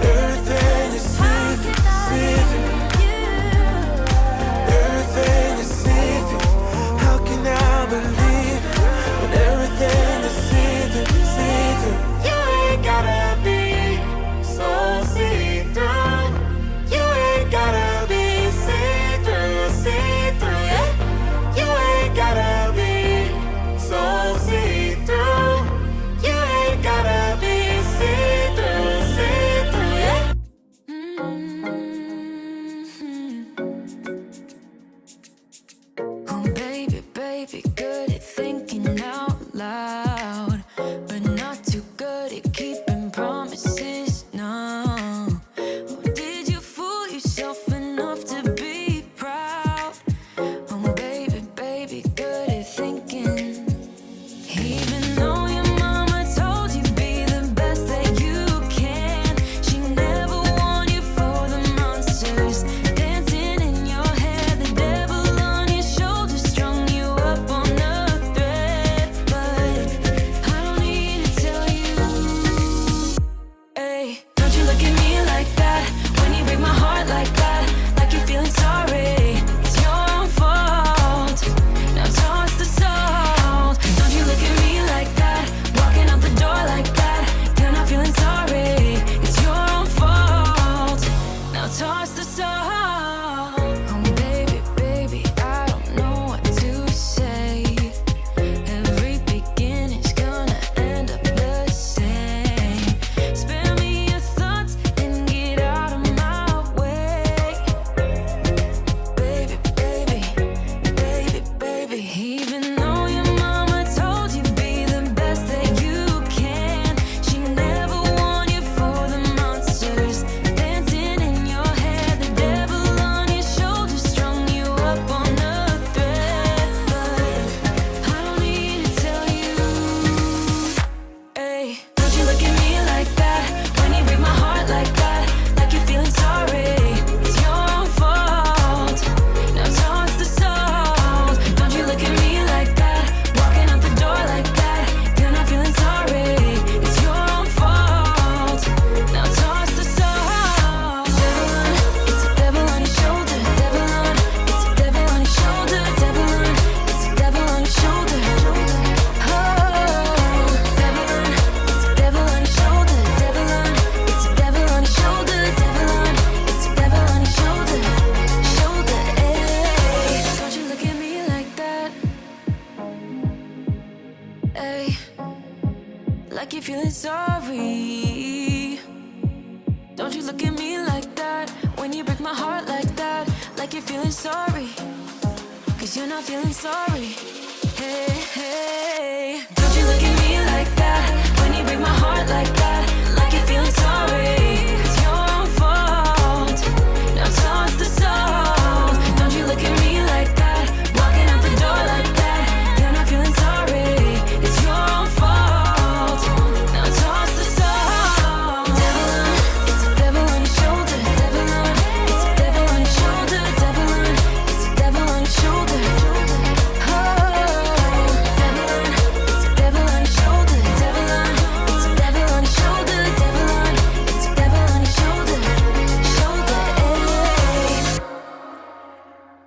Everything is secret. you look at me like that? When you break my heart like that, like you're feeling sorry. It's your own fault. Now toss the salt. Don't you look at me like that? Walking out the door like that. You're not feeling sorry. It's your own fault. Now toss the salt. Oh baby, baby, I don't know what to say. Every beginning's gonna end up the same. Spare me your thoughts and get out of my way. Baby, baby, baby, baby. Even though your mama told you be the best that you can, she never warned you for the monsters dancing in your head. The devil on your shoulder strung you up on a thread. But I don't need to tell you. Hey, don't you look at me like that? When you break my heart like that, like you're feeling sorry. It's your own fault. Now toss the salt. Don't you look at me like that? Walking out the door like that. You're not feeling sorry. It's your own fault. Now toss the salt. It's a devil on your shoulder. Devil on. It's a devil on your shoulder. Devil on. It's a devil on your shoulder. Oh, devil on. It's a devil on your shoulder. Devil on. It's a devil on your shoulder. Devil on. It's a devil on your shoulder. Shoulder. Hey, don't you look at me like that? Hey, like you're feeling sorry. Don't you look at me like that? When you break my heart like that, like you're feeling sorry. Cause you're not feeling sorry. Hey, hey. Don't you look at me like that? When you break my heart like that, like you're feeling sorry. It's your own fault. Now toss the salt. Don't you look at me like that? Walking out the door like that. You're not feeling sorry. It's your own fault. Now toss the salt. Devil on. It's a devil on your shoulder. Devil on. It's a devil on your shoulder. Devil on. It's a devil on your shoulder. Oh, devil on. It's a devil on your shoulder. Devil on. It's a devil on your shoulder. Devil on. It's a devil on your shoulder. Shoulder. Hey.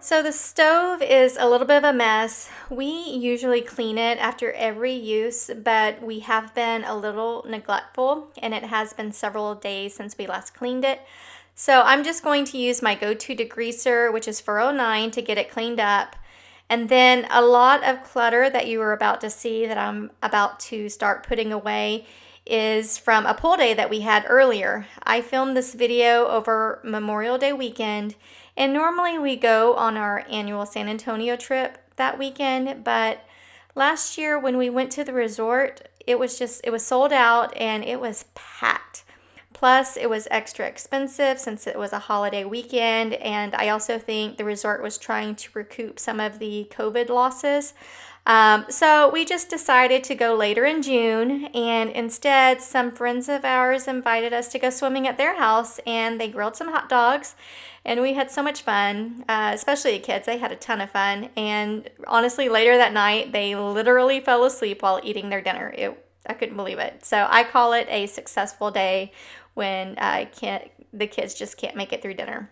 So the stove is a little bit of a mess. We usually clean it after every use, but we have been a little neglectful, and it has been several days since we last cleaned it. So I'm just going to use my go-to degreaser, which is 409, to get it cleaned up. And then a lot of clutter that you are about to see that I'm about to start putting away is from a pool day that we had earlier. I filmed this video over Memorial Day weekend, and normally we go on our annual San Antonio trip that weekend, but last year when we went to the resort, it was sold out and it was packed. Plus, it was extra expensive since it was a holiday weekend, and I also think the resort was trying to recoup some of the COVID losses. So we just decided to go later in June, and instead some friends of ours invited us to go swimming at their house, and they grilled some hot dogs, and we had so much fun, especially the kids. They had a ton of fun, and honestly, later that night, they literally fell asleep while eating their dinner. I couldn't believe it. So I call it a successful day when the kids just can't make it through dinner.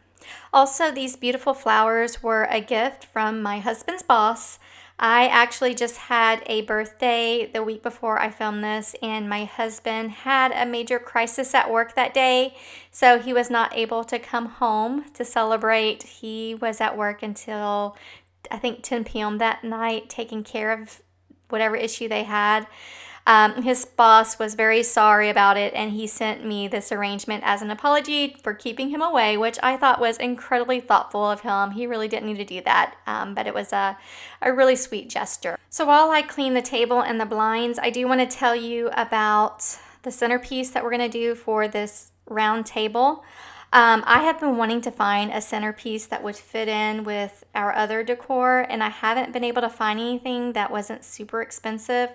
Also, these beautiful flowers were a gift from my husband's boss. I actually just had a birthday the week before I filmed this, and my husband had a major crisis at work that day, so he was not able to come home to celebrate. He was at work until I think 10 p.m. that night taking care of whatever issue they had. His boss was very sorry about it, and he sent me this arrangement as an apology for keeping him away, which I thought was incredibly thoughtful of him. He really didn't need to do that, but it was a really sweet gesture. So while I clean the table and the blinds, I do want to tell you about the centerpiece that we're going to do for this round table. I have been wanting to find a centerpiece that would fit in with our other decor, and I haven't been able to find anything that wasn't super expensive.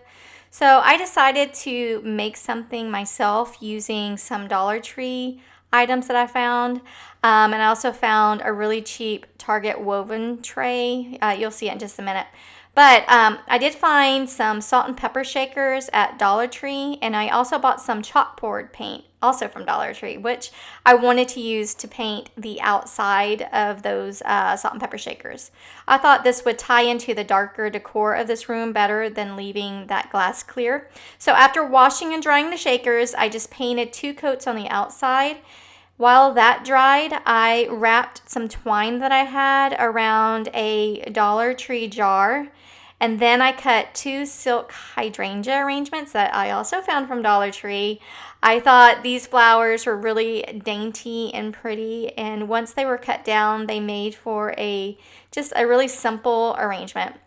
So I decided to make something myself using some Dollar Tree items that I found. And I also found a really cheap Target woven tray. You'll see it in just a minute. But I did find some salt and pepper shakers at Dollar Tree, and I also bought some chalkboard paint, also from Dollar Tree, which I wanted to use to paint the outside of those salt and pepper shakers. I thought this would tie into the darker decor of this room better than leaving that glass clear. So after washing and drying the shakers, I just painted 2 coats on the outside. While that dried, I wrapped some twine that I had around a Dollar Tree jar, and then I cut 2 silk hydrangea arrangements that I also found from Dollar Tree. I thought these flowers were really dainty and pretty, and once they were cut down, they made for just a really simple arrangement.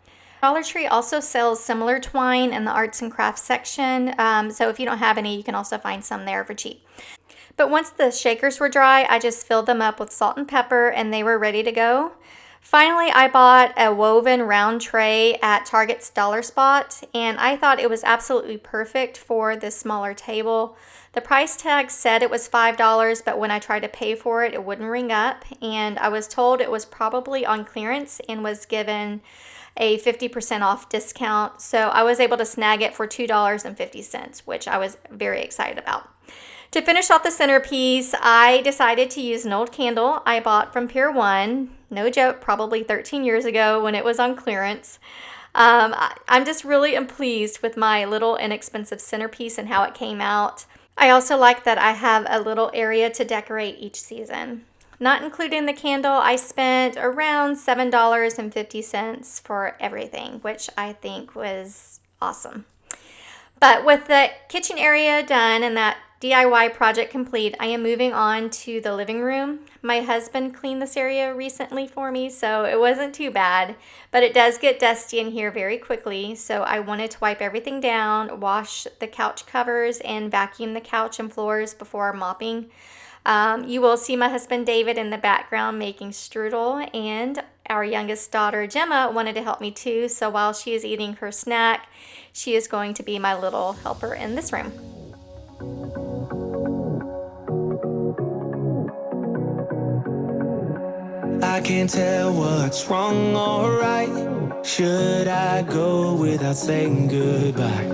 Dollar Tree also sells similar twine in the arts and crafts section, so if you don't have any, you can also find some there for cheap. But once the shakers were dry, I just filled them up with salt and pepper and they were ready to go. Finally, I bought a woven round tray at Target's Dollar Spot, and I thought it was absolutely perfect for this smaller table. The price tag said it was $5, but when I tried to pay for it, it wouldn't ring up, and I was told it was probably on clearance and was given a 50% off discount, so I was able to snag it for $2.50, which I was very excited about. To finish off the centerpiece, I decided to use an old candle I bought from Pier 1. No joke, probably 13 years ago when it was on clearance. I'm just really pleased with my little inexpensive centerpiece and how it came out. I also like that I have a little area to decorate each season. Not including the candle, I spent around $7.50 for everything, which I think was awesome. But with the kitchen area done and that DIY project complete, I am moving on to the living room. My husband cleaned this area recently for me, so it wasn't too bad, but it does get dusty in here very quickly, so I wanted to wipe everything down, wash the couch covers, and vacuum the couch and floors before mopping. You will see my husband David in the background making strudel, and our youngest daughter Gemma wanted to help me too, so while she is eating her snack, she is going to be my little helper in this room. I can't tell what's wrong or right. Should I go without saying goodbye?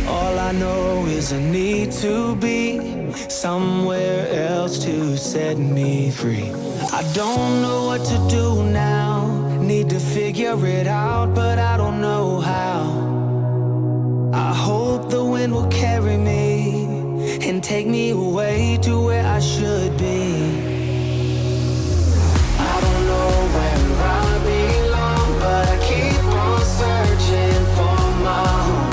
All I know is I need to be somewhere else to set me free. I don't know what to do now. Need to figure it out, but I don't know how. I hope the wind will carry me and take me away to where I should be. I don't know where I belong, but I keep on searching for my home.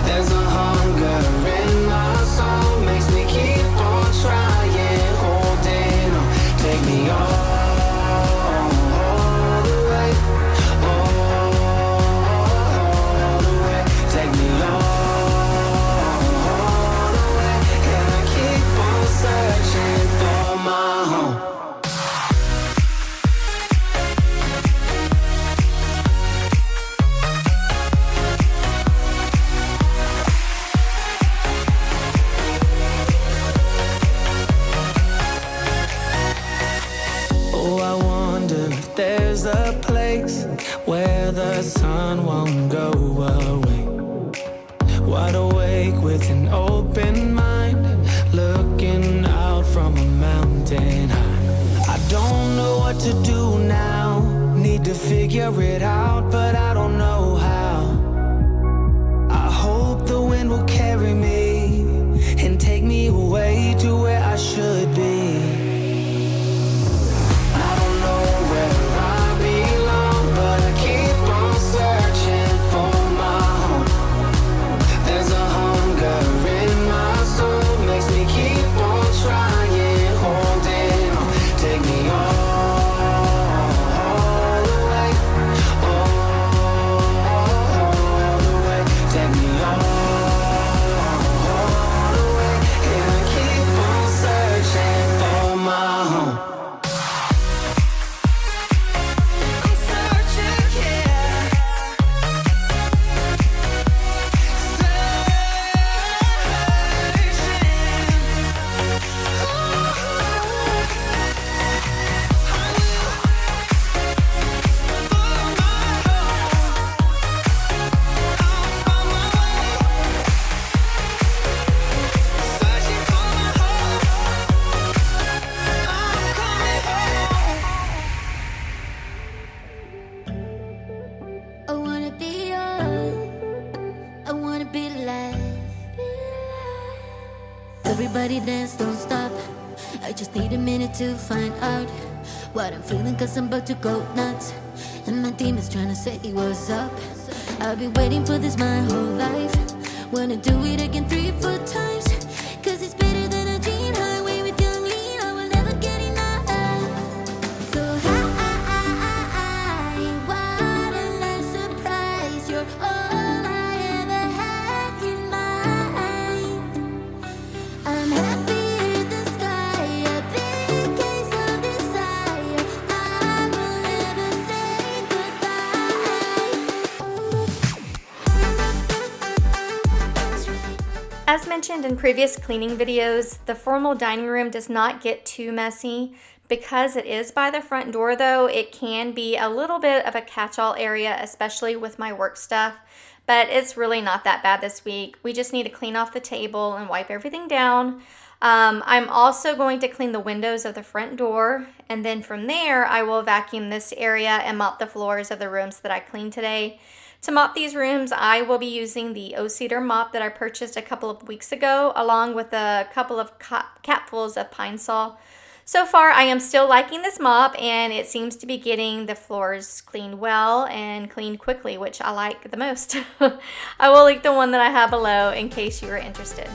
There's a hunger in my soul, makes me keep on trying, holding on. Take me all the way, all the way. Take me all the way, and I keep on searching for my home. There's a place where the sun won't go away. Wide awake with an open mind, looking out from a mountain high. I don't know what to do now, need to figure it out, but I don't know how. I hope the wind will carry me and take me away to where I should be. don't stop. I just need a minute to find out what I'm feeling, cause I'm about to go nuts. And my demons trying to say what's up. I've been waiting for this my whole life. Wanna do it again 3 or 4 times. Cause it's better than a dream. Highway with young lean, I will never get enough. So what a nice surprise. You're all I ever had in mind. I'm happy in the sky, a big case of desire. I will never say goodbye. As mentioned in previous cleaning videos, the formal dining room does not get too messy. Because it is by the front door though, it can be a little bit of a catch-all area, especially with my work stuff. But it's really not that bad this week. We just need to clean off the table and wipe everything down. I'm also going to clean the windows of the front door, and then from there I will vacuum this area and mop the floors of the rooms that I cleaned today. To mop these rooms, I will be using the O-Cedar mop that I purchased a couple of weeks ago, along with a couple of capfuls of Pine Sol. So far, I am still liking this mop, and it seems to be getting the floors cleaned well and cleaned quickly, which I like the most. I will link the one that I have below in case you are interested.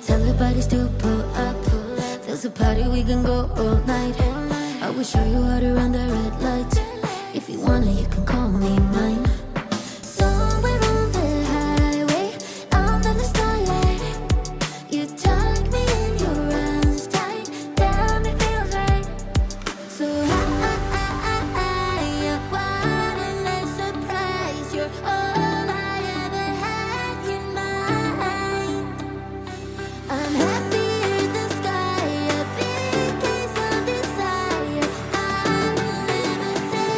Everybody's to pull up. There's a party, we can go all night. I will show you how to run the red light. If you wanna, you can call me mine. Somewhere on the highway, under the starlight, you tuck me in your arms tight. Damn, it feels right. So what a nice surprise. You're all I ever had in mind. I'm happy in the sky, a big case of desire. I will never say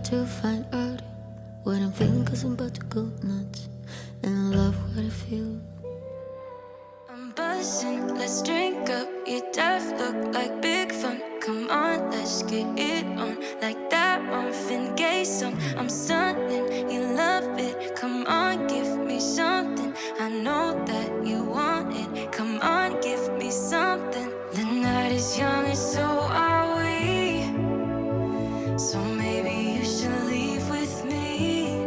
to find out what I'm feeling, cause I'm about to go nuts. And I love what I feel. I'm buzzing, let's drink up. Your death look like big fun. Come on, let's get it on. Like that Marvin Gaye song. I'm stunning, you love it. Come on, give me something. I know that you want it. Come on, give me something. The night is young and so are we. So maybe you should leave with me.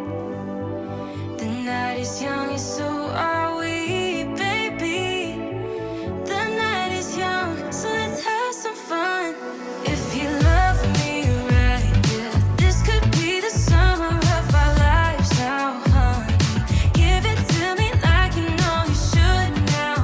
The night is young and so are we, baby. The night is young, so let's have some fun. If you love me right, yeah, this could be the summer of our lives now, honey. Give it to me like you know you should now.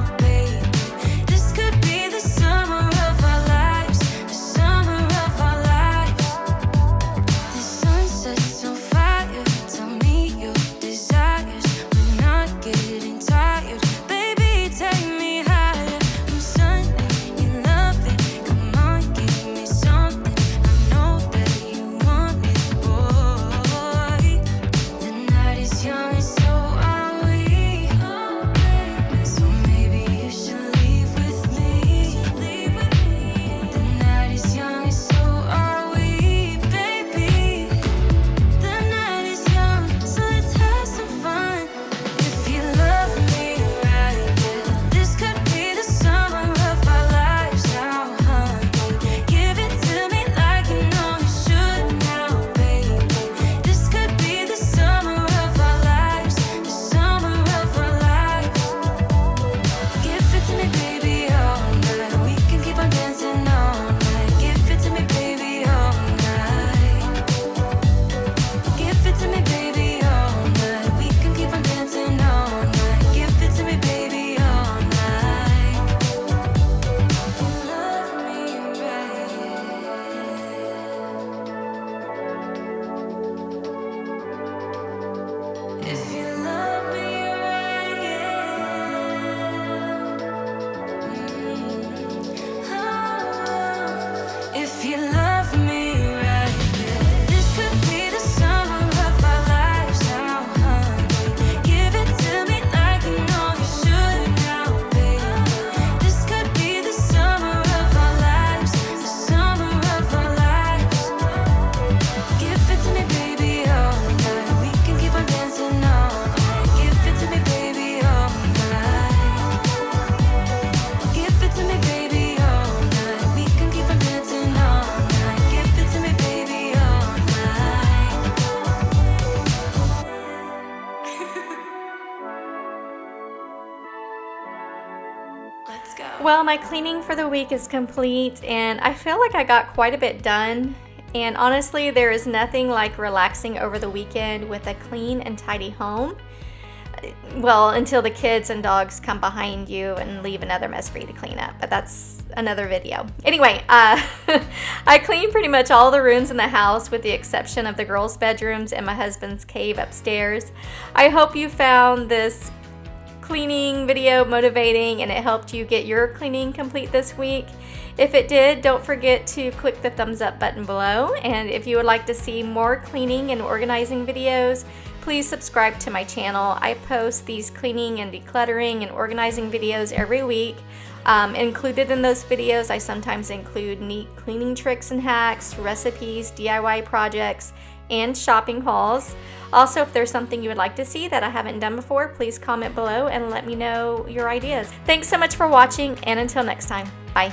Well, my cleaning for the week is complete and I feel like I got quite a bit done. And honestly, there is nothing like relaxing over the weekend with a clean and tidy home. Well, until the kids and dogs come behind you and leave another mess for you to clean up, but that's another video. Anyway, I cleaned pretty much all the rooms in the house with the exception of the girls' bedrooms and my husband's cave upstairs. I hope you found this cleaning video motivating and it helped you get your cleaning complete this week. If it did, don't forget to click the thumbs up button below, and if you would like to see more cleaning and organizing videos, please subscribe to my channel. I post these cleaning and decluttering and organizing videos every week. Included in those videos, I sometimes include neat cleaning tricks and hacks, recipes, DIY projects, and shopping hauls. Also, if there's something you would like to see that I haven't done before, please comment below and let me know your ideas. Thanks so much for watching, and until next time, bye.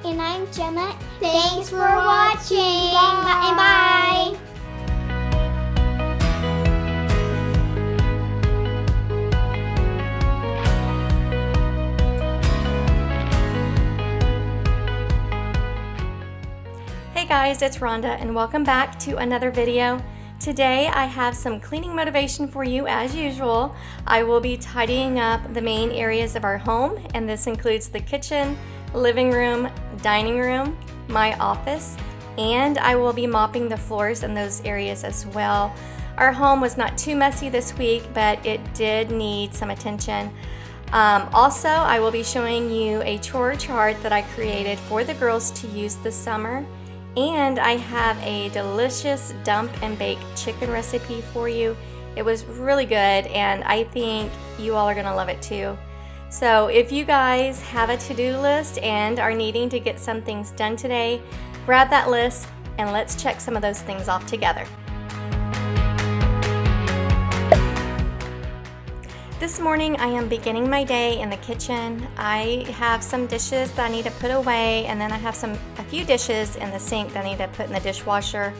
And I'm Gemma. Thanks for watching. And bye. Hey guys, it's Rhonda and welcome back to another video. Today I have some cleaning motivation for you as usual. I will be tidying up the main areas of our home, and this includes the kitchen, living room, dining room, my office, and I will be mopping the floors in those areas as well. Our home was not too messy this week, but it did need some attention. Also, I will be showing you a chore chart that I created for the girls to use this summer, and I have a delicious dump and bake chicken recipe for you. It was really good, and I think you all are gonna love it too. So if you guys have a to-do list and are needing to get some things done today, grab that list and let's check some of those things off together. This morning I am beginning my day in the kitchen. I have some dishes that I need to put away, and then I have a few dishes in the sink that I need to put in the dishwasher.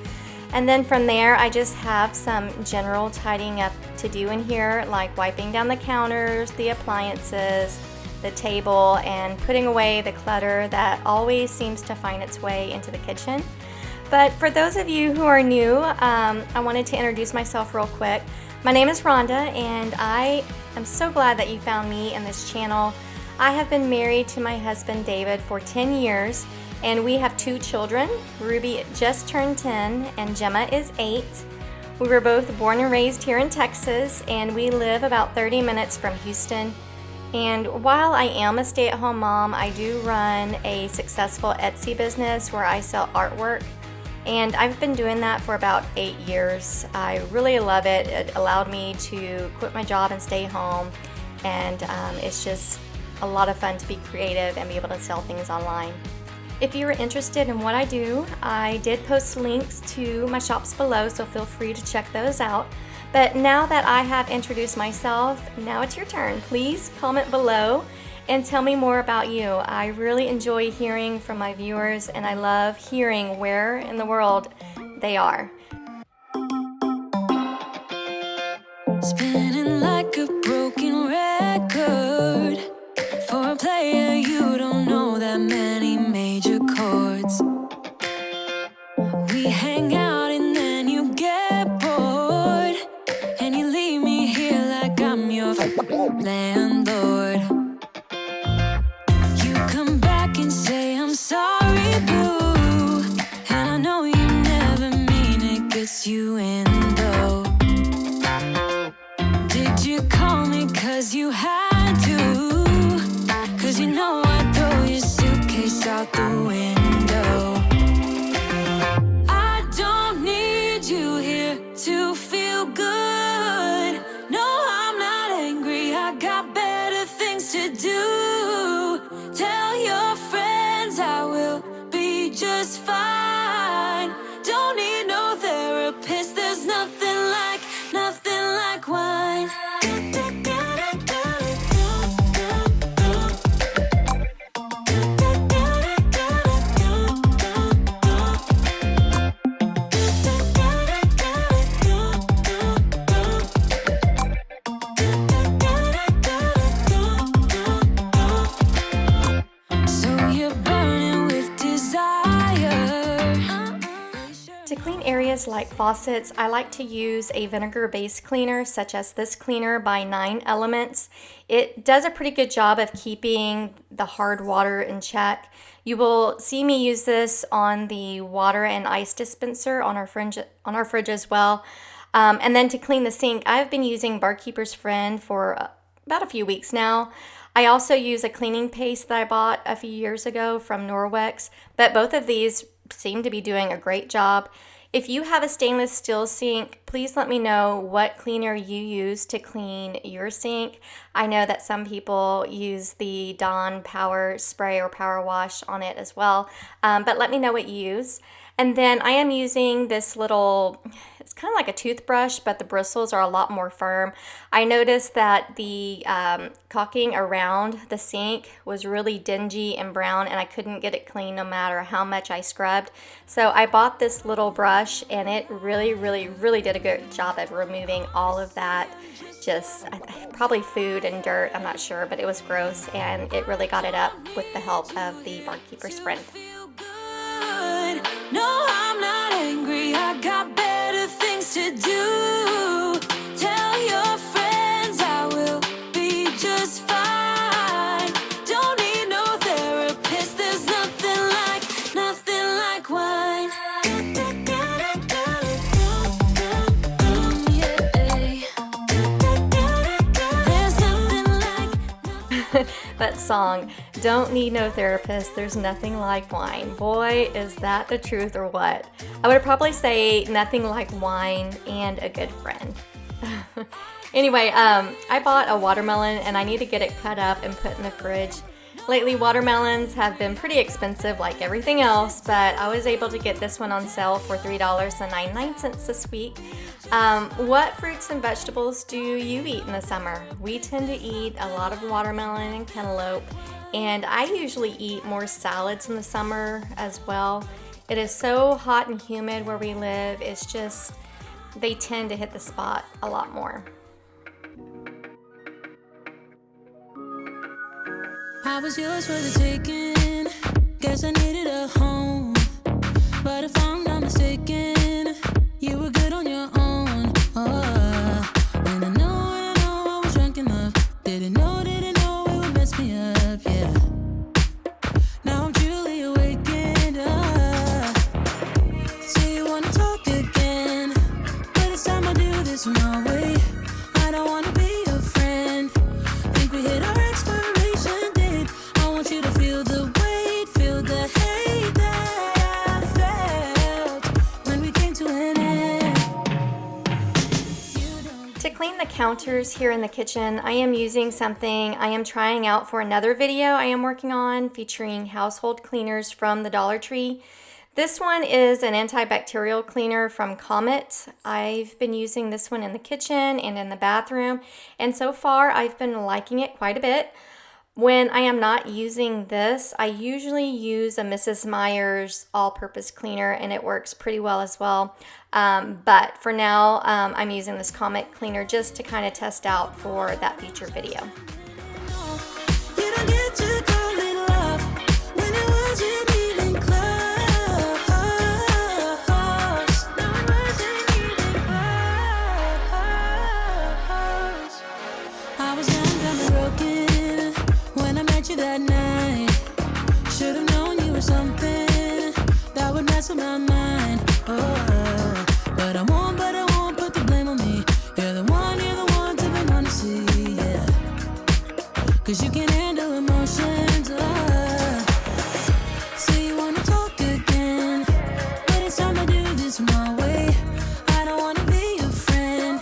And then from there, I just have some general tidying up to do in here, like wiping down the counters, the appliances, the table, and putting away the clutter that always seems to find its way into the kitchen. But for those of you who are new, I wanted to introduce myself real quick. My name is Rhonda, and I am so glad that you found me in this channel. I have been married to my husband David for 10 years. And we have 2 children. Ruby just turned 10 and Gemma is 8. We were both born and raised here in Texas, and we live about 30 minutes from Houston. And while I am a stay-at-home mom, I do run a successful Etsy business where I sell artwork. And I've been doing that for about 8 years. I really love it. It allowed me to quit my job and stay home. And it's just a lot of fun to be creative and be able to sell things online. If you're interested in what I do, I did post links to my shops below, so feel free to check those out. But now that I have introduced myself, now it's your turn. Please comment below and tell me more about you. I really enjoy hearing from my viewers, and I love hearing where in the world they are. Spinning like a broken record. For a player, you don't know that many major chords. We hang out and then you get bored, and you leave me here like I'm your landlord. You come back and say I'm sorry, boo, and I know you never mean it, gets you in though. Did you call me 'cause you had to? 'Cause you know I'd throw your suitcase out the window. I don't need you here to feel good. No, I'm not angry, I got better things to do. Tell your friends I will be just fine. Don't need areas like faucets, I like to use a vinegar-based cleaner such as this cleaner by 9 Elements. It does a pretty good job of keeping the hard water in check. You will see me use this on the water and ice dispenser on our fridge as well. And then to clean the sink, I've been using Barkeeper's Friend for about a few weeks now. I also use a cleaning paste that I bought a few years ago from Norwex, but both of these seem to be doing a great job. If you have a stainless steel sink, please let me know what cleaner you use to clean your sink. I know that some people use the Dawn Power Spray or Power Wash on it as well, but let me know what you use. And then I am using this little, it's kind of like a toothbrush, but the bristles are a lot more firm. I noticed that the caulking around the sink was really dingy and brown, and I couldn't get it clean no matter how much I scrubbed. So I bought this little brush, and it really did a good job of removing all of that, just probably food and dirt, I'm not sure, but it was gross, and it really got it up with the help of the Barkeeper's Friend. No, I'm not angry. I got better things to do. Tell your friends I will be just fine. Don't need no therapist. There's nothing like wine. There's nothing like That song, don't need no therapist, there's nothing like wine. Boy, is that the truth or what? I would probably say nothing like wine and a good friend. Anyway, I bought a watermelon and I need to get it cut up and put in the fridge. Lately, watermelons have been pretty expensive like everything else, but I was able to get this one on sale for $3.99 this week. What fruits and vegetables do you eat in the summer? We tend to eat a lot of watermelon and cantaloupe, and I usually eat more salads in the summer as well. It is so hot and humid where we live, it's just, they tend to hit the spot a lot more. I was yours for the taking. Guess I needed a home. But if I'm not mistaken, you were good on your own. Oh, and I know I was drunk enough. Didn't know it would mess me up, yeah. Now I'm truly awakened up. So you wanna talk again, but it's time I do this my way. I don't wanna be your friend. Think we hit our expiration date. I want you to feel the weight, feel the hate that I felt when we came to an end. To clean the counters here in the kitchen, I am using something I am trying out for another video I am working on featuring household cleaners from the Dollar Tree. This one is an antibacterial cleaner from Comet. I've been using this one in the kitchen and in the bathroom, and so far I've been liking it quite a bit. When I am not using this, I usually use a Mrs. Meyer's all-purpose cleaner, and it works pretty well as well. But for now, I'm using this Comet cleaner just to kind of test out for that future video. You don't get to call it love when it wasn't even close. No, it wasn't even close. I was young, dumb, and broken when I met you that night. Should've known you were something that would mess with my mind. Oh, but I won't put the blame on me. You're the one to be honest, yeah. 'Cause you can handle emotions. So you wanna talk again, but it's time to do this my way. I don't wanna be your friend.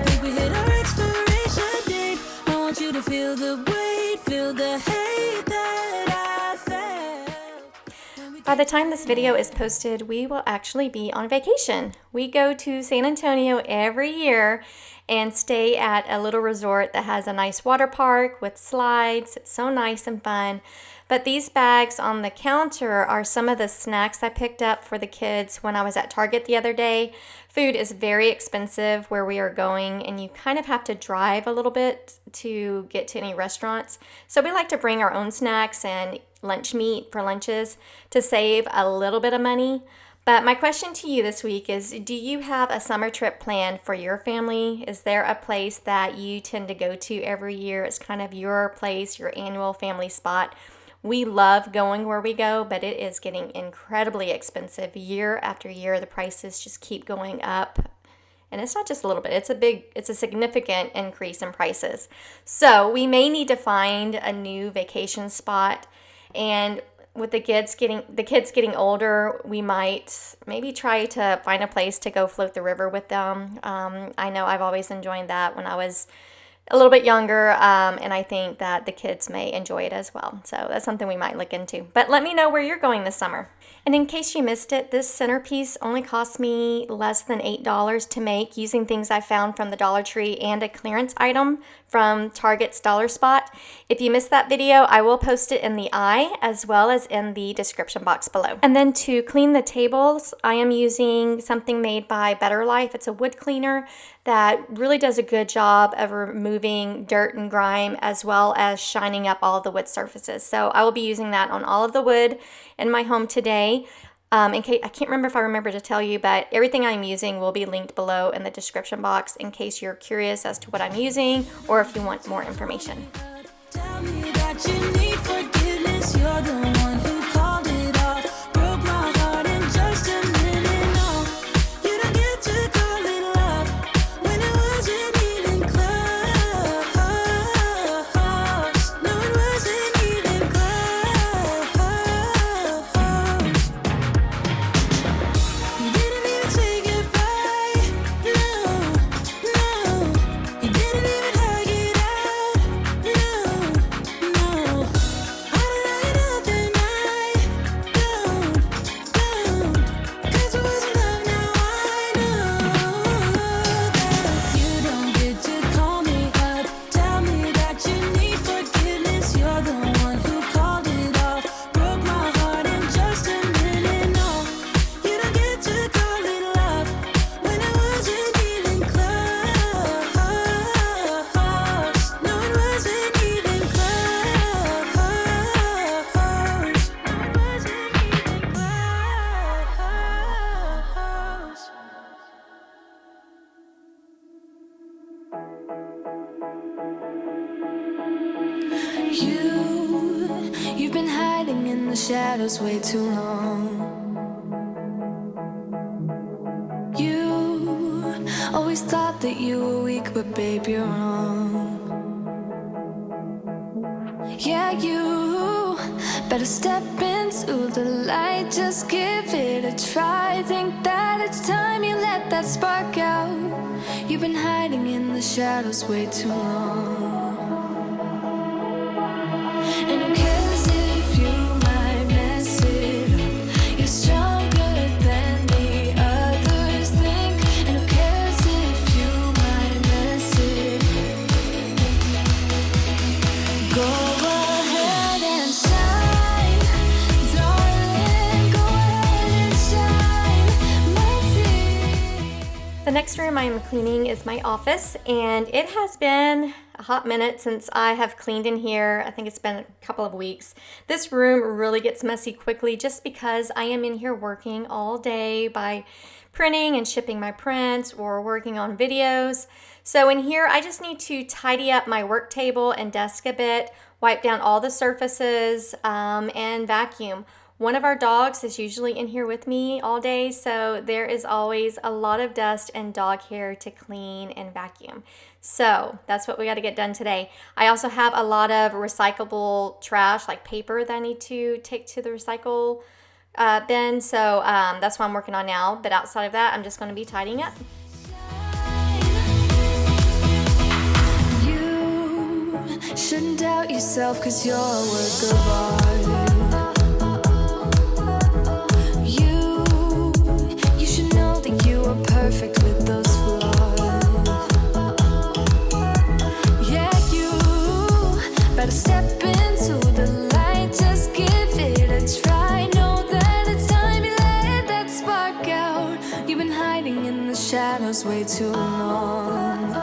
Think we hit our expiration date. I want you to feel the weight, feel the hate that I felt. By the time this video is posted, we will actually be on vacation. We go to San Antonio every year and stay at a little resort that has a nice water park with slides. It's so nice and fun. But these bags on the counter are some of the snacks I picked up for the kids when I was at Target the other day. Food is very expensive where we are going, and you kind of have to drive a little bit to get to any restaurants. So we like to bring our own snacks and lunch meat for lunches to save a little bit of money. But my question to you this week is, do you have a summer trip planned for your family? Is there a place that you tend to go to every year? It's kind of your place, your annual family spot. We love going where we go, but it is getting incredibly expensive year after year. The prices just keep going up. And it's not just a little bit, it's a significant increase in prices. So we may need to find a new vacation spot. And with the kids getting older, we might maybe try to find a place to go float the river with them. I know I've always enjoyed that when I was a little bit younger, and I think that the kids may enjoy it as well. So that's something we might look into. But let me know where you're going this summer. And in case you missed it, this centerpiece only cost me less than $8 to make using things I found from the Dollar Tree and a clearance item from Target's Dollar Spot. If you missed that video, I will post it in the eye as well as in the description box below. And then to clean the tables, I am using something made by Better Life. It's a wood cleaner that really does a good job of removing dirt and grime as well as shining up all of the wood surfaces. So I will be using that on all of the wood in my home today. In case, I can't remember if I remember to tell you, but everything I'm using will be linked below in the description box in case you're curious as to what I'm using or if you want more information. Tell me that you need forgiveness. You're the one who called it off. Broke my heart in just a minute. No, you don't get to call it love when it wasn't even close. No, it wasn't even close. You didn't even say goodbye. No, no. You didn't even hug it out. No, no. I don't know nothing. I don't. 'Cause it wasn't love. Now I know that you don't get to call me up. Tell me that you need forgiveness. You're the one who called it off. Broke my heart in just a minute. No, you don't get to call it love when it wasn't even close. No, it wasn't even close. No, it wasn't even close. You've been hiding in the shadows way too long. You always thought that you were weak, but babe, you're wrong. Yeah, you better step into the light, just give it a try. Think that it's time you let that spark out. You've been hiding in the shadows way too long. And who cares if you might mess it up? You're stronger than the others think. And who cares if you might mess it up? Go ahead and shine, darling. Go ahead and shine, my dear. The next room I'm cleaning is my office, and it has been a hot minute since I have cleaned in here. I think it's been a couple of weeks. This room really gets messy quickly just because I am in here working all day by printing and shipping my prints or working on videos. So in here, I just need to tidy up my work table and desk a bit, wipe down all the surfaces, and vacuum. One of our dogs is usually in here with me all day, so there is always a lot of dust and dog hair to clean and vacuum. So that's what we got to get done today. I also have a lot of recyclable trash, like paper, that I need to take to the recycle bin. So that's what I'm working on now. But outside of that, I'm just going to be tidying up. You shouldn't doubt yourself, 'cause you're a work of art. You should know that you are perfect with those flaws. Yeah, you better step into the light, just give it a try. Know that it's time you let that spark out. You've been hiding in the shadows way too long.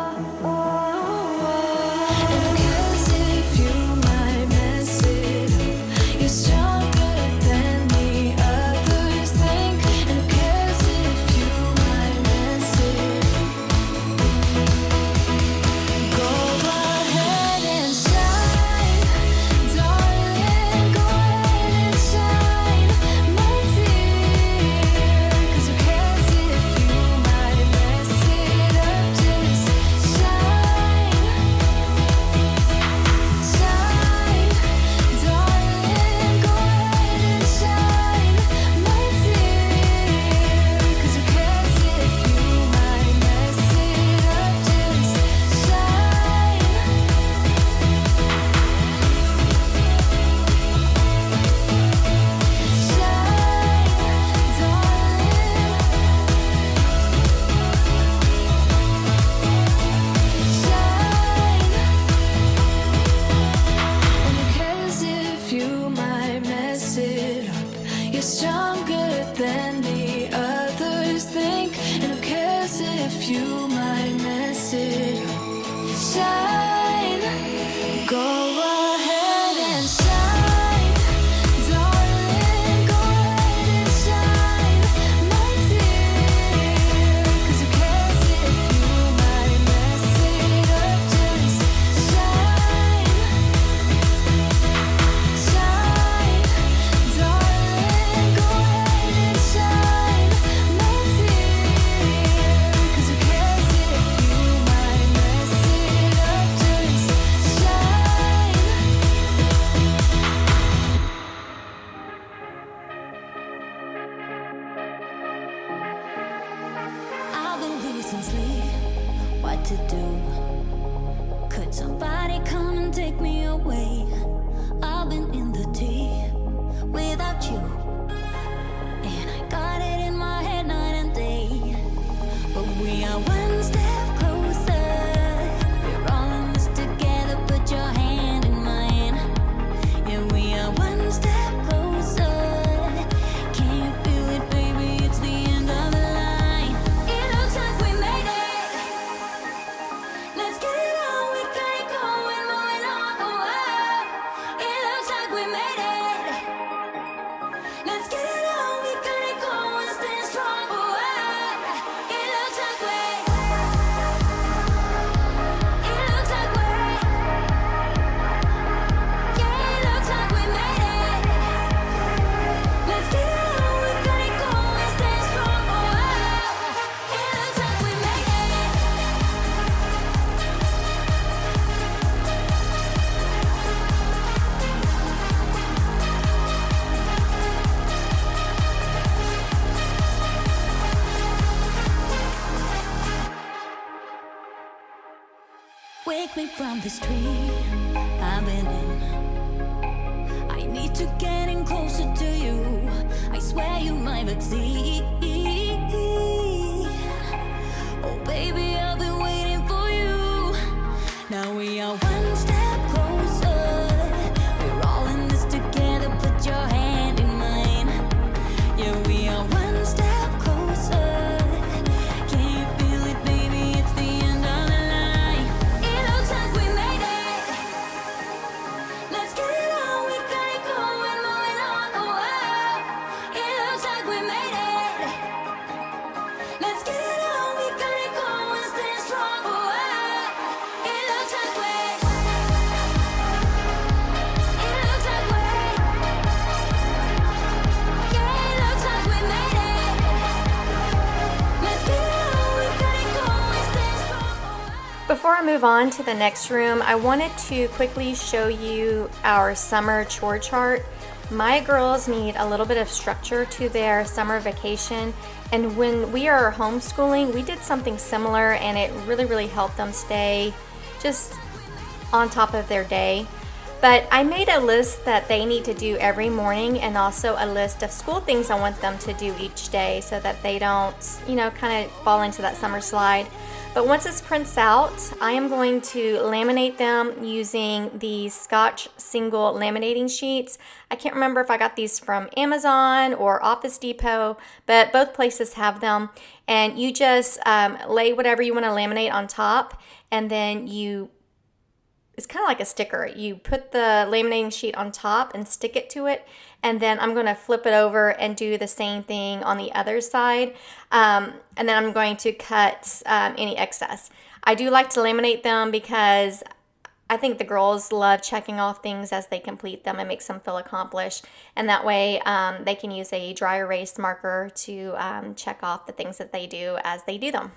And 'cause if you might mess it up, you're Somebody come and take me away. I've been in the deep without you, and I got it in my head night and day. But we are one step closer. We're all in this together. Put your hand in mine. Yeah, we are one step closer. Can you feel it, baby? It's the end of the line. It looks like we made it. Let's get it on. We got it going, moving on. Oh, oh. It looks like we made it. Let's get it on. We got it going, stand strong. Oh, oh. It looks like we. It looks like we. Yeah, it looks like we made it. Let's get it on. We got it going, stand strong. Oh, oh. It looks like we made it. Wake me from this dream I've been in. I need to get in closer to you. I swear you might succeed. Oh baby, I've been waiting for you. Now we are one step closer. We're all in this together. Put your hand in mine. Yeah, we are one step closer. Can you feel it, baby? It's the end of the line. It looks like we made it. Let's get it on. We got it going, moving on. Oh, oh. It looks like we made it. Let's get it on. We got it going, stand strong. Oh, oh. It looks like we. It looks like we. Yeah, it looks like we made it. Let's get it on. We got it going, stand strong. Oh, oh. Before I move on to the next room, I wanted to quickly show you our summer chore chart. My girls need a little bit of structure to their summer vacation, and when we are homeschooling, we did something similar, and it really helped them stay just on top of their day. But I made a list that they need to do every morning, and also a list of school things I want them to do each day so that they don't, kind of fall into that summer slide. But once this prints out, I am going to laminate them using the Scotch single laminating sheets. I can't remember if I got these from Amazon or Office Depot, but both places have them. And you just lay whatever you want to laminate on top, and then it's kind of like a sticker. You put the laminating sheet on top and stick it to it, and then I'm going to flip it over and do the same thing on the other side, and then I'm going to cut any excess. I do like to laminate them because I think the girls love checking off things as they complete them. It makes them feel accomplished, and that way they can use a dry erase marker to check off the things that they do as they do them.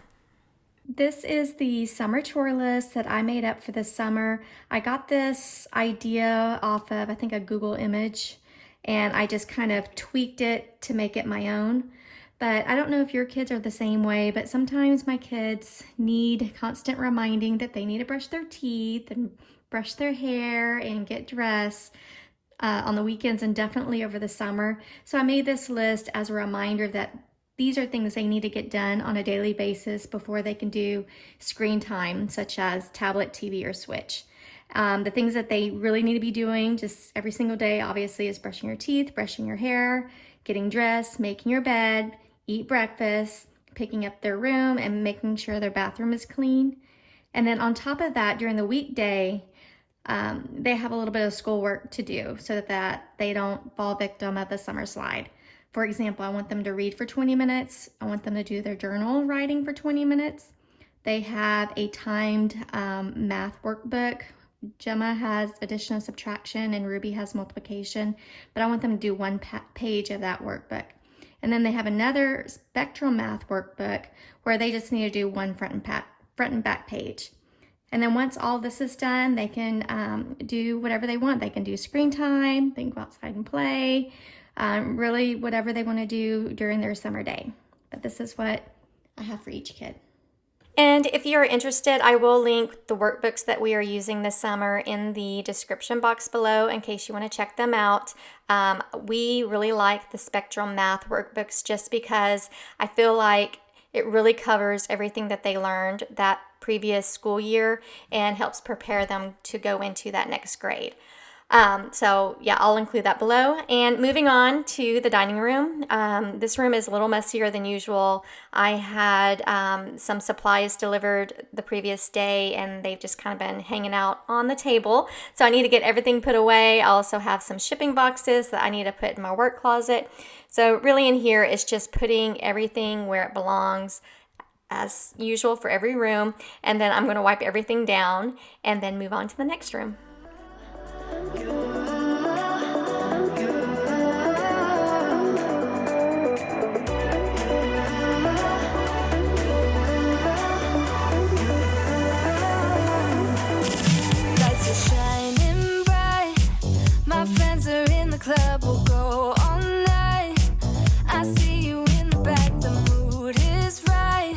This is the summer chore list that I made up for the summer. I got this idea off of, I think, a Google image, and I just kind of tweaked it to make it my own. But I don't know if your kids are the same way, but sometimes my kids need constant reminding that they need to brush their teeth and brush their hair and get dressed on the weekends and definitely over the summer. So I made this list as a reminder that these are things they need to get done on a daily basis before they can do screen time, such as tablet, TV, or Switch. The things that they really need to be doing just every single day, obviously, is brushing your teeth, brushing your hair, getting dressed, making your bed, eat breakfast, picking up their room, and making sure their bathroom is clean. And then on top of that, during the weekday, they have a little bit of schoolwork to do so that they don't fall victim of the summer slide. For example, I want them to read for 20 minutes. I want them to do their journal writing for 20 minutes. They have a timed math workbook. Gemma has addition and subtraction, and Ruby has multiplication, but I want them to do one page of that workbook. And then they have another spectral math workbook where they just need to do one front and back page. And then once all this is done, they can do whatever they want. They can do screen time, they can go outside and play, really whatever they want to do during their summer day. But this is what I have for each kid. And if you're interested, I will link the workbooks that we are using this summer in the description box below in case you want to check them out. We really like the Spectrum Math workbooks just because I feel like it really covers everything that they learned that previous school year and helps prepare them to go into that next grade. So yeah, I'll include that below. And moving on to the dining room. This room is a little messier than usual. I had some supplies delivered the previous day and they've just kind of been hanging out on the table. So I need to get everything put away. I also have some shipping boxes that I need to put in my work closet. So really in here is just putting everything where it belongs as usual for every room. And then I'm going to wipe everything down and then move on to the next room. Lights are shining bright. My friends are in the club. We'll go all night. I see you in the back. The mood is right.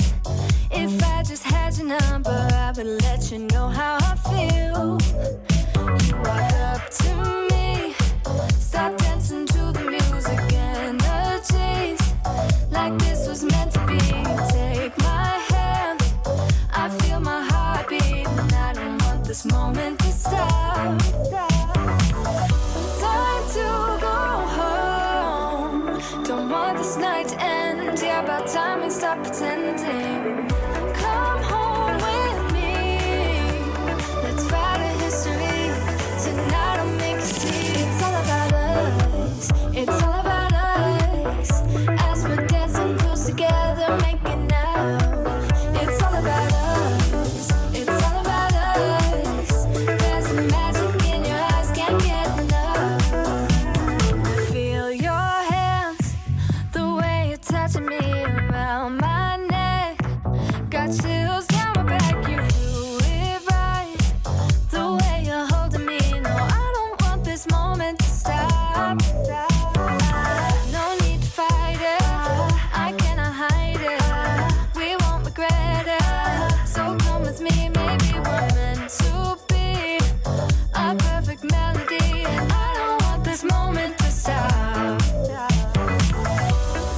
If I just had your number, I would let you know how I feel. You walk up to me, start dancing to the music, energies like this was meant to be. Take my hand, I feel my heart beat, and I don't want this moment to stop. Time to go home, don't want this night to end. Yeah, about time we stop pretending. Come home with me, let's write a history. Tonight I'll make you see. It's all about us, it's all about us. As we're dancing close together, making out. It's all about us, it's all about us. There's a magic in your eyes, can't get enough. Feel your hands, the way you're touching me around my neck. Got chills down my back, you do it right. The way you're holding me, no, I don't want this moment to stop. No need to fight it, I cannot hide it. We won't regret it, so come with me, maybe we're meant to be. A perfect melody, and I don't want this moment to stop.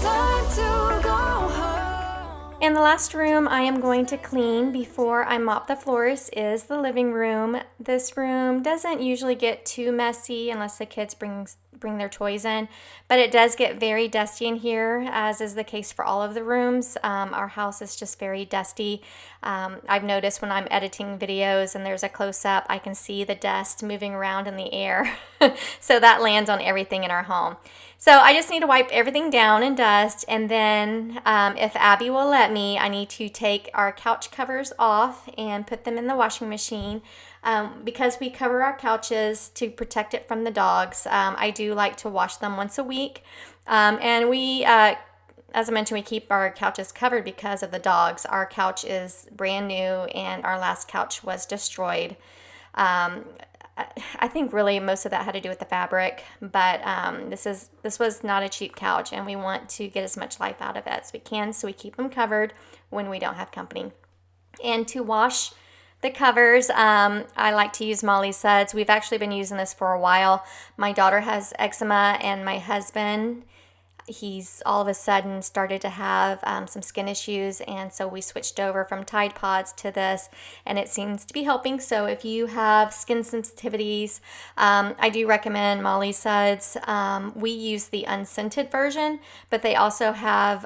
Time to go home. And the last room I am going to clean before I mop the floors is the living room. This room doesn't usually get too messy unless the kids bring their toys in, but it does get very dusty in here, as is the case for all of the rooms. Our house is just very dusty. I've noticed when I'm editing videos and there's a close-up, I can see the dust moving around in the air. So that lands on everything in our home. So I just need to wipe everything down and dust, and then if Abby will let me, I need to take our couch covers off and put them in the washing machine. Because we cover our couches to protect it from the dogs, I do like to wash them once a week. And we, as I mentioned, we keep our couches covered because of the dogs. Our couch is brand new and our last couch was destroyed. I think really most of that had to do with the fabric, but this was not a cheap couch, and we want to get as much life out of it as we can, so we keep them covered when we don't have company. And to wash the covers, I like to use Molly Suds. We've actually been using this for a while. My daughter has eczema, and my husband, he's all of a sudden started to have some skin issues, and so we switched over from Tide Pods to this, and it seems to be helping. So if you have skin sensitivities, I do recommend Molly Suds. We use the unscented version, but they also have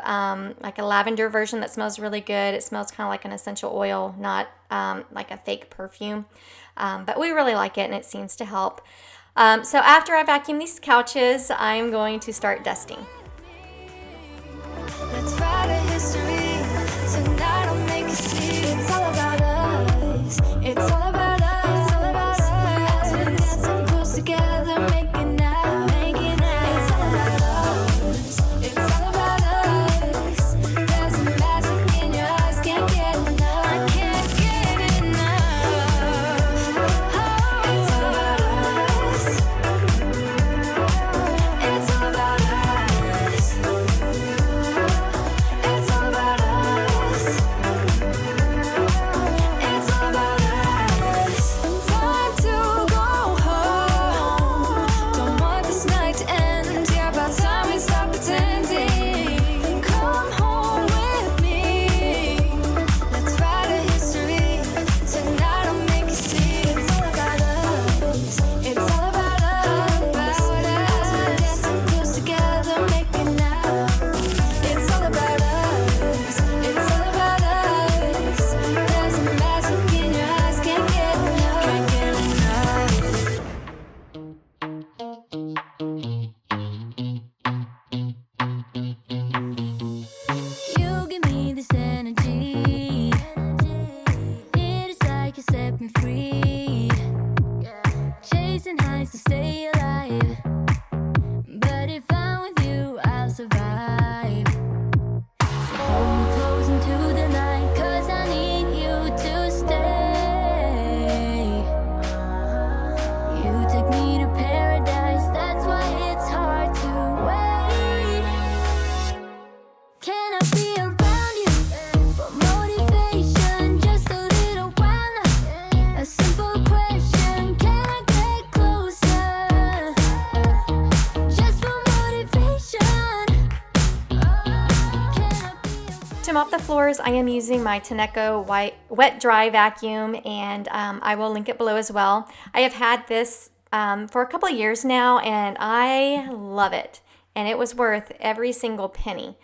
like a lavender version that smells really good. It smells kind of like an essential oil, not like a fake perfume, but we really like it, and it seems to help. So after I vacuum these couches, I'm going to start dusting. Let's write a history. Tonight I'll make you see. It's all about us. It's all about us. It's all about us. As we're dancing close together, making out, making out. It's all about us. It's all about us. There's a magic in your eyes, can't get enough. I can't get enough. Oh, it's all about us. It's all about us. It's all about us. free. Chasing highs to stay alive. But if I'm with you, I'll survive. So hold me close into the night, 'cause I need you to stay. You take me to paradise, that's why it's hard to wait. Can I be around you for motivation? Just a little while now. A simple question, can I get closer? Just for motivation. Can I be around? To mop the floors, I am using my Tenneco wet dry vacuum, and I will link it below as well. I have had this for a couple of years now, and I love it, and it was worth every single penny.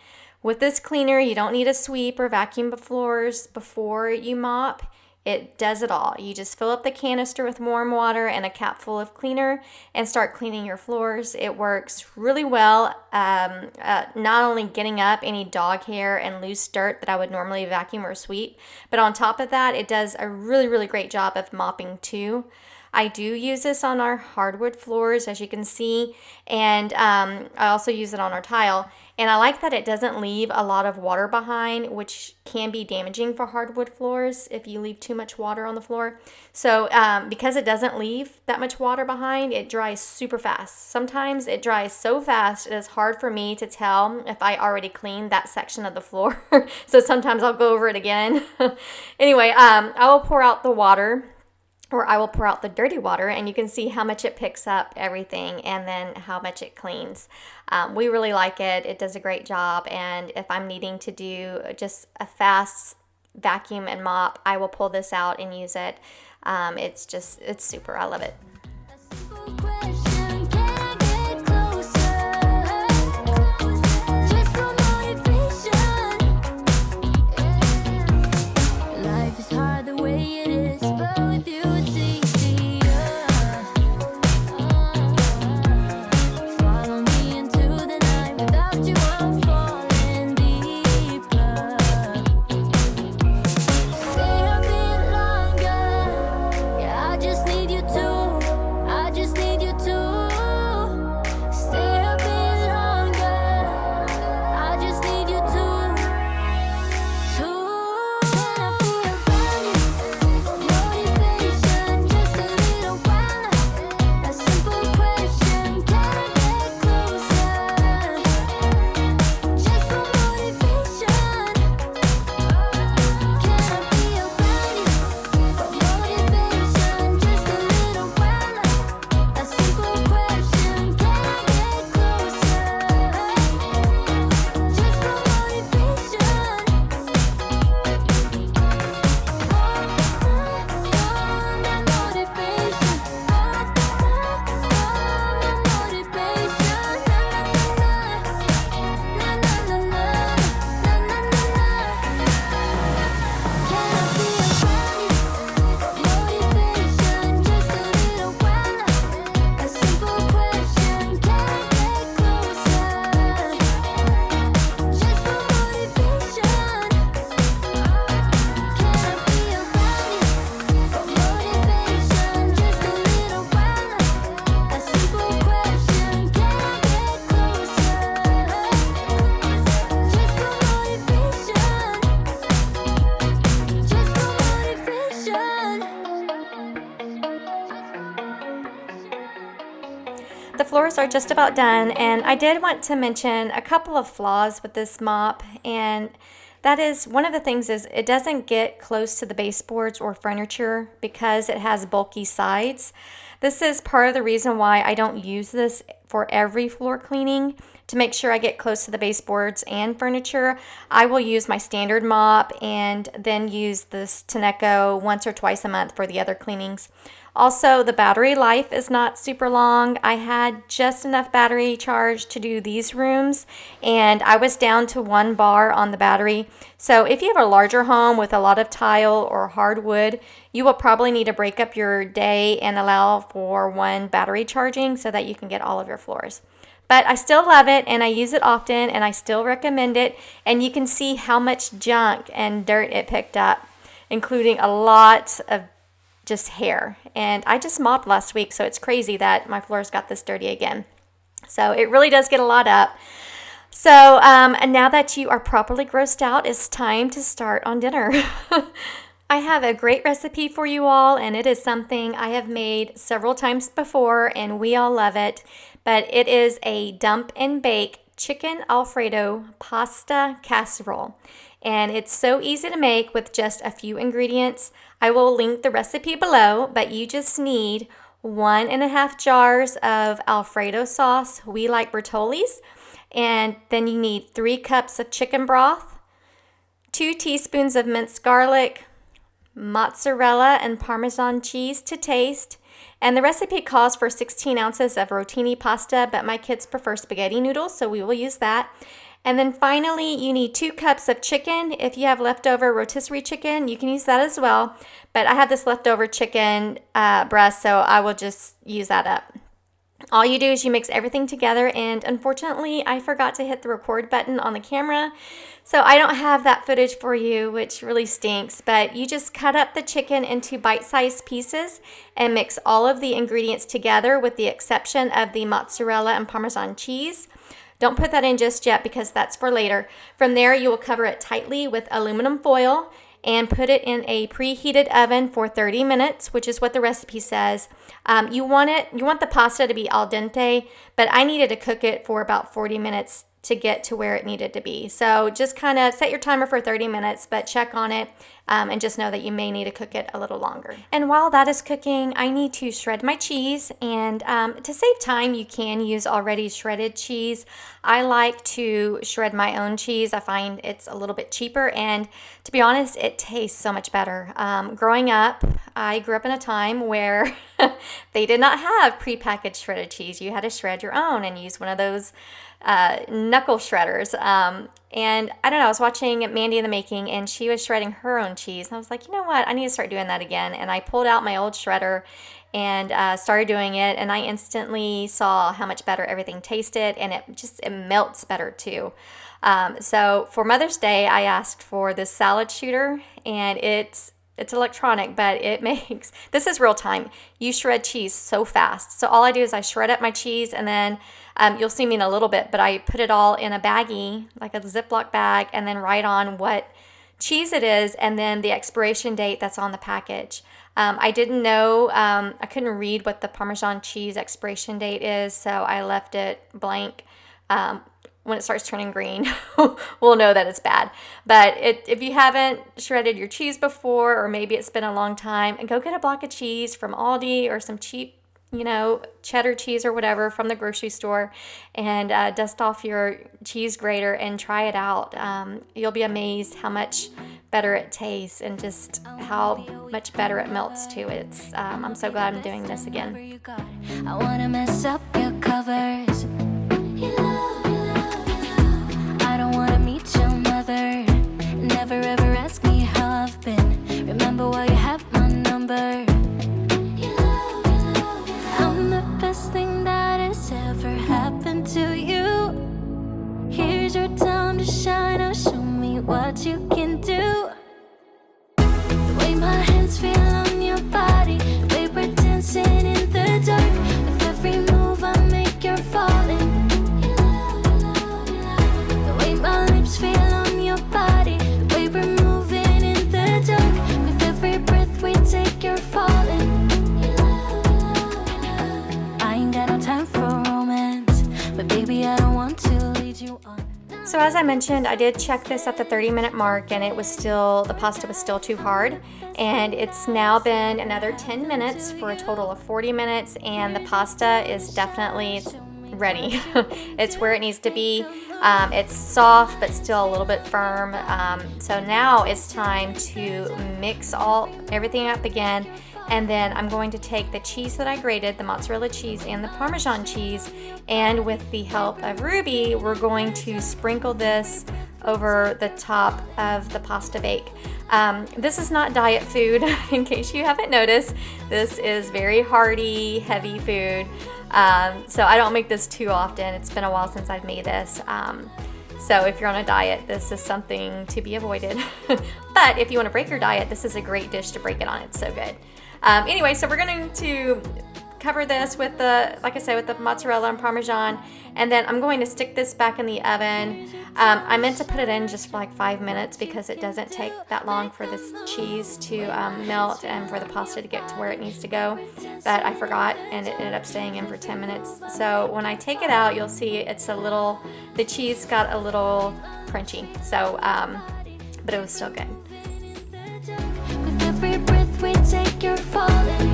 With this cleaner, you don't need to sweep or vacuum the floors before you mop. It does it all. You just fill up the canister with warm water and a cap full of cleaner and start cleaning your floors. It works really well, not only getting up any dog hair and loose dirt that I would normally vacuum or sweep, but on top of that, it does a really, really great job of mopping too. I do use this on our hardwood floors, as you can see, and I also use it on our tile. And I like that it doesn't leave a lot of water behind, which can be damaging for hardwood floors if you leave too much water on the floor. So because it doesn't leave that much water behind, it dries super fast. Sometimes it dries so fast it is hard for me to tell if I already cleaned that section of the floor. So sometimes I'll go over it again. Anyway, I will pour out the water, or I will pour out the dirty water, and you can see how much it picks up everything and then how much it cleans. We really like it. It does a great job, and if I'm needing to do just a fast vacuum and mop, I will pull this out and use it. It's super. I love it. A simple question, can I get closer? Just for motivation. Life is hard the way it is, but with you it's easier. Follow me into the night, without you I'm falling deeper. Stay a bit longer, yeah, I just need you to, I just need you to. Stay a bit longer, I just need you to. Can I be around you for motivation? Just a little while now. A simple question, can I get closer? Just for motivation. Can I be around you for motivation? Just a little while now. A simple question, can I get closer? Just for The floors are just about done, and I did want to mention a couple of flaws with this mop, and that is, one of the things is it doesn't get close to the baseboards or furniture because it has bulky sides. This is part of the reason why I don't use this for every floor cleaning. To make sure I get close to the baseboards and furniture, I will use my standard mop and then use this Tenneco once or twice a month for the other cleanings. Also, the battery life is not super long. I had just enough battery charge to do these rooms, and I was down to 1 bar on the battery. So if you have a larger home with a lot of tile or hardwood, you will probably need to break up your day and allow for 1 battery charging so that you can get all of your floors. But I still love it, and I use it often, and I still recommend it. And you can see how much junk and dirt it picked up, including a lot of just hair. And I just mopped last week, so it's crazy that my floors got this dirty again. So it really does get a lot up. So and now that you are properly grossed out, it's time to start on dinner. I have a great recipe for you all, and it is something I have made several times before, and we all love it. But it is a dump and bake chicken Alfredo pasta casserole. And it's so easy to make with just a few ingredients. I will link the recipe below, but you just need 1.5 jars of Alfredo sauce. We like Bertolli's. And then you need 3 cups of chicken broth, 2 teaspoons of minced garlic, mozzarella and Parmesan cheese to taste. And the recipe calls for 16 ounces of rotini pasta, but my kids prefer spaghetti noodles, so we will use that. And then finally, you need 2 cups of chicken. If you have leftover rotisserie chicken, you can use that as well. But I have this leftover chicken breast, so I will just use that up. All you do is you mix everything together, and unfortunately, I forgot to hit the record button on the camera, so I don't have that footage for you, which really stinks. But you just cut up the chicken into bite-sized pieces and mix all of the ingredients together with the exception of the mozzarella and Parmesan cheese. Don't put that in just yet because that's for later. From there, you will cover it tightly with aluminum foil and put it in a preheated oven for 30 minutes, which is what the recipe says. You want the pasta to be al dente, but I needed to cook it for about 40 minutes to get to where it needed to be. So just kind of set your timer for 30 minutes, but check on it and just know that you may need to cook it a little longer. And while that is cooking, I need to shred my cheese. And to save time, you can use already shredded cheese. I like to shred my own cheese. I find it's a little bit cheaper, and to be honest, it tastes so much better. Growing up, I grew up in a time where they did not have prepackaged shredded cheese. You had to shred your own and use one of those knuckle shredders. And I don't know, I was watching Mandy in the Making, and she was shredding her own cheese. And I was like, you know what? I need to start doing that again. And I pulled out my old shredder and started doing it. And I instantly saw how much better everything tasted, and it melts better too. So for Mother's Day, I asked for this salad shooter, and it's electronic, but it makes, this is real time. You shred cheese so fast. So all I do is I shred up my cheese, and then you'll see me in a little bit, but I put it all in a baggie, like a Ziploc bag, and then write on what cheese it is, and then the expiration date that's on the package. I didn't know, I couldn't read what the Parmesan cheese expiration date is, so I left it blank. When it starts turning green, we'll know that it's bad. But if you haven't shredded your cheese before, or maybe it's been a long time, and go get a block of cheese from Aldi or some cheap, cheddar cheese or whatever from the grocery store, and dust off your cheese grater and try it out. You'll be amazed how much better it tastes and just how much better it melts too. I'm so glad I'm doing this again. I wanna mess up your covers. I don't wanna meet your mother. Never ever ask me how I've been. Remember why you have my number. I'm the best thing that has ever happened to you. Here's your time to shine. Now show me what you can do. The way my hands feel on your body, the way we're dancing in the dark. With every move I make, you're falling. My lips feel on your body, the way we're moving in the dark. With every breath we take, you're falling. I ain't got no time for romance, but baby, I don't want to lead you on. So as I mentioned, I did check this at the 30-minute mark, and the pasta was still too hard. And it's now been another 10 minutes for a total of 40 minutes, and the pasta is definitely ready. It's where it needs to be. It's soft but still a little bit firm. So now it's time to mix everything up again, and then I'm going to take the cheese that I grated, the mozzarella cheese and the Parmesan cheese, and with the help of Ruby, we're going to sprinkle this over the top of the pasta bake. This is not diet food, in case you haven't noticed. This is very hearty, heavy food. So I don't make this too often. It's been a while since I've made this. So if you're on a diet, this is something to be avoided. But if you want to break your diet, this is a great dish to break it on. It's so good. Anyway, so we're going to cover this with the, like I said, with the mozzarella and Parmesan, and then I'm going to stick this back in the oven. I meant to put it in just for like 5 minutes because it doesn't take that long for this cheese to melt and for the pasta to get to where it needs to go, but I forgot and it ended up staying in for 10 minutes. So when I take it out, you'll see it's a little, the cheese got a little crunchy, so but it was still good. With every breath we take, you're falling.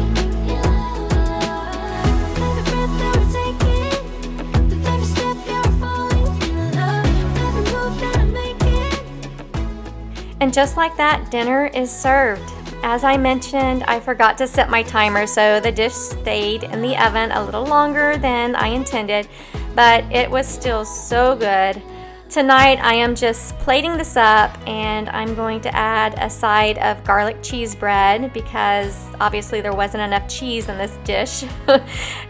And just like that, dinner is served. As I mentioned, I forgot to set my timer, so the dish stayed in the oven a little longer than I intended, but it was still so good. Tonight, I am just plating this up, and I'm going to add a side of garlic cheese bread because obviously there wasn't enough cheese in this dish.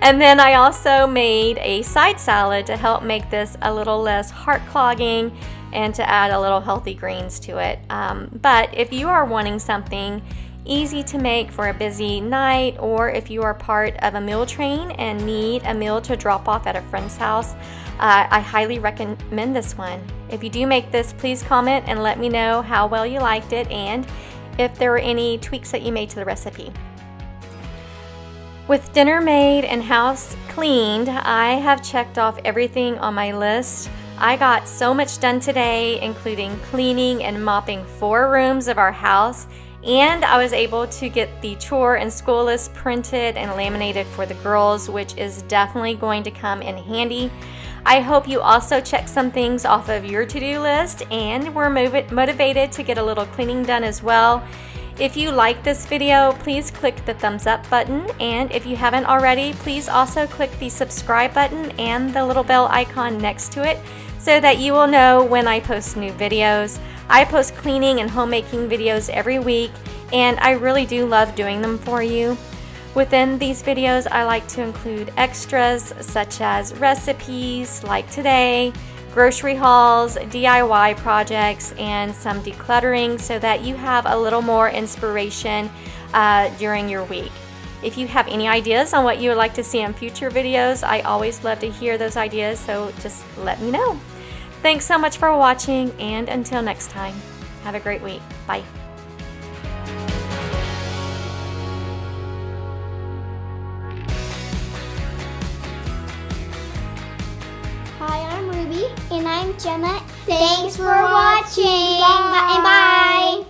And then I also made a side salad to help make this a little less heart-clogging and to add a little healthy greens to it. But if you are wanting something easy to make for a busy night, or if you are part of a meal train and need a meal to drop off at a friend's house, I highly recommend this one. If you do make this, please comment and let me know how well you liked it and if there were any tweaks that you made to the recipe. With dinner made and house cleaned, I have checked off everything on my list. I got so much done today, including cleaning and mopping 4 rooms of our house, and I was able to get the chore and school list printed and laminated for the girls, which is definitely going to come in handy. I hope you also checked some things off of your to-do list and were motivated to get a little cleaning done as well. If you like this video, please click the thumbs up button, and if you haven't already, please also click the subscribe button and the little bell icon next to it so that you will know when I post new videos. I post cleaning and homemaking videos every week, and I really do love doing them for you. Within these videos, I like to include extras such as recipes like today, grocery hauls, DIY projects, and some decluttering so that you have a little more inspiration during your week. If you have any ideas on what you would like to see in future videos, I always love to hear those ideas, so just let me know. Thanks so much for watching, and until next time, have a great week. Bye. Hi, I'm Ruby. And I'm Gemma. Thanks for watching. Bye. And bye.